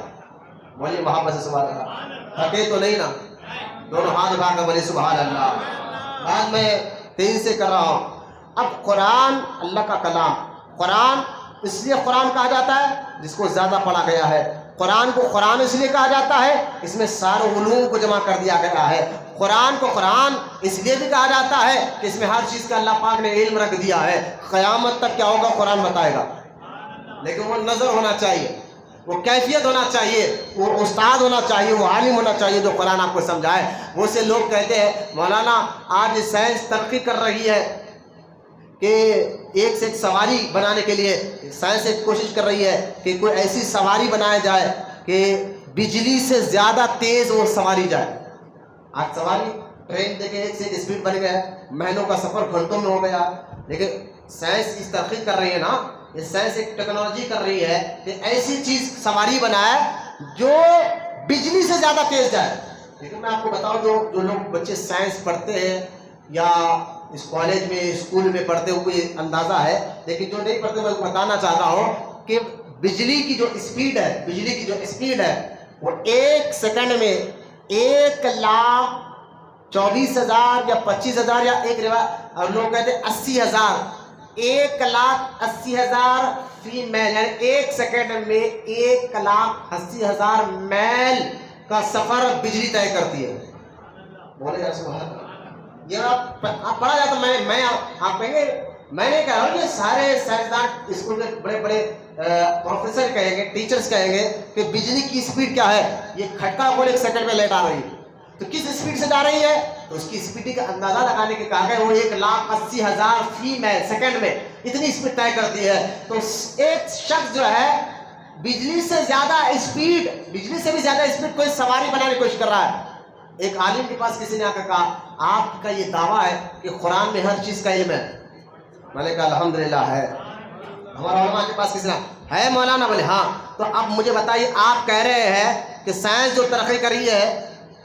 بولیے محبت سے سبحان اللہ. تھکے تو نہیں نا؟ دونوں ہاتھ اٹھا کر بولیے سبحان اللہ. بعد میں تیزی سے کر رہا ہوں. اب قرآن اللہ کا کلام، قرآن اس لیے قرآن کہا جاتا ہے جس کو زیادہ پڑھا گیا ہے. قرآن کو قرآن اس لیے کہا جاتا ہے اس میں سارے علوم کو جمع کر دیا گیا ہے. قرآن کو قرآن اس لیے بھی کہا جاتا ہے کہ اس میں ہر چیز کا اللہ پاک نے علم رکھ دیا ہے. قیامت تک کیا ہوگا قرآن بتائے گا، لیکن وہ نظر ہونا چاہیے، وہ کیفیت ہونا چاہیے، وہ استاد ہونا چاہیے، وہ عالم ہونا چاہیے جو قرآن آپ کو سمجھائے. وہ سے لوگ کہتے ہیں مولانا آج سائنس ترقی کر رہی ہے کہ ایک سے ایک سواری بنانے کے لیے سائنس ایک کوشش کر رہی ہے کہ کوئی ایسی سواری بنایا جائے کہ بجلی سے زیادہ تیز وہ سواری جائے. آج سواری ٹرین دیکھیں ایک سے ایک اسپیڈ بن گیا، مہینوں کا سفر گھنٹوں میں ہو گیا. لیکن سائنس اس ترقی کر رہی ہے نا، یہ سائنس ایک ٹیکنالوجی کر رہی ہے کہ ایسی چیز سواری بنائے جو بجلی سے زیادہ تیز جائے. لیکن میں آپ کو بتاؤں جو لوگ بچے سائنس پڑھتے ہیں یا اس کالج میں اسکول میں پڑھتے ہو کوئی اندازہ ہے، لیکن جو نہیں پڑھتے میں بتانا چاہتا ہوں کہ بجلی کی جو اسپیڈ ہے وہ 1 سیکنڈ میں 1,24,000 یا 25,000 یا ایک روایت اور لوگ کہتے ہیں 80,000، 1,80,000 فی میل یعنی 1 سیکنڈ میں 1,80,000 میل کا سفر بجلی طے کرتی ہے. بولے یا سبحان اللہ. یہ آپ پڑھا جاتا میں آپ کہیں گے میں نے کہا یہ سارے سائنسدان اسکول کے بڑے بڑے پروفیسر کہیں گے, ٹیچرز کہیں گے کہ بجلی کی اسپیڈ کیا ہے. یہ کھٹکا بول 1 سیکنڈ میں لیٹ آ رہی ہے تو کس اسپیڈ سے جا رہی ہے, تو اس کی اسپیڈ کا اندازہ لگانے کے کہا گیا وہ 1,80,000 فی میل سیکنڈ میں اتنی اسپیڈ طے کرتی ہے. تو ایک شخص جو ہے بجلی سے زیادہ اسپیڈ, بجلی سے بھی زیادہ اسپیڈ کوئی سواری بنانے کی کوشش کر رہا ہے. ایک عالم کے پاس کسی نے آ کر کہا آپ کا یہ دعویٰ ہے کہ قرآن میں ہر چیز کا علم ہے. میں نے کہا الحمدللہ ہے. ہمارا علماء کے پاس کسی نے ہے مولانا, بولے ہاں. تو اب مجھے بتائیے آپ کہہ رہے ہیں کہ سائنس جو ترقی کر رہی ہے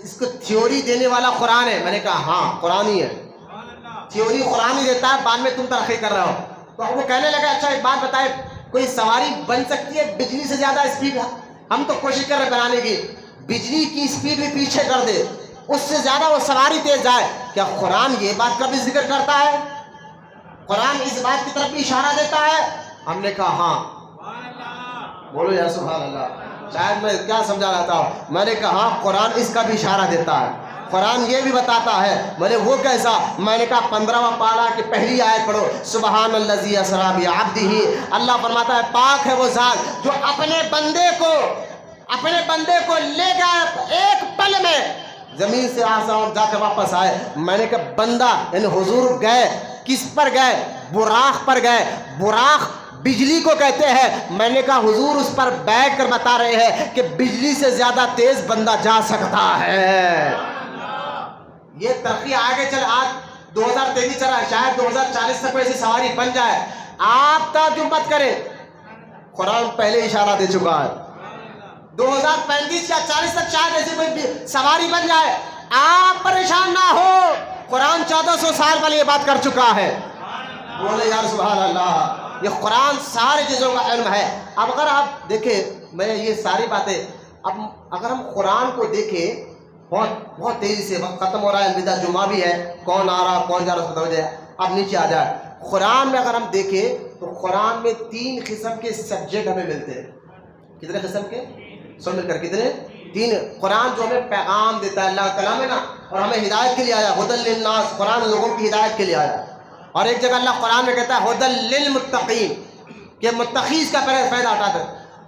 اس کو تھیوری دینے والا قرآن ہے. میں نے کہا ہاں قرآن ہی ہے, تھیوری قرآن ہی دیتا ہے, بعد میں تم ترقی کر رہے ہو. تو وہ کہنے لگا اچھا ایک بات بتائے کوئی سواری بن سکتی ہے بجلی سے زیادہ اسپیڈ؟ ہم تو کوشش کر رہے بنانے کی, بجلی کی اسپیڈ بھی پیچھے کر دے, اس سے زیادہ وہ سواری تیز جائے. کیا قرآن یہ بات کا بھی ذکر کرتا ہے؟ قرآن اس بات کی طرف بھی اشارہ دیتا ہے؟ ہم نے کہا ہاں. بولو یا سبحان اللہ. شاید میں کیا سمجھا رہا تھا, میں نے کہا ہاں قرآن اس کا بھی اشارہ دیتا ہے, قرآن یہ بھی بتاتا ہے. میں نے وہ کیسا؟ میں نے کہا 15واں پارہ کی پہلی آیت پڑھو, سبحان الذی اسری بعبدہ. اللہ فرماتا ہے پاک ہے وہ ذات جو اپنے بندے کو لے گیا ایک پل میں زمین سے آسمان جا کر واپس آئے. میں نے کہا بندہ یعنی حضور گئے کس پر گئے؟ براق پر گئے. براق بجلی کو کہتے ہیں. میں نے کہا حضور اس پر بیٹھ کر بتا رہے ہیں کہ بجلی سے زیادہ تیز بندہ جا سکتا ہے. یہ ترقی آگے چل, آج 2023 چل رہا ہے, شاید 2040 تک ایسی سواری بن جائے. آپ تعجب مت کریں, قرآن پہلے اشارہ دے چکا ہے. 2035 یا 40 تک شاید ایسی کوئی سواری بن جائے. آپ پریشان نہ ہو, قرآن 1400 سال پہلے یہ بات کر چکا ہے. بولے یار سبحان اللہ. یہ قرآن ساری چیزوں کا علم ہے. اب اگر آپ دیکھیں, میں یہ ساری باتیں اب اگر ہم قرآن کو دیکھیں بہت تیزی سے وقت ختم ہو رہا ہے, الوداع جمعہ بھی ہے, کون آ رہا کون جا رہا اس کو توجہ ہے. اب نیچے آ جائے. قرآن میں اگر ہم دیکھیں تو قرآن میں 3 قسم کے سبجیکٹ ہمیں ملتے ہیں. کتنے قسم کے؟ سن مل کر کتنے؟ 3. قرآن جو ہمیں پیغام دیتا ہے, اللہ کا کلام ہے نا, اور ہمیں ہدایت کے لیے آیا. ھدی للناس, قرآن لوگوں کی ہدایت کے لیے آیا. اور ایک جگہ اللہ قرآن میں کہتا ہے ھدی للمتقین, کہ متقی کا فائدہ اٹھاتا ہے.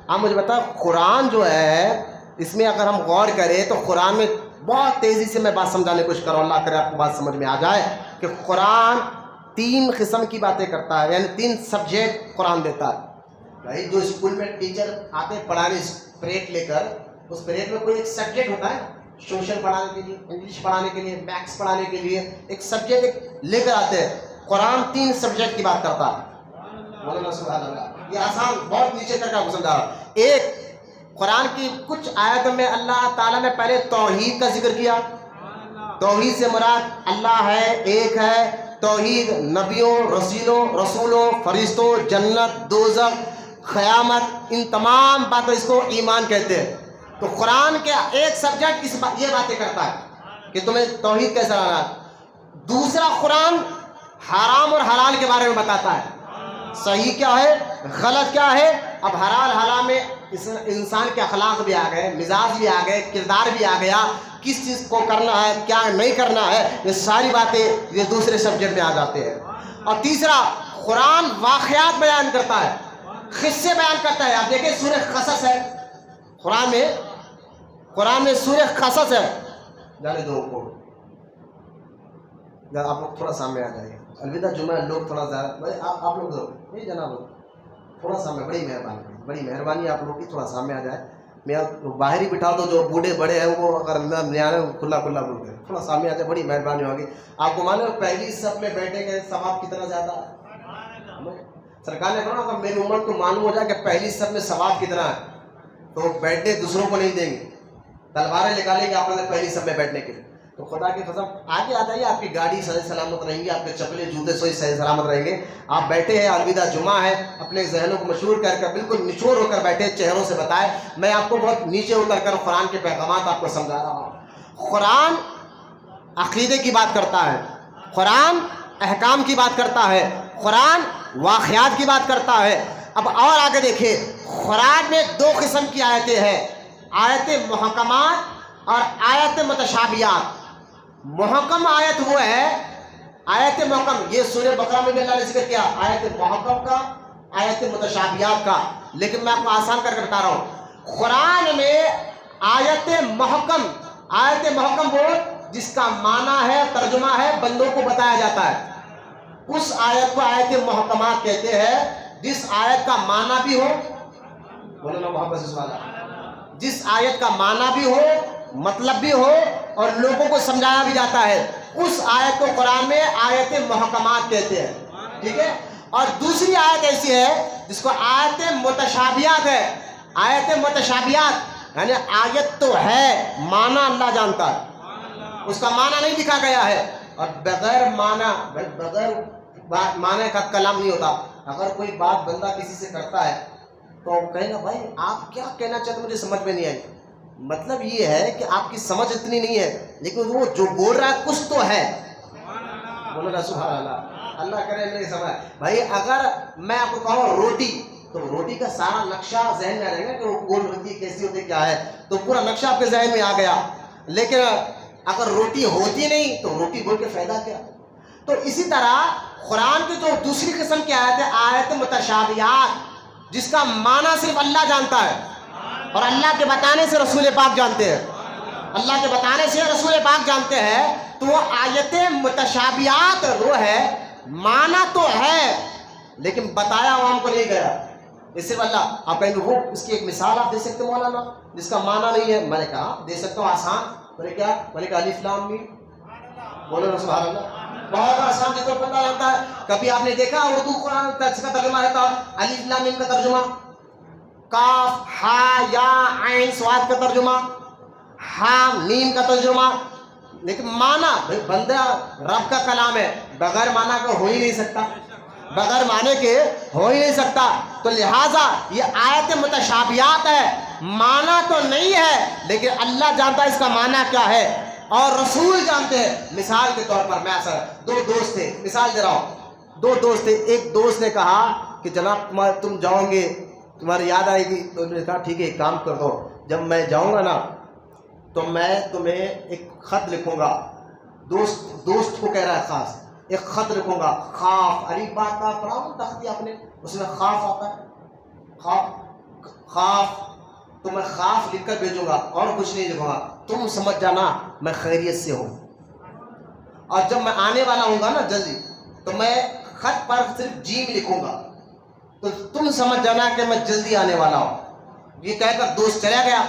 آپ مجھے بتاؤ قرآن جو ہے اس میں اگر ہم غور کریں تو قرآن میں بہت تیزی سے میں بات سمجھانے کی کوشش کروں, اللہ کرے آپ کو بات سمجھ میں آ جائے کہ قرآن 3 قسم کی باتیں کرتا ہے, یعنی 3 سبجیکٹ قرآن دیتا ہے. بھائی جو اسکول میں ٹیچر آتے ہیں پڑھانے پریٹ لے کر, اس پریٹ میں کوئی ایک سبجیکٹ ہوتا ہے, سوشل پڑھانے کے لیے, انگلش پڑھانے کے لیے, میتھس پڑھانے کے لیے ایک سبجیکٹ لے کر آتے ہیں. قرآن 3 سبجیکٹ کی بات کرتا ہے. مولانا سبحان اللہ. یہ آسان بہت نیچے تک آپ کو سمجھا رہا. ایک قرآن کی کچھ آیتوں میں اللہ تعالیٰ نے پہلے توحید کا ذکر کیا. توحید سے مراد اللہ ہے, ایک ہے. توحید نبیوں, رسولوں, فرشتوں, جنت, دوزخ, قیامت, ان تمام باتوں اس کو ایمان کہتے ہیں. تو قرآن کے ایک سبجیکٹ یہ باتیں کرتا ہے کہ تمہیں توحید کیسا لانا. دوسرا قرآن حرام اور حلال کے بارے میں بتاتا ہے, صحیح کیا ہے غلط کیا ہے. اب حلال میں انسان کے اخلاق بھی آ گئے, مزاج بھی آ گئے, کردار بھی آ گیا, کس چیز کو کرنا ہے کیا نہیں کرنا ہے, یہ ساری باتیں یہ دوسرے سبجیکٹ میں آ جاتے ہیں. اور تیسرا قرآن واقعات بیان کرتا ہے, قصے بیان کرتا ہے. آپ دیکھیں سورہ قصص ہے قرآن میں سورہ قصص ہے. جانے دو کو آپ لوگ تھوڑا سامنے آ جائیے. الوداع جمعہ لوگ تھوڑا زیادہ آپ لوگ نہیں جناب تھوڑا سامنے, بڑی مہربانی آپ لوگ کی تھوڑا سامنے آ جائے. میں باہر ہی بٹھا دو, جو بوڑھے بڑے ہیں وہ اگر کھلا بول کے تھوڑا سامنے آ جائے, بڑی مہربانی ہوگی. آپ کو معلوم ہے پہلی صف میں بیٹھے گئے ثواب کتنا زیادہ ہے. سرکار نے کہا اگر میری عمر کو معلوم ہو جائے کہ پہلی صف میں ثواب کتنا ہے تو بیٹھنے دوسروں کو نہیں دیں گے, تلواریں نکالیں گے آپ نے پہلی صف میں بیٹھنے کے لیے. تو خدا کی قسم آگے آ جائیے, آپ کی گاڑی صحیح سلامت رہیں گی, آپ کے چپلے جوتے صحیح سلامت رہیں گے. آپ بیٹھے ہیں, الوداع جمعہ ہے, اپنے ذہنوں کو مشہور کر کر بالکل نچوڑ ہو کر بیٹھے, چہروں سے بتائے. میں آپ کو بہت نیچے اتر کر قرآن کے پیغامات آپ کو سمجھا رہا ہوں. قرآن عقیدے کی بات کرتا ہے, قرآن احکام کی بات کرتا ہے, قرآن واقعات کی بات کرتا ہے. اب اور آگے دیکھیے، قرآن میں دو قسم کی آیتیں ہیں، آیت محکمات اور آیت متشابہات۔ محکم آیت وہ ہے، آیت محکم، یہ سورہ بقرہ میں بھی اللہ نے ذکر کیا آیت محکم کا، آیت متشابہات کا، لیکن میں آپ کو آسان کر کے بتا رہا ہوں۔ قرآن میں آیت محکم وہ جس کا معنی ہے، ترجمہ ہے، بندوں کو بتایا جاتا ہے، اس آیت کو آیت محکمات کہتے ہیں، جس آیت کا معنی بھی ہو، بولو نا محبت سے سوال ہے، جس آیت کا معنی بھی ہو، مطلب بھی ہو اور لوگوں کو سمجھایا بھی جاتا ہے، اس آیت کو قرآن میں آیت محکمات کہتے ہیں، ٹھیک ہے۔ اور دوسری آیت ایسی ہے جس کو آیت متشابہات ہے۔ آیت متشابہات یعنی آیت تو ہے، معنی اللہ جانتا ہے، اس کا معنی نہیں لکھا گیا ہے، اور بغیر معنی کا کلام نہیں ہوتا۔ اگر کوئی بات بندہ کسی سے کرتا ہے تو کہے گا بھائی آپ کیا کہنا چاہتے مجھے سمجھ میں نہیں آئی، مطلب یہ ہے کہ آپ کی سمجھ اتنی نہیں ہے، لیکن وہ جو بول رہا ہے کچھ تو ہے، بولو نا سبحان اللہ، اللہ کرے نہیں سمجھ۔ بھائی اگر میں آپ کو کہوں روٹی، تو روٹی کا سارا نقشہ ذہن میں رہے گا کہ وہ گول ہوتی ہے، کیسی ہوتی ہے، کیا ہے، تو پورا نقشہ آپ کے ذہن میں آ گیا، لیکن اگر روٹی ہوتی نہیں تو روٹی بول کے فائدہ کیا۔ تو اسی طرح قرآن کی جو دوسری قسم کی آیت ہے، آیت متشابہات، جس کا معنی صرف اللہ جانتا ہے اور اللہ کے بتانے سے رسول پاک جانتے ہیں، اللہ کے بتانے سے رسول پاک جانتے ہیں، تو وہ آیت متشابہات وہ ہے، معنی تو ہے لیکن بتایا عوام کو نہیں گیا، یہ صرف اللہ۔ آپ کہیں گے وہ اس کی ایک مثال آپ دے سکتے مولانا جس کا معنی نہیں ہے؟ میں نے کہا دے سکتا ہوں، آسان۔ میں نے کیا؟ میں نے کہا الف لام میم، بولو نا سبحان اللہ، بہت آسان جس کو پتہ لگتا ہے۔ کبھی آپ نے دیکھا اردو قرآن کا ترجمہ رہتا الف لام میم کا ترجمہ، کاف ہا یا عین صاد کا ترجمہ، ہا میم کا ترجمہ، لیکن معنی بندہ رب کا کلام ہے، بغیر معنی کا ہو ہی نہیں سکتا، بغیر معنی کے ہو ہی نہیں سکتا۔ تو لہٰذا یہ آیت متشابہات ہے، معنی تو نہیں ہے لیکن اللہ جانتا ہے اس کا معنی کیا ہے اور رسول جانتے ہیں۔ مثال کے طور پر میں دو دوست تھے، مثال دے رہا ہوں، دو دوست تھے، ایک دوست نے کہا کہ جناب تم جاؤ گے تمہاری یاد آئے گی، تو انہوں نے کہا ٹھیک ہے ایک کام کر دو، جب میں جاؤں گا نا تو میں تمہیں ایک خط لکھوں گا، دوست کو کہہ رہا ہے خاص، ایک خط لکھوں گا، خاف علی بات کا پڑھا تختی آپ نے، اس میں خاف آتا ہے، خاف، تو میں خاف لکھ کر بھیجوں گا اور کچھ نہیں لکھوں گا، تم سمجھ جانا میں خیریت سے ہوں، اور جب میں آنے والا ہوں گا نا جلدی تو میں خط پر صرف جیم لکھوں گا، تو تم سمجھ جانا کہ میں جلدی آنے والا ہوں۔ یہ کہہ کر دوست چلا گیا۔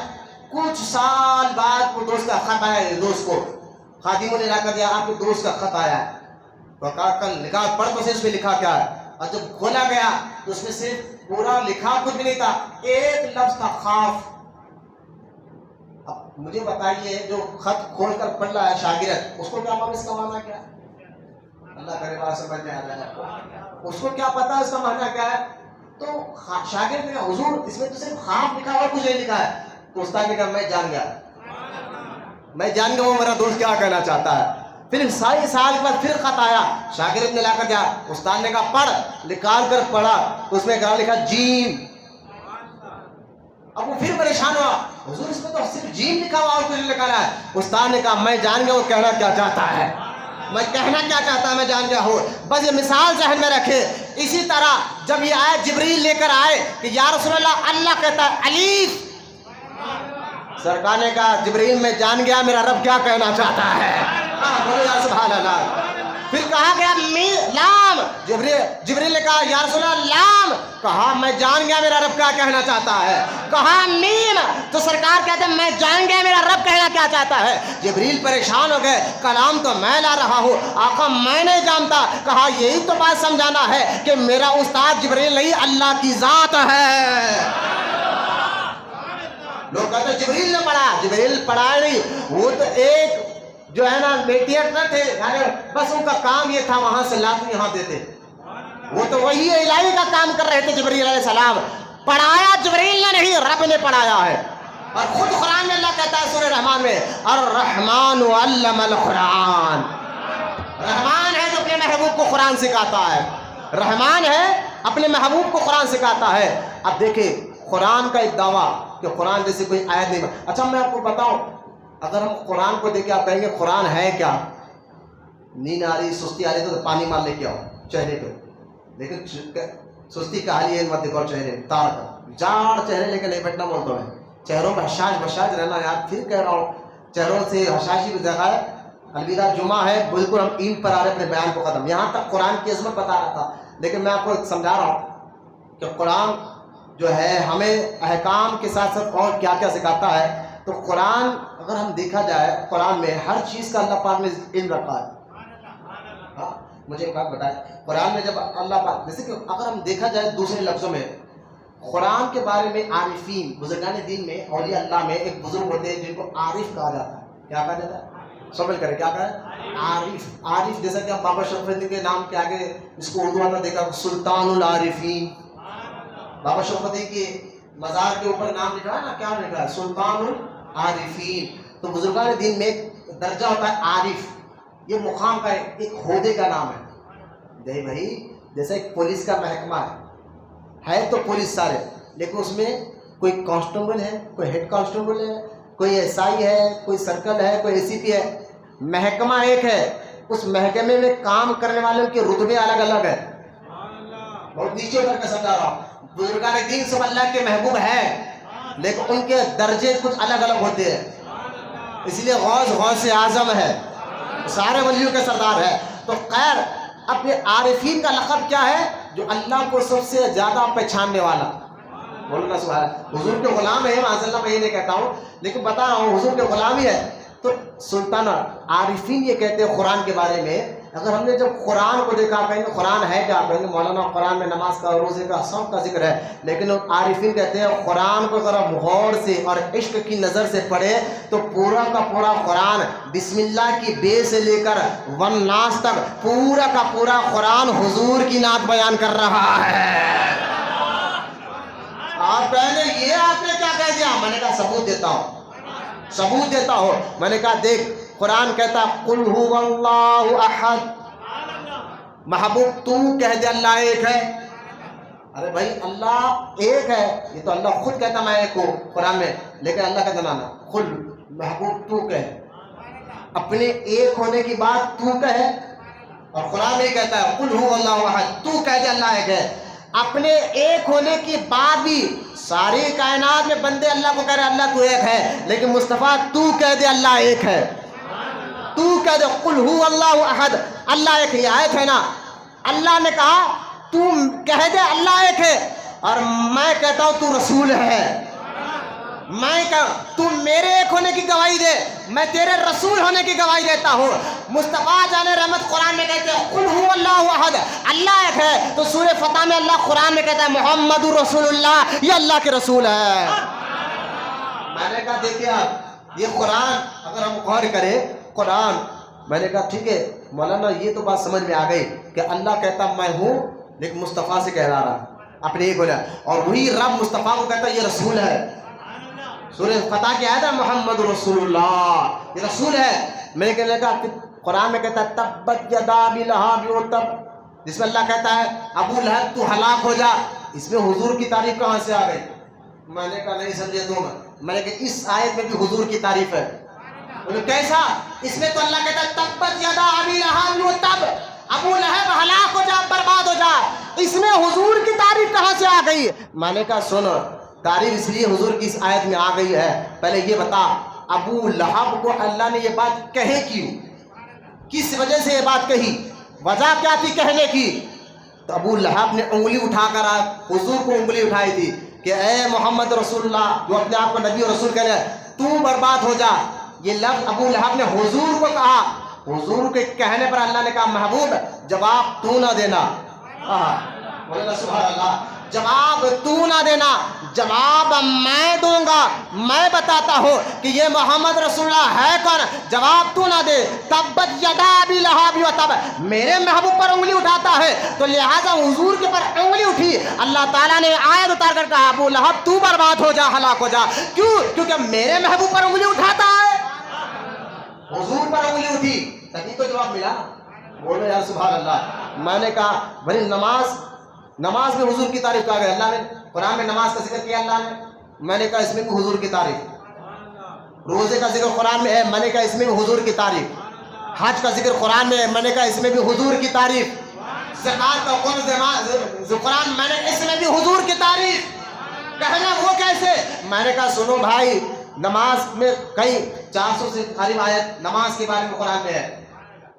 کچھ سال بعد وہ دوست کا خط آیا، دوست کو خادموں نے لا کر دیا آپ کے دوست کا خط آیا ہے، تو کہا کل لکھا، پڑھ تو اس میں لکھا کیا ہے، اور جب کھولا گیا تو اس میں صرف پورا لکھا کچھ بھی نہیں تھا، ایک لفظ تھا خاف۔ اب مجھے بتائیے جو خط کھول کر پڑھ رہا ہے شاگرد، اس کو کیا معلوم اس کا معنی کیا ہے؟ اللہ کرے بات سمجھ میں آ جائے، اس کو کیا پتا اس کا معنی کیا ہے؟ تو شاگرد نے کہا حضور اس میں تو صرف خاف لکھا اور کچھ نہیں لکھا ہے، تو استاد نے کہا میں جان گیا وہ میرا دوست کیا کہنا چاہتا ہے۔ پھر سال کے بعد پھر خط آیا، شاگرد نے لا کر دیا، استاد نے کہا پڑھ، نکال کر پڑھا تو اس میں کہا لکھا جیم۔ اب وہ پھر پریشان ہوا، حضور اس میں تو صرف جیم لکھا ہوا اور کچھ لکھا ہے۔ استاد نے کہا میں جان گیا وہ کہنا کیا چاہتا ہے، میں کہنا کیا چاہتا ہے میں جان گیا ہوں، بس یہ مثال ذہن میں رکھے۔ اسی طرح جب یہ آیت جبریل لے کر آئے کہ یا رسول اللہ، اللہ کہتا ہے الف، سرکار نے کہا جبریل میں جان گیا میرا رب کیا کہنا چاہتا ہے، بولو یا سبحان اللہ۔ پھر کہا گیا لام، جبریل نے کہا یا رسول اللہ لام، کہا میں جان گیا میرا رب کیا کہنا چاہتا ہے۔ کہا میم، تو سرکار کہتے ہیں میں جان گیا میرا رب کہنا کیا چاہتا ہے۔ جبریل پریشان ہو گئے، کلام تو میں لا رہا ہوں آقا میں نہیں جانتا۔ کہا یہی تو بات سمجھانا ہے کہ میرا استاد جبریل نہیں اللہ کی ذات ہے۔ لوگ کہتے ہیں جبریل نے پڑھا، جبریل پڑھا نہیں، وہ تو ایک جو ہے نا میڈیٹر تھے، یعنی بس ان کا کام یہ تھا وہاں سے لاتے یہاں دیتے، وہ تو وہی الہی کا کام کر رہے تھے جبریل علیہ السلام۔ پڑھایا جبریل نے نہیں، رب نے پڑھایا ہے۔ اور خود قرآن میں اللہ کہتا ہے سورہ رحمان میں الرحمن علم القرآن، رحمان ہے جو اپنے محبوب کو قرآن سکھاتا ہے، رحمان ہے اپنے محبوب کو قرآن سکھاتا ہے. اب دیکھیں قرآن کا ایک دعویٰ کہ قرآن جیسے کوئی آیت نہیں. اچھا میں آپ کو بتاؤں, اگر ہم قرآن کو دیکھ کے آپ کہیں گے قرآن ہے کیا, نیند آ رہی, سستی آ رہی تو پانی مار لے کے آؤ چہرے پہ, لیکن سستی کا حال یہ مت دیکھو چہرے تار کا جاڑ چہرے لے کے نہیں بیٹھنا بولتا میں, چہروں پہ حشاش بشاش رہنا. یار پھر کہہ رہا ہوں چہروں سے حشاشی بھی دیکھا ہے. الوداع جمعہ ہے, بالکل ہم عید پر آ رہے اپنے بیان کو ختم, یہاں تک قرآن کی عظمت بتا رہا تھا, لیکن میں آپ کو سمجھا رہا ہوں کہ قرآن جو ہے ہمیں احکام کے ساتھ ساتھ اور کیا کیا سکھاتا ہے. تو قرآن اگر ہم دیکھا جائے, قرآن میں ہر چیز کا اللہ پاک نے علم رکھا ہے. ہاں مجھے ایک بات بتائیں, قرآن میں جب اللہ پاک, جیسے کہ اگر ہم دیکھا جائے دوسرے لفظوں میں, قرآن کے بارے میں عارفین بزرگان دین میں, اولیاء اللہ میں ایک بزرگ ہوتے ہیں جن کو عارف کہا جاتا ہے. کیا کہا جاتا ہے؟ سمجھ کرے کیا کہا ہے؟ عارف. عارف جیسا کہ بابا شرف الدین کے نام کے آگے اس کو اردو میں دیکھا سلطان العارفین. بابا شرف الدین کے مزار کے اوپر نام لکھا ہے نا, کیا لکھا ہے؟ سلطان العارفین. تو بزرگان دین میں ایک درجہ ہوتا ہے عارف, یہ مقام کا ایک عہدے کا نام ہے. دیکھ بھائی جیسے ایک پولیس کا محکمہ ہے تو پولیس سارے, لیکن اس میں کوئی کانسٹیبل ہے, کوئی ہیڈ کانسٹیبل ہے, کوئی ایس آئی ہے, کوئی سرکل ہے, کوئی اے سی پی ہے. محکمہ ایک ہے, اس محکمے میں کام کرنے والوں کے رتبے الگ الگ ہے. بہت نیچے اتر کے سمجھا رہا ہوں. بزرگان دین سب اللہ کے محبوب ہیں, لیکن ان کے درجے کچھ الگ الگ ہوتے ہیں. اس لیے غوث اعظم ہے, سارے ولیوں کے سردار ہے. تو خیر اب یہ عارفین کا لقب کیا ہے؟ جو اللہ کو سب سے زیادہ پہچاننے والا. بولنا سبحان اللہ. حضور کے غلام ہے, معاذ اللہ میں یہ نہیں کہتا ہوں, لیکن بتا رہا ہوں حضور کے غلام ہی ہے. تو سلطان عارفین یہ کہتے ہیں قرآن کے بارے میں. اگر ہم نے جب قرآن کو دیکھا, کہیں گے قرآن ہے کیا, کہیں گے مولانا قرآن میں نماز کا, روزے کا, سب کا ذکر ہے. لیکن عارفین کہتے ہیں قرآن کو اگر ہم غور سے اور عشق کی نظر سے پڑھے تو پورا کا پورا قرآن بسم اللہ کی بے سے لے کر والناس تک پورا کا پورا قرآن حضور کی نعت بیان کر رہا ہے. آپ پہلے یہ آپ نے کیا کہہ دیا؟ میں نے کہا ثبوت دیتا ہوں, ثبوت دیتا ہو. میں نے کہا دیکھ قرآن کہتا قل هو اللہ احد. محبوب تو کہہ دے اللہ ایک ہے. ارے بھائی اللہ ایک ہے, یہ تو اللہ خود کہتا میں ایک ہوں قرآن میں, لیکن اللہ کہتا نا قل, محبوب تو کہے, اپنے ایک ہونے کی بات تو کہے. اور قرآن میں کہتا ہے قل هو اللہ احد, تو کہہ دے اللہ ایک ہے. اپنے ایک ہونے کی بات بھی ساری کائنات میں بندے اللہ کو کہہ رہے اللہ تو ایک ہے, لیکن مصطفیٰ تو کہہ دے اللہ ایک ہے. تو کہہ دے قل هو اللہ احد, اللہ ایک. یہ آیت ہے نا, اللہ نے کہا تو کہہ دے اللہ ایک ہے, اور میں کہتا ہوں تو رسول ہے. میں تو میرے ایک ہونے کی گواہی دے, میں تیرے رسول ہونے کی گواہی دیتا ہوں. مصطفیٰ جان رحمت قرآن میں کہتے ہیں قل هو اللہ احد, اللہ ایک ہے. تو سورہ فتح میں اللہ قرآن میں کہتا ہے محمد رسول اللہ, یہ اللہ کے رسول ہے. میں نے کہا دیکھیے آپ یہ قرآن اگر ہم غور کریں قرآن, میں نے کہا ٹھیک ہے مولانا یہ تو بات سمجھ میں آ گئی کہ اللہ کہتا میں ہوں, لیکن مصطفیٰ سے کہہ رہا اپنے ایک ہونا, اور وہی رب مصطفیٰ کو کہتا یہ رسول ہے. سورہ فتح کی آیت ہے محمد رسول اللہ, یہ رسول ہے. میں نے کہنے کہا قرآن میں کہتا ہے تبت یدا ابی لہب وتب, جس میں اللہ کہتا ہے ابو لہب تو ہلاک ہو جا. اس میں حضور کی تعریف کہاں سے آ گئی؟ میں نے کہا نہیں سمجھے تم. میں نے کہا اس آیت میں بھی حضور کی تعریف ہے. کیسا؟ اس میں تو اللہ کہتا ہے تبت یدا ابی لہب وتب, ابو لہب ہلاک ہو جا, برباد ہو جا. اس میں حضور کی تعریف کہاں سے آ گئی؟ میں نے کہا سنو, تعریف اس لیے حضور کی اس آیت میں آ گئی ہے. پہلے یہ بتا ابو لہب کو اللہ نے یہ بات کہے کیوں, کس وجہ سے یہ بات کہی, وجہ کیا تھی کہنے کی؟ تو ابو لہب نے انگلی اٹھا کر حضور کو انگلی اٹھائی تھی کہ اے محمد رسول اللہ, جو اپنے آپ کو نبی اور رسول کہہ رہے ہیں, تو برباد ہو جا. یہ لفظ ابو لہب نے حضور کو کہا. حضور کے کہنے پر اللہ نے کہا محبوب جواب تو نہ دینا. بولنا سبحان اللہ. جواب تو نہ دینا, جواب میں دوں گا. میں بتاتا ہوں کہ یہ محمد رسول اللہ ہے کون, جواب تو نہ دے. تبت یدا ابی لہب وتب, میرے محبوب پر انگلی اٹھاتا ہے تو لہذا حضور کے پر انگلی اٹھی. اللہ تعالیٰ نے آیت اتار کر کہا ابو لہب تو برباد ہو جا, ہلاک ہو جا. کیوں؟ کیونکہ میرے محبوب پر انگلی اٹھاتا ہے, حضور پر انگلی اٹھی, تبھی تو جواب ملا. بولو یار سبحان اللہ. میں نے کہا بھائی نماز نماز میں حضور کی تعریف کہا گیا، اللہ نے قرآن میں نماز کا ذکر کیا اللہ نے، میں نے کہا اس میں بھی حضور کی تعریف۔ روزے کا ذکر قرآن میں ہے، میں نے کہا اس میں بھی حضور کی تعریف۔ حج کا ذکر قرآن میں ہے، میں نے کہا اس میں بھی حضور کی تعریف۔ زکات کا قرآن، میں نے اس میں بھی حضور کی تعریف۔ کہنا وہ کیسے؟ میں نے کہا سنو بھائی، نماز میں کئی 400 سے قریب آیت نماز کے بارے میں قرآن میں ہے۔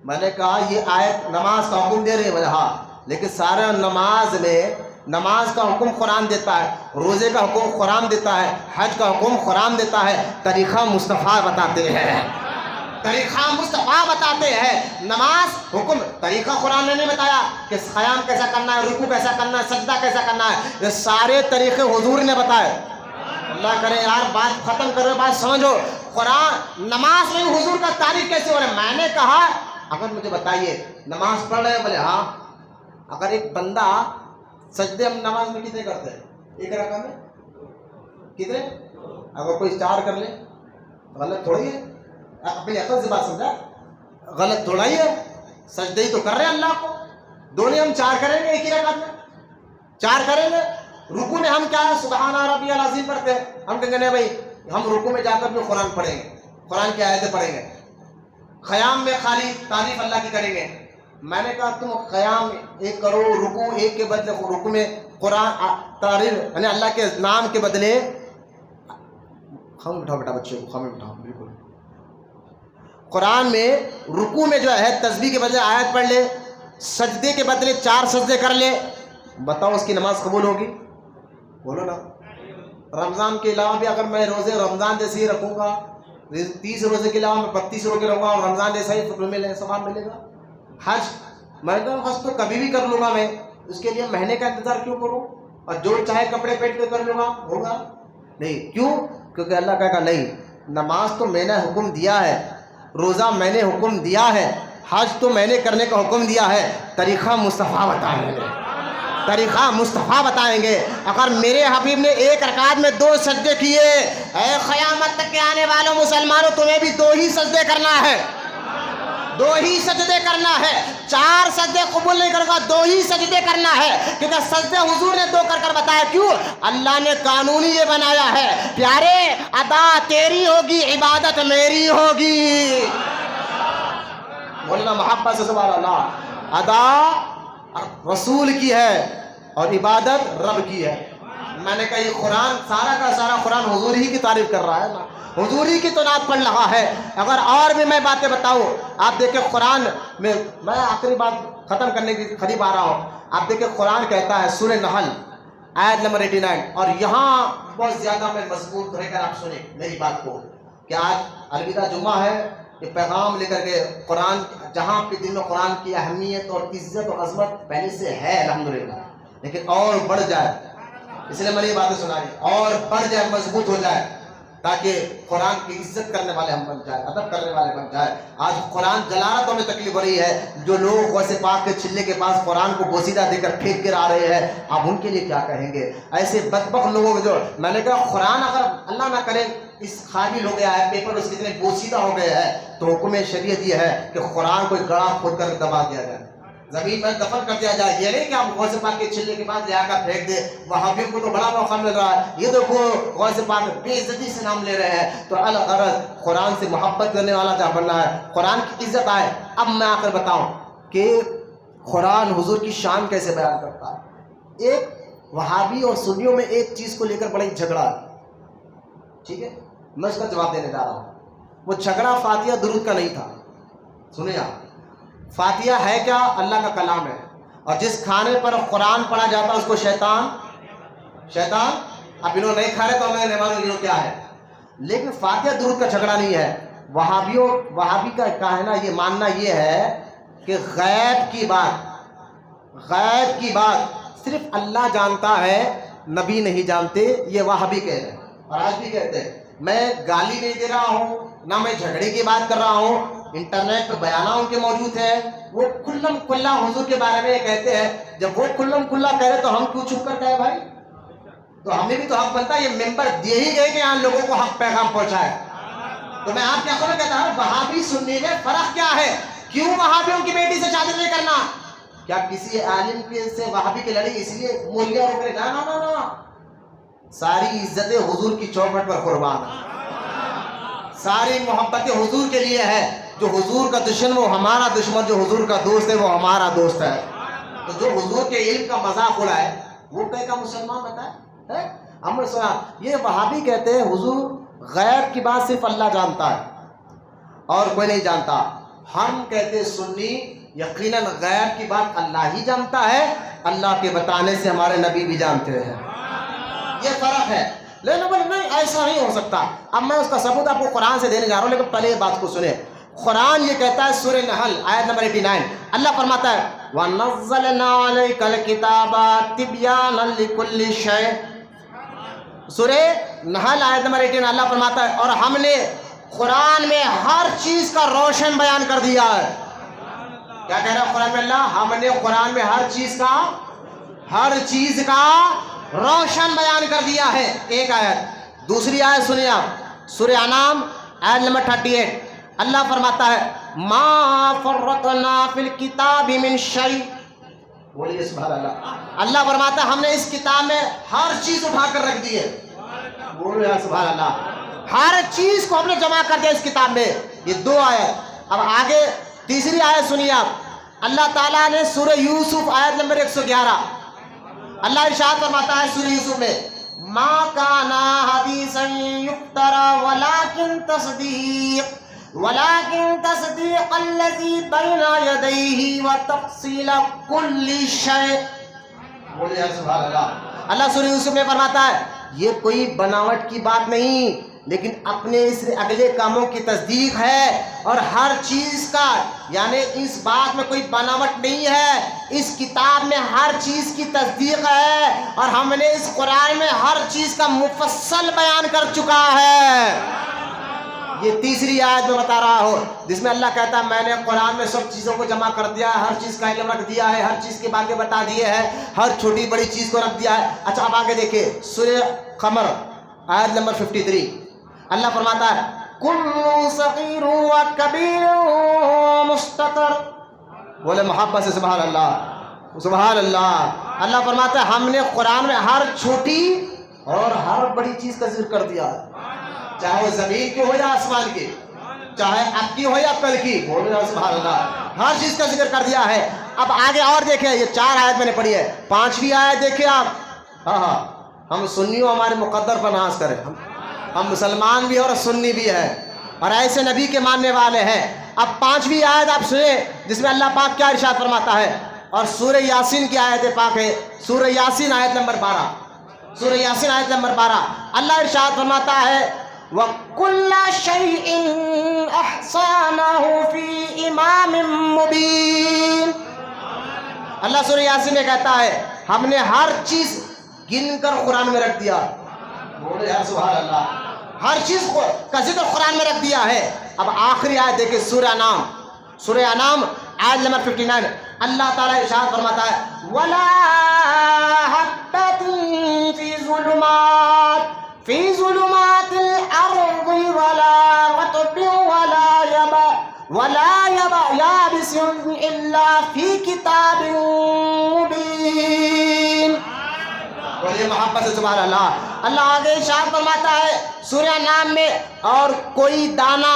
میں نے کہا یہ آیت نماز کا حکم دے رہی ہے، بولے ہاں، لیکن سارا نماز میں نماز کا حکم قرآن دیتا ہے، روزے کا حکم قرآن دیتا ہے، حج کا حکم قرآن دیتا ہے، طریقہ مصطفیٰ بتاتے ہیں، طریقہ مصطفیٰ بتاتے ہیں۔ نماز حکم طریقہ قرآن نے نہیں بتایا کہ قیام کیسا کرنا ہے، رکوع کیسا کرنا ہے، سجدہ کیسا کرنا ہے، یہ سارے طریقے حضور نے بتائے۔ اللہ کرے یار بات ختم کرو، بات سمجھو۔ قرآن نماز میں حضور کا تعریف کیسے ہو رہا ہے؟ میں نے کہا اگر مجھے بتائیے نماز پڑھ رہے ہو، بولے ہاں، اگر ایک بندہ سجدے ہم نماز میں کتنے کرتے ہیں؟ ایک رکعت میں کتنے؟ اگر کوئی 4 کر لے غلط تھوڑی ہے؟ اپنی عقل سے بات سمجھا، غلط تھوڑا ہی ہے، سجدے ہی تو کر رہے ہیں اللہ کو۔ دونوں ہم 4 کریں گے ایک ہی رکعت میں، 4 کریں گے۔ رکوع میں ہم کیا ہے سبحان ربی العظیم پڑھتے ہیں، ہم کہیں گے نہیں بھائی ہم رکوع میں جا کر بھی قرآن پڑھیں گے، قرآن کی آیتیں پڑھیں گے۔ قیام میں خالی تعریف اللہ کی کریں گے۔ میں نے کہا تم قیام ایک کرو، رکوع ایک کے بدلے رکوع میں قرآن تعریف یعنی اللہ کے نام کے بدلے خم اٹھاؤ بیٹا، بچے کو خم اٹھاؤ، بالکل قرآن میں رکوع میں جو ہے تسبیح کے بدلے آیت پڑھ لے، سجدے کے بدلے 4 سجدے کر لے، بتاؤ اس کی نماز قبول ہوگی؟ بولو نا۔ رمضان کے علاوہ بھی اگر میں روزے رمضان جیسے ہی رکھوں گا، 30 روزے کے علاوہ میں 32 روزے رہوں گا اور رمضان جیسا ہی ثواب ملے گا۔ حج میں تو حج تو کبھی بھی کر لوں گا، میں اس کے لیے مہینے کا انتظار کیوں کروں؟ اور جو چاہے کپڑے پہن کے کر لوں گا، ہوگا نہیں؟ کیوں؟ کیونکہ اللہ کہا نہیں، نماز تو میں نے حکم دیا ہے، روزہ میں نے حکم دیا ہے، حج تو میں نے کرنے کا حکم دیا ہے، طریقہ مصطفیٰ بتائیں گے، طریقہ مصطفیٰ بتائیں گے۔ اگر میرے حبیب نے ایک رکعت میں 2 سجدے کیے، اے قیامت تک کے آنے والوں مسلمانوں تمہیں بھی 2 ہی سجدے کرنا ہے، 2 ہی سجدے کرنا ہے۔ 4 سجدے قبول نہیں کرے گا، 2 ہی سجدے کرنا ہے، کیونکہ سجدے حضور نے 2 کر کر بتایا۔ کیوں؟ اللہ نے قانون یہ بنایا ہے، پیارے ادا تیری ہوگی، عبادت میری ہوگی۔ بولنا محبت سے سبحان اللہ۔ ادا رسول کی ہے اور عبادت رب کی ہے۔ میں نے کہا یہ قرآن سارا کا سارا قرآن حضور ہی کی تعریف کر رہا ہے نا، حضور ہی کی تو نعت پڑھ رہا ہے۔ اگر اور بھی میں باتیں بتاؤں، آپ دیکھیں قرآن میں آخری بات ختم کرنے کے قریب آ رہا ہوں۔ آپ دیکھیں قرآن کہتا ہے سورہ نحل آیت نمبر 89، اور یہاں بہت زیادہ میں مضبوط رہ کر آپ سنیں میری بات کو کہ آج الوداع جمعہ ہے، یہ پیغام لے کر کے قرآن جہاں آپ کے دل میں قرآن کی اہمیت اور عزت اور عظمت پہلے سے ہے الحمدللہ، لیکن اور بڑھ جائے، اس لیے میں نے یہ باتیں سنائی، اور بڑھ جائے، مضبوط ہو جائے، تاکہ قرآن کی عزت کرنے والے ہم بن جائیں، ادب کرنے والے بن جائیں۔ آج قرآن جلانا تو ہمیں تکلیف ہو رہی ہے، جو لوگ غوث پاک کے چلے کے پاس قرآن کو بوسیدہ دے کر پھینک کر آ رہے ہیں، آپ ان کے لیے کیا کہیں گے؟ ایسے بدبخت لوگوں کو جو میں نے کہا قرآن اگر اللہ نہ کرے اس قابل ہو گیا ہے، پیپر اس کتنے بوسیدہ ہو گئے ہیں، تو حکم شریعت یہ ہے کہ قرآن کو گڑھا کھود کر دبا دیا جائے، زمین میں دفن کر دیا جائے۔ یہ نہیں کہ آپ غوث پاک کے چلے کے بعد لے آ کر پھینک دے، وہابیوں کو تو بڑا موقع مل رہا ہے، یہ دیکھو غوث پاک بے عزتی سے نام لے رہے ہیں۔ تو الغرض قرآن سے محبت کرنے والا جہاں بننا ہے، قرآن کی عزت آئے۔ اب میں آ کر بتاؤں کہ قرآن حضور کی شان کیسے بیان کرتا ہے۔ ایک وہابی اور سنیوں میں ایک چیز کو لے کر بڑا ہی جھگڑا ہے، ٹھیک ہے، میں اس کا جواب دینے جا رہا ہوں۔ وہ جھگڑا فاتحہ درود کا نہیں تھا، سنیں آپ، فاتحہ ہے کیا؟ اللہ کا کلام ہے، اور جس کھانے پر قرآن پڑھا جاتا ہے اس کو شیطان اب انہوں نہیں کھا رہے تو ہمیں نہیں معلوم کیا ہے، لیکن فاتحہ درود کا جھگڑا نہیں ہے۔ وہابی کا کہنا یہ ماننا یہ ہے کہ غیب کی بات صرف اللہ جانتا ہے، نبی نہیں جانتے، یہ وہابی کہہ رہے ہیں، اور آج بھی کہتے ہیں۔ میں گالی نہیں دے رہا ہوں، نہ میں جھگڑے کی بات کر رہا ہوں، انٹرنیٹ پہ بیانات ان کے موجود ہیں، وہ کلم کلا حضور کے بارے میں کہتے ہیں۔ جب وہ کلم کلا کہہ رہے تو ہم کیوں چپ کر کہے بھائی؟ تو ہمیں بھی تو حق بنتا ہے، یہ ممبر دے ہی گئے کہ یہاں لوگوں کو حق پیغام پہنچائے۔ تو میں آپ کے آنکھوں میں کہتا ہوں وہابی سنی میں فرق کیا ہے؟ کیوں وہابیوں کی بیٹی سے شادی نہیں کرنا؟ کیا کسی عالم کے سے وہابی کے لڑی اس لیے مولیاں روک رہے؟ نا نا نا نا، ساری عزت حضور کی چوکھٹ پر قربان ہے، ساری محبت حضور کے لیے ہے۔ جو حضور کا دشمن وہ ہمارا دشمن، جو حضور کا دوست ہے وہ ہمارا دوست ہے۔ تو جو حضور کے علم کا مذاق اڑائے وہ کہے گا مسلمان بتائے؟ ہم نے سنا یہ وہابی کہتے ہیں حضور غیب کی بات صرف اللہ جانتا ہے اور کوئی نہیں جانتا۔ ہم کہتے سنی یقیناً غیب کی بات اللہ ہی جانتا ہے، اللہ کے بتانے سے ہمارے نبی بھی جانتے ہیں۔ یہ فرق ہے، لیکن نہیں ایسا نہیں ہو سکتا۔ اب میں اس کا ثبوت آپ کو قرآن سے دینے جا رہا ہوں، لیکن پہلے یہ بات کو سنیں۔ قرآن یہ کہتا ہے سورہ نحل آیت نمبر 89، اللہ فرماتا ہے وَنَزَّلْنَا عَلَيْكَ الْكِتَابَ تِبْيَانًا لِكُلِّ شَيْءٍ، سورہ نحل آیت نمبر 89، اللہ فرماتا ہے اور ہم نے قرآن میں ہر چیز کا روشن بیان کر دیا ہے۔ کیا کہہ رہا ہے قرآن میں اللہ؟ ہم نے قرآن میں ہر چیز کا روشن بیان کر دیا ہے۔ ایک آیت، دوسری آیت سنیے آپ، سورہ انعام آیت نمبر 38، اللہ فرماتا ہے ما فرطنا فی الکتاب من شیء، بولیے سبحان اللہ۔ اللہ فرماتا ہے ہم نے اس کتاب میں ہر چیز اٹھا کر رکھ دی ہے، بولیے سبحان اللہ۔ ہر چیز کو ہم نے جمع کر دیا اس کتاب میں۔ یہ دو آیت۔ اب آگے تیسری آیت سنیے آپ، اللہ تعالیٰ نے سورہ یوسف آیت نمبر 111، اللہ ارشاد فرماتا ہے سورہ یوسف میں ما کان حدیثا یفترا ولكن تصدیق الذی بین یدیہ وتفصیل کل شیء، بولیے سبحان اللہ۔ اللہ سورہ یوسف میں فرماتا ہے یہ کوئی بناوٹ کی بات نہیں، لیکن اپنے اس اگلے کاموں کی تصدیق ہے، اور ہر چیز کا یعنی اس بات میں کوئی بناوٹ نہیں ہے، اس کتاب میں ہر چیز کی تصدیق ہے، اور ہم نے اس قرآن میں ہر چیز کا مفصل بیان کر چکا ہے۔ یہ تیسری آیت میں بتا رہا ہوں جس میں اللہ کہتا ہے میں نے قرآن میں سب چیزوں کو جمع کر دیا ہے، ہر چیز کا علم رکھ دیا ہے، ہر چیز کی باتیں بتا دیے ہیں، ہر چھوٹی بڑی چیز کو رکھ دیا ہے۔ اچھا اب آگے دیکھیں سورہ قمر آیت نمبر 53، اللہ فرماتا ہے کل صغیر و کبیر مستطر، بولے محبت سے سبحان اللہ سبحان اللہ۔ اللہ فرماتا ہے ہم نے قرآن میں ہر چھوٹی اور ہر بڑی چیز کا ذکر کر دیا ہے، چاہے وہ زمین کی ہو یا آسمان کی، چاہے اب کی ہو یا کل کی، بولے سبحان اللہ، ہر چیز کا ذکر کر دیا ہے۔ اب آگے اور دیکھیں، یہ 4 آیت میں نے پڑھی ہے، 5ویں آیت دیکھیں آپ۔ ہاں ہم سنیوں ہمارے مقدر پر ناز کریں، ہم مسلمان بھی اور سنی بھی ہیں اور ایسے نبی کے ماننے والے ہیں۔ اب 5ویں آیت آپ سنیں جس میں اللہ پاک کیا ارشاد فرماتا ہے، اور سورہ یاسین کی آیت پاک ہے، سورہ یاسین آیت نمبر 12، سورہ یاسین آیت نمبر 12، اللہ ارشاد فرماتا ہے وَكُلَّ شَيْءٍ أَحْصَيْنَاهُ فِي إِمَامٍ مُبِينٍ، اللہ سورہ یاسین میں کہتا ہے ہم نے ہر چیز گن کر قرآن میں رکھ دیا، بولے یا سبحان اللہ، ہر چیز کا ذکر قرآن میں رکھ دیا ہے۔ اب آخری آیت دیکھیں سورہ انعام، سورہ انعام آیت نمبر 59، اللہ تعالیٰ ارشاد فرماتا ہے وَلَا حَبَّةٍ فِي ظُلُمَاتِ الْأَرْضِ وَلَا رَطْبٍ وَلَا يَابِسٍ إِلَّا فِي كِتَابٍ مُبِينٍ، بولیے محبت سے سبحان اللہ۔ اللہ آگے ارشاد فرماتا ہے سورہ انعام میں اور کوئی دانہ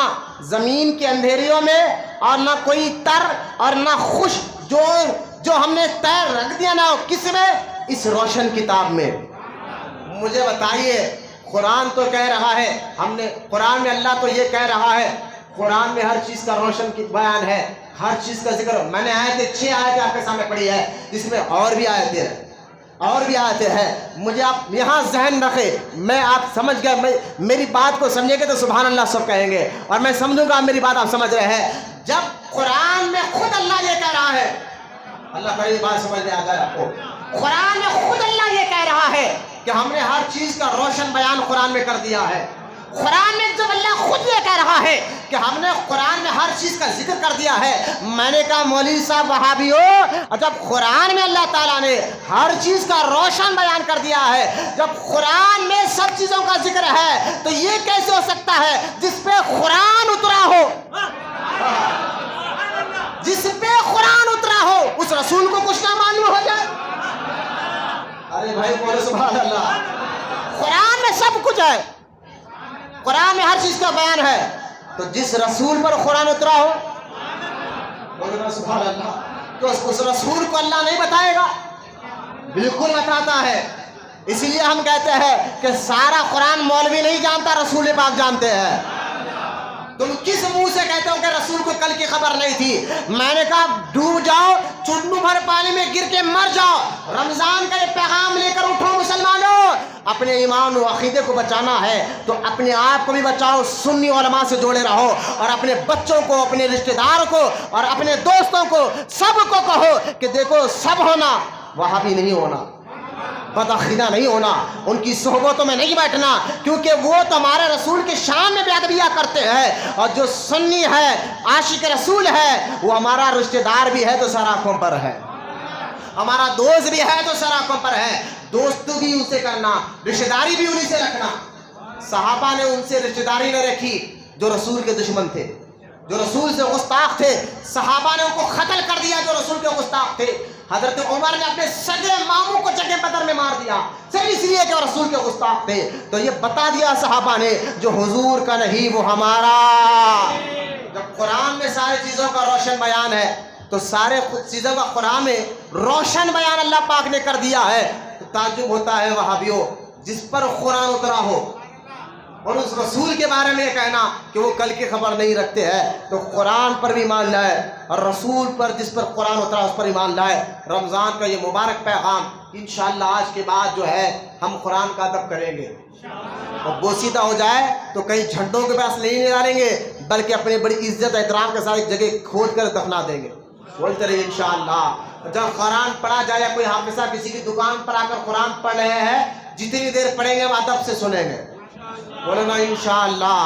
زمین کے اندھیریوں میں اور نہ کوئی تر اور نہ خوش جو ہم نے تیر رکھ دیا نہ کس میں، اس روشن کتاب میں۔ مجھے بتائیے قرآن تو کہہ رہا ہے، ہم نے قرآن میں اللہ تو یہ کہہ رہا ہے قرآن میں ہر چیز کا روشن بیان ہے، ہر چیز کا ذکر، میں نے آیتیں 6 آیتیں آپ کے سامنے پڑھی ہے جس میں اور بھی آیتیں ہیں، مجھے آپ یہاں ذہن رکھے، میں آپ سمجھ گئے، میری بات کو سمجھے گے تو سبحان اللہ سب کہیں گے، اور میں سمجھوں گا میری بات آپ سمجھ رہے ہیں۔ جب قرآن میں خود اللہ یہ کہہ رہا ہے، اللہ پر یہ بات سمجھ میں آ جائے آپ کو، قرآن میں خود اللہ یہ کہہ رہا ہے کہ ہم نے ہر چیز کا روشن بیان قرآن میں کر دیا ہے۔ قرآن میں جب اللہ خود یہ کہہ رہا ہے کہ ہم نے قرآن میں ہر چیز کا ذکر کر دیا ہے، میں نے کہا مولوی صاحب وہابی ہو، جب قرآن میں اللہ تعالیٰ نے ہر چیز کا روشن بیان کر دیا ہے، جب قرآن میں سب چیزوں کا ذکر ہے، تو یہ کیسے ہو سکتا ہے جس پہ قرآن اترا ہو، جس پہ قرآن اترا ہو اس رسول کو بھائی بولے سبحان اللہ۔ قرآن میں سب کچھ ہے، قرآن میں ہر چیز کا بیان ہے۔ تو جس رسول پر قرآن اترا ہو، بولے سبحان اللہ، تو اس رسول کو اللہ نہیں بتائے گا؟ بالکل بتاتا ہے۔ اسی لیے ہم کہتے ہیں کہ سارا قرآن مولوی نہیں جانتا، رسول پاک جانتے ہیں۔ تم کس منہ سے کہتے ہو کہ رسول کو کل کی خبر نہیں تھی؟ میں نے کہا ڈوب جاؤ، چٹنو بھر پانی میں گر کے مر جاؤ، رمضان کا یہ پیغام لے کر اٹھو مسلمانوں۔ اپنے ایمان و عقیدے کو بچانا ہے تو اپنے آپ کو بھی بچاؤ، سنی علماء سے جوڑے رہو، اور اپنے بچوں کو، اپنے رشتہ داروں کو اور اپنے دوستوں کو، سب کو کہو کہ دیکھو سب ہونا، وہابی نہیں ہونا، بدعقیدہ نہیں ہونا، ان کی صحبتوں میں نہیں بیٹھنا، کیونکہ وہ تو ہمارے رسول کے شان میں بے ادبیہ کرتے ہیں، اور جو سنی ہے، عاشق رسول ہے، وہ ہمارا رشتہ دار بھی ہے تو سر آنکھوں پر ہے، ہمارا دوست بھی ہے تو سر آنکھوں پر ہے۔ دوست بھی ان سے کرنا، رشتہ داری بھی انہی سے رکھنا۔ صحابہ نے ان سے رشتہ داری نہ رکھی جو رسول کے دشمن تھے، جو رسول سے گستاخ تھے، صحابہ نے ان کو قتل کر دیا جو رسول کے گستاخ تھے۔ حضرت عمر نے اپنے سگے ماموں کو جنگ بدر میں مار دیا، صرف اس لیے کہ وہ رسول کے گستاخ تھے۔ تو یہ بتا دیا صحابہ نے، جو حضور کا نہیں وہ ہمارا۔ جب قرآن میں ساری چیزوں کا روشن بیان ہے تو سارے چیزوں کا قرآن میں روشن بیان اللہ پاک نے کر دیا ہے، تو تعجب ہوتا ہے وہابیوں، جس پر قرآن اترا ہو اور اس رسول کے بارے میں کہنا کہ وہ کل کی خبر نہیں رکھتے ہیں، تو قرآن پر بھی ایمان لائے اور رسول پر جس پر قرآن اترا اس پر ایمان لائے۔ رمضان کا یہ مبارک پیغام انشاءاللہ آج کے بعد جو ہے ہم قرآن کا ادب کریں گے، اور بوسیدہ ہو جائے تو کئی جھنڈوں کے پاس نہیں ڈالیں گے، بلکہ اپنی بڑی عزت احترام کے ساتھ ایک جگہ کھود کر دفنا دیں گے، بولتے رہیے انشاءاللہ۔ جب قرآن پڑھا جائے، کوئی حافظہ کسی کی دکان پر آ کر قرآن پڑھ رہے ہیں، جتنی دیر پڑھیں گے وہ ادب سے سنیں گے، بولو نا انشاءاللہ۔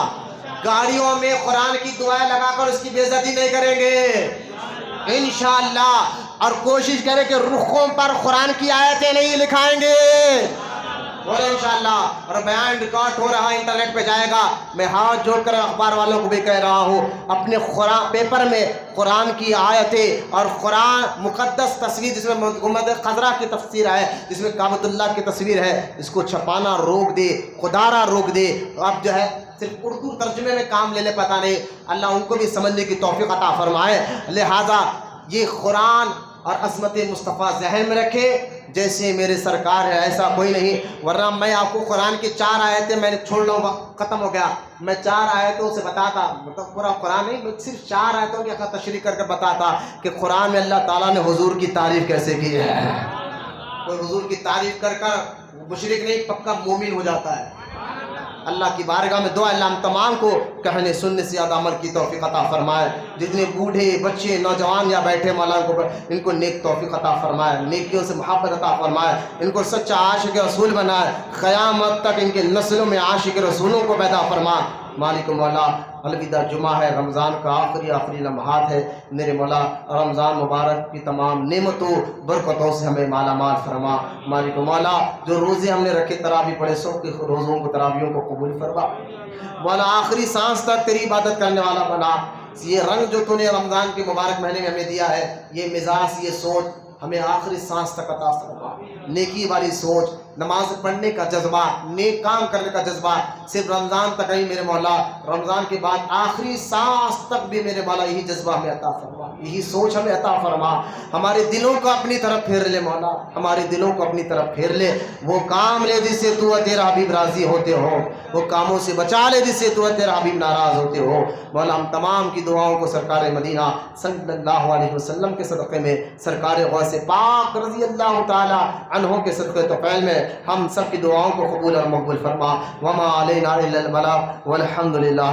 گاڑیوں میں قرآن کی دعائیں لگا کر اس کی بے عزتی نہیں کریں گے انشاءاللہ، اور کوشش کریں کہ رخوں پر قرآن کی آیتیں نہیں لکھائیں گے، بولو انشاءاللہ۔ اور بیان ریکارڈ ہو رہا ہے، انٹرنیٹ پہ جائے گا۔ میں ہاتھ جوڑ کر اخبار والوں کو بھی کہہ رہا ہوں، اپنے قرآن پیپر میں قرآن کی آیتیں اور قرآن مقدس تصویر، جس میں محمد خضرا کی تفسیر ہے، جس میں کعبۃ اللہ کی تصویر ہے، اس کو چھپانا روک دے، خدارہ روک دے۔ اب جو ہے صرف اردو ترجمے میں کام لے لے، پتہ نہیں، اللہ ان کو بھی سمجھنے کی توفیق عطا فرمائے۔ لہٰذا یہ قرآن اور عظمت مصطفیٰ ذہن میں رکھے، جیسے میرے سرکار ہے ایسا کوئی نہیں، ورنہ میں آپ کو قرآن کی 4 آیتیں میں نے چھوڑ لوں گا، ختم ہو گیا، میں 4 آیتوں سے بتاتا، مطلب پورا قرآن نہیں، میں صرف 4 آیتوں کی تشریح کر کے بتاتا کہ قرآن میں اللہ تعالیٰ نے حضور کی تعریف کیسے کی ہے۔ کوئی حضور کی تعریف کر کر مشرک نہیں، پکا مومن ہو جاتا ہے۔ اللہ کی بارگاہ میں دعا، اللہ ہم تمام کو کہنے سننے سے زیادہ عمل کی توفیق عطا فرمائے۔ جتنے بوڑھے بچے نوجوان یا بیٹھے مولانا ان کو نیک توفیق عطا فرمائے، نیکیوں سے محبت عطا فرمائے، ان کو سچا عاشق رسول بنائے، قیامت تک ان کے نسلوں میں عاشق رسولوں کو پیدا فرمائے۔ مالک مولا، الوداع جمعہ ہے، رمضان کا آخری لمحات ہے، میرے مولا رمضان مبارک کی تمام نعمتوں برکتوں سے ہمیں مالا مال فرما۔ مالک مولا، جو روزے ہم نے رکھے، تراویح پڑھے، سب کے روزوں کو تراویحوں کو قبول فرما۔ مولا آخری سانس تک تیری عبادت کرنے والا بنا۔ یہ رنگ جو تو نے رمضان کے مبارک مہینے میں ہمیں دیا ہے، یہ مزاج، یہ سوچ ہمیں آخری سانس تک عطا فرما۔ نیکی والی سوچ، نماز پڑھنے کا جذبہ، نیک کام کرنے کا جذبہ صرف رمضان تک نہیں میرے مولا، رمضان کے بعد آخری سانس تک بھی میرے مولا یہی جذبہ ہمیں عطا فرما، یہی سوچ ہمیں عطا فرما۔ ہمارے دلوں کو اپنی طرف پھیر لے مولا، ہمارے دلوں کو اپنی طرف پھیر لے، وہ کام لے جس سے تو تیرا حبیب راضی ہوتے ہو، وہ کاموں سے بچا لے جس سے تو تیرا حبیب ناراض ہوتے ہو۔ مولا ہم تمام کی دعاؤں کو سرکار مدینہ صلی اللہ علیہ وسلم کے صدقے میں، سرکار غوث پاک رضی اللہ تعالی عنہ کے صدقے توفیل میں ہم سب کی دعاؤں کو قبول اور مقبول فرما۔ وما علینا الا البلاغ والحمد للہ۔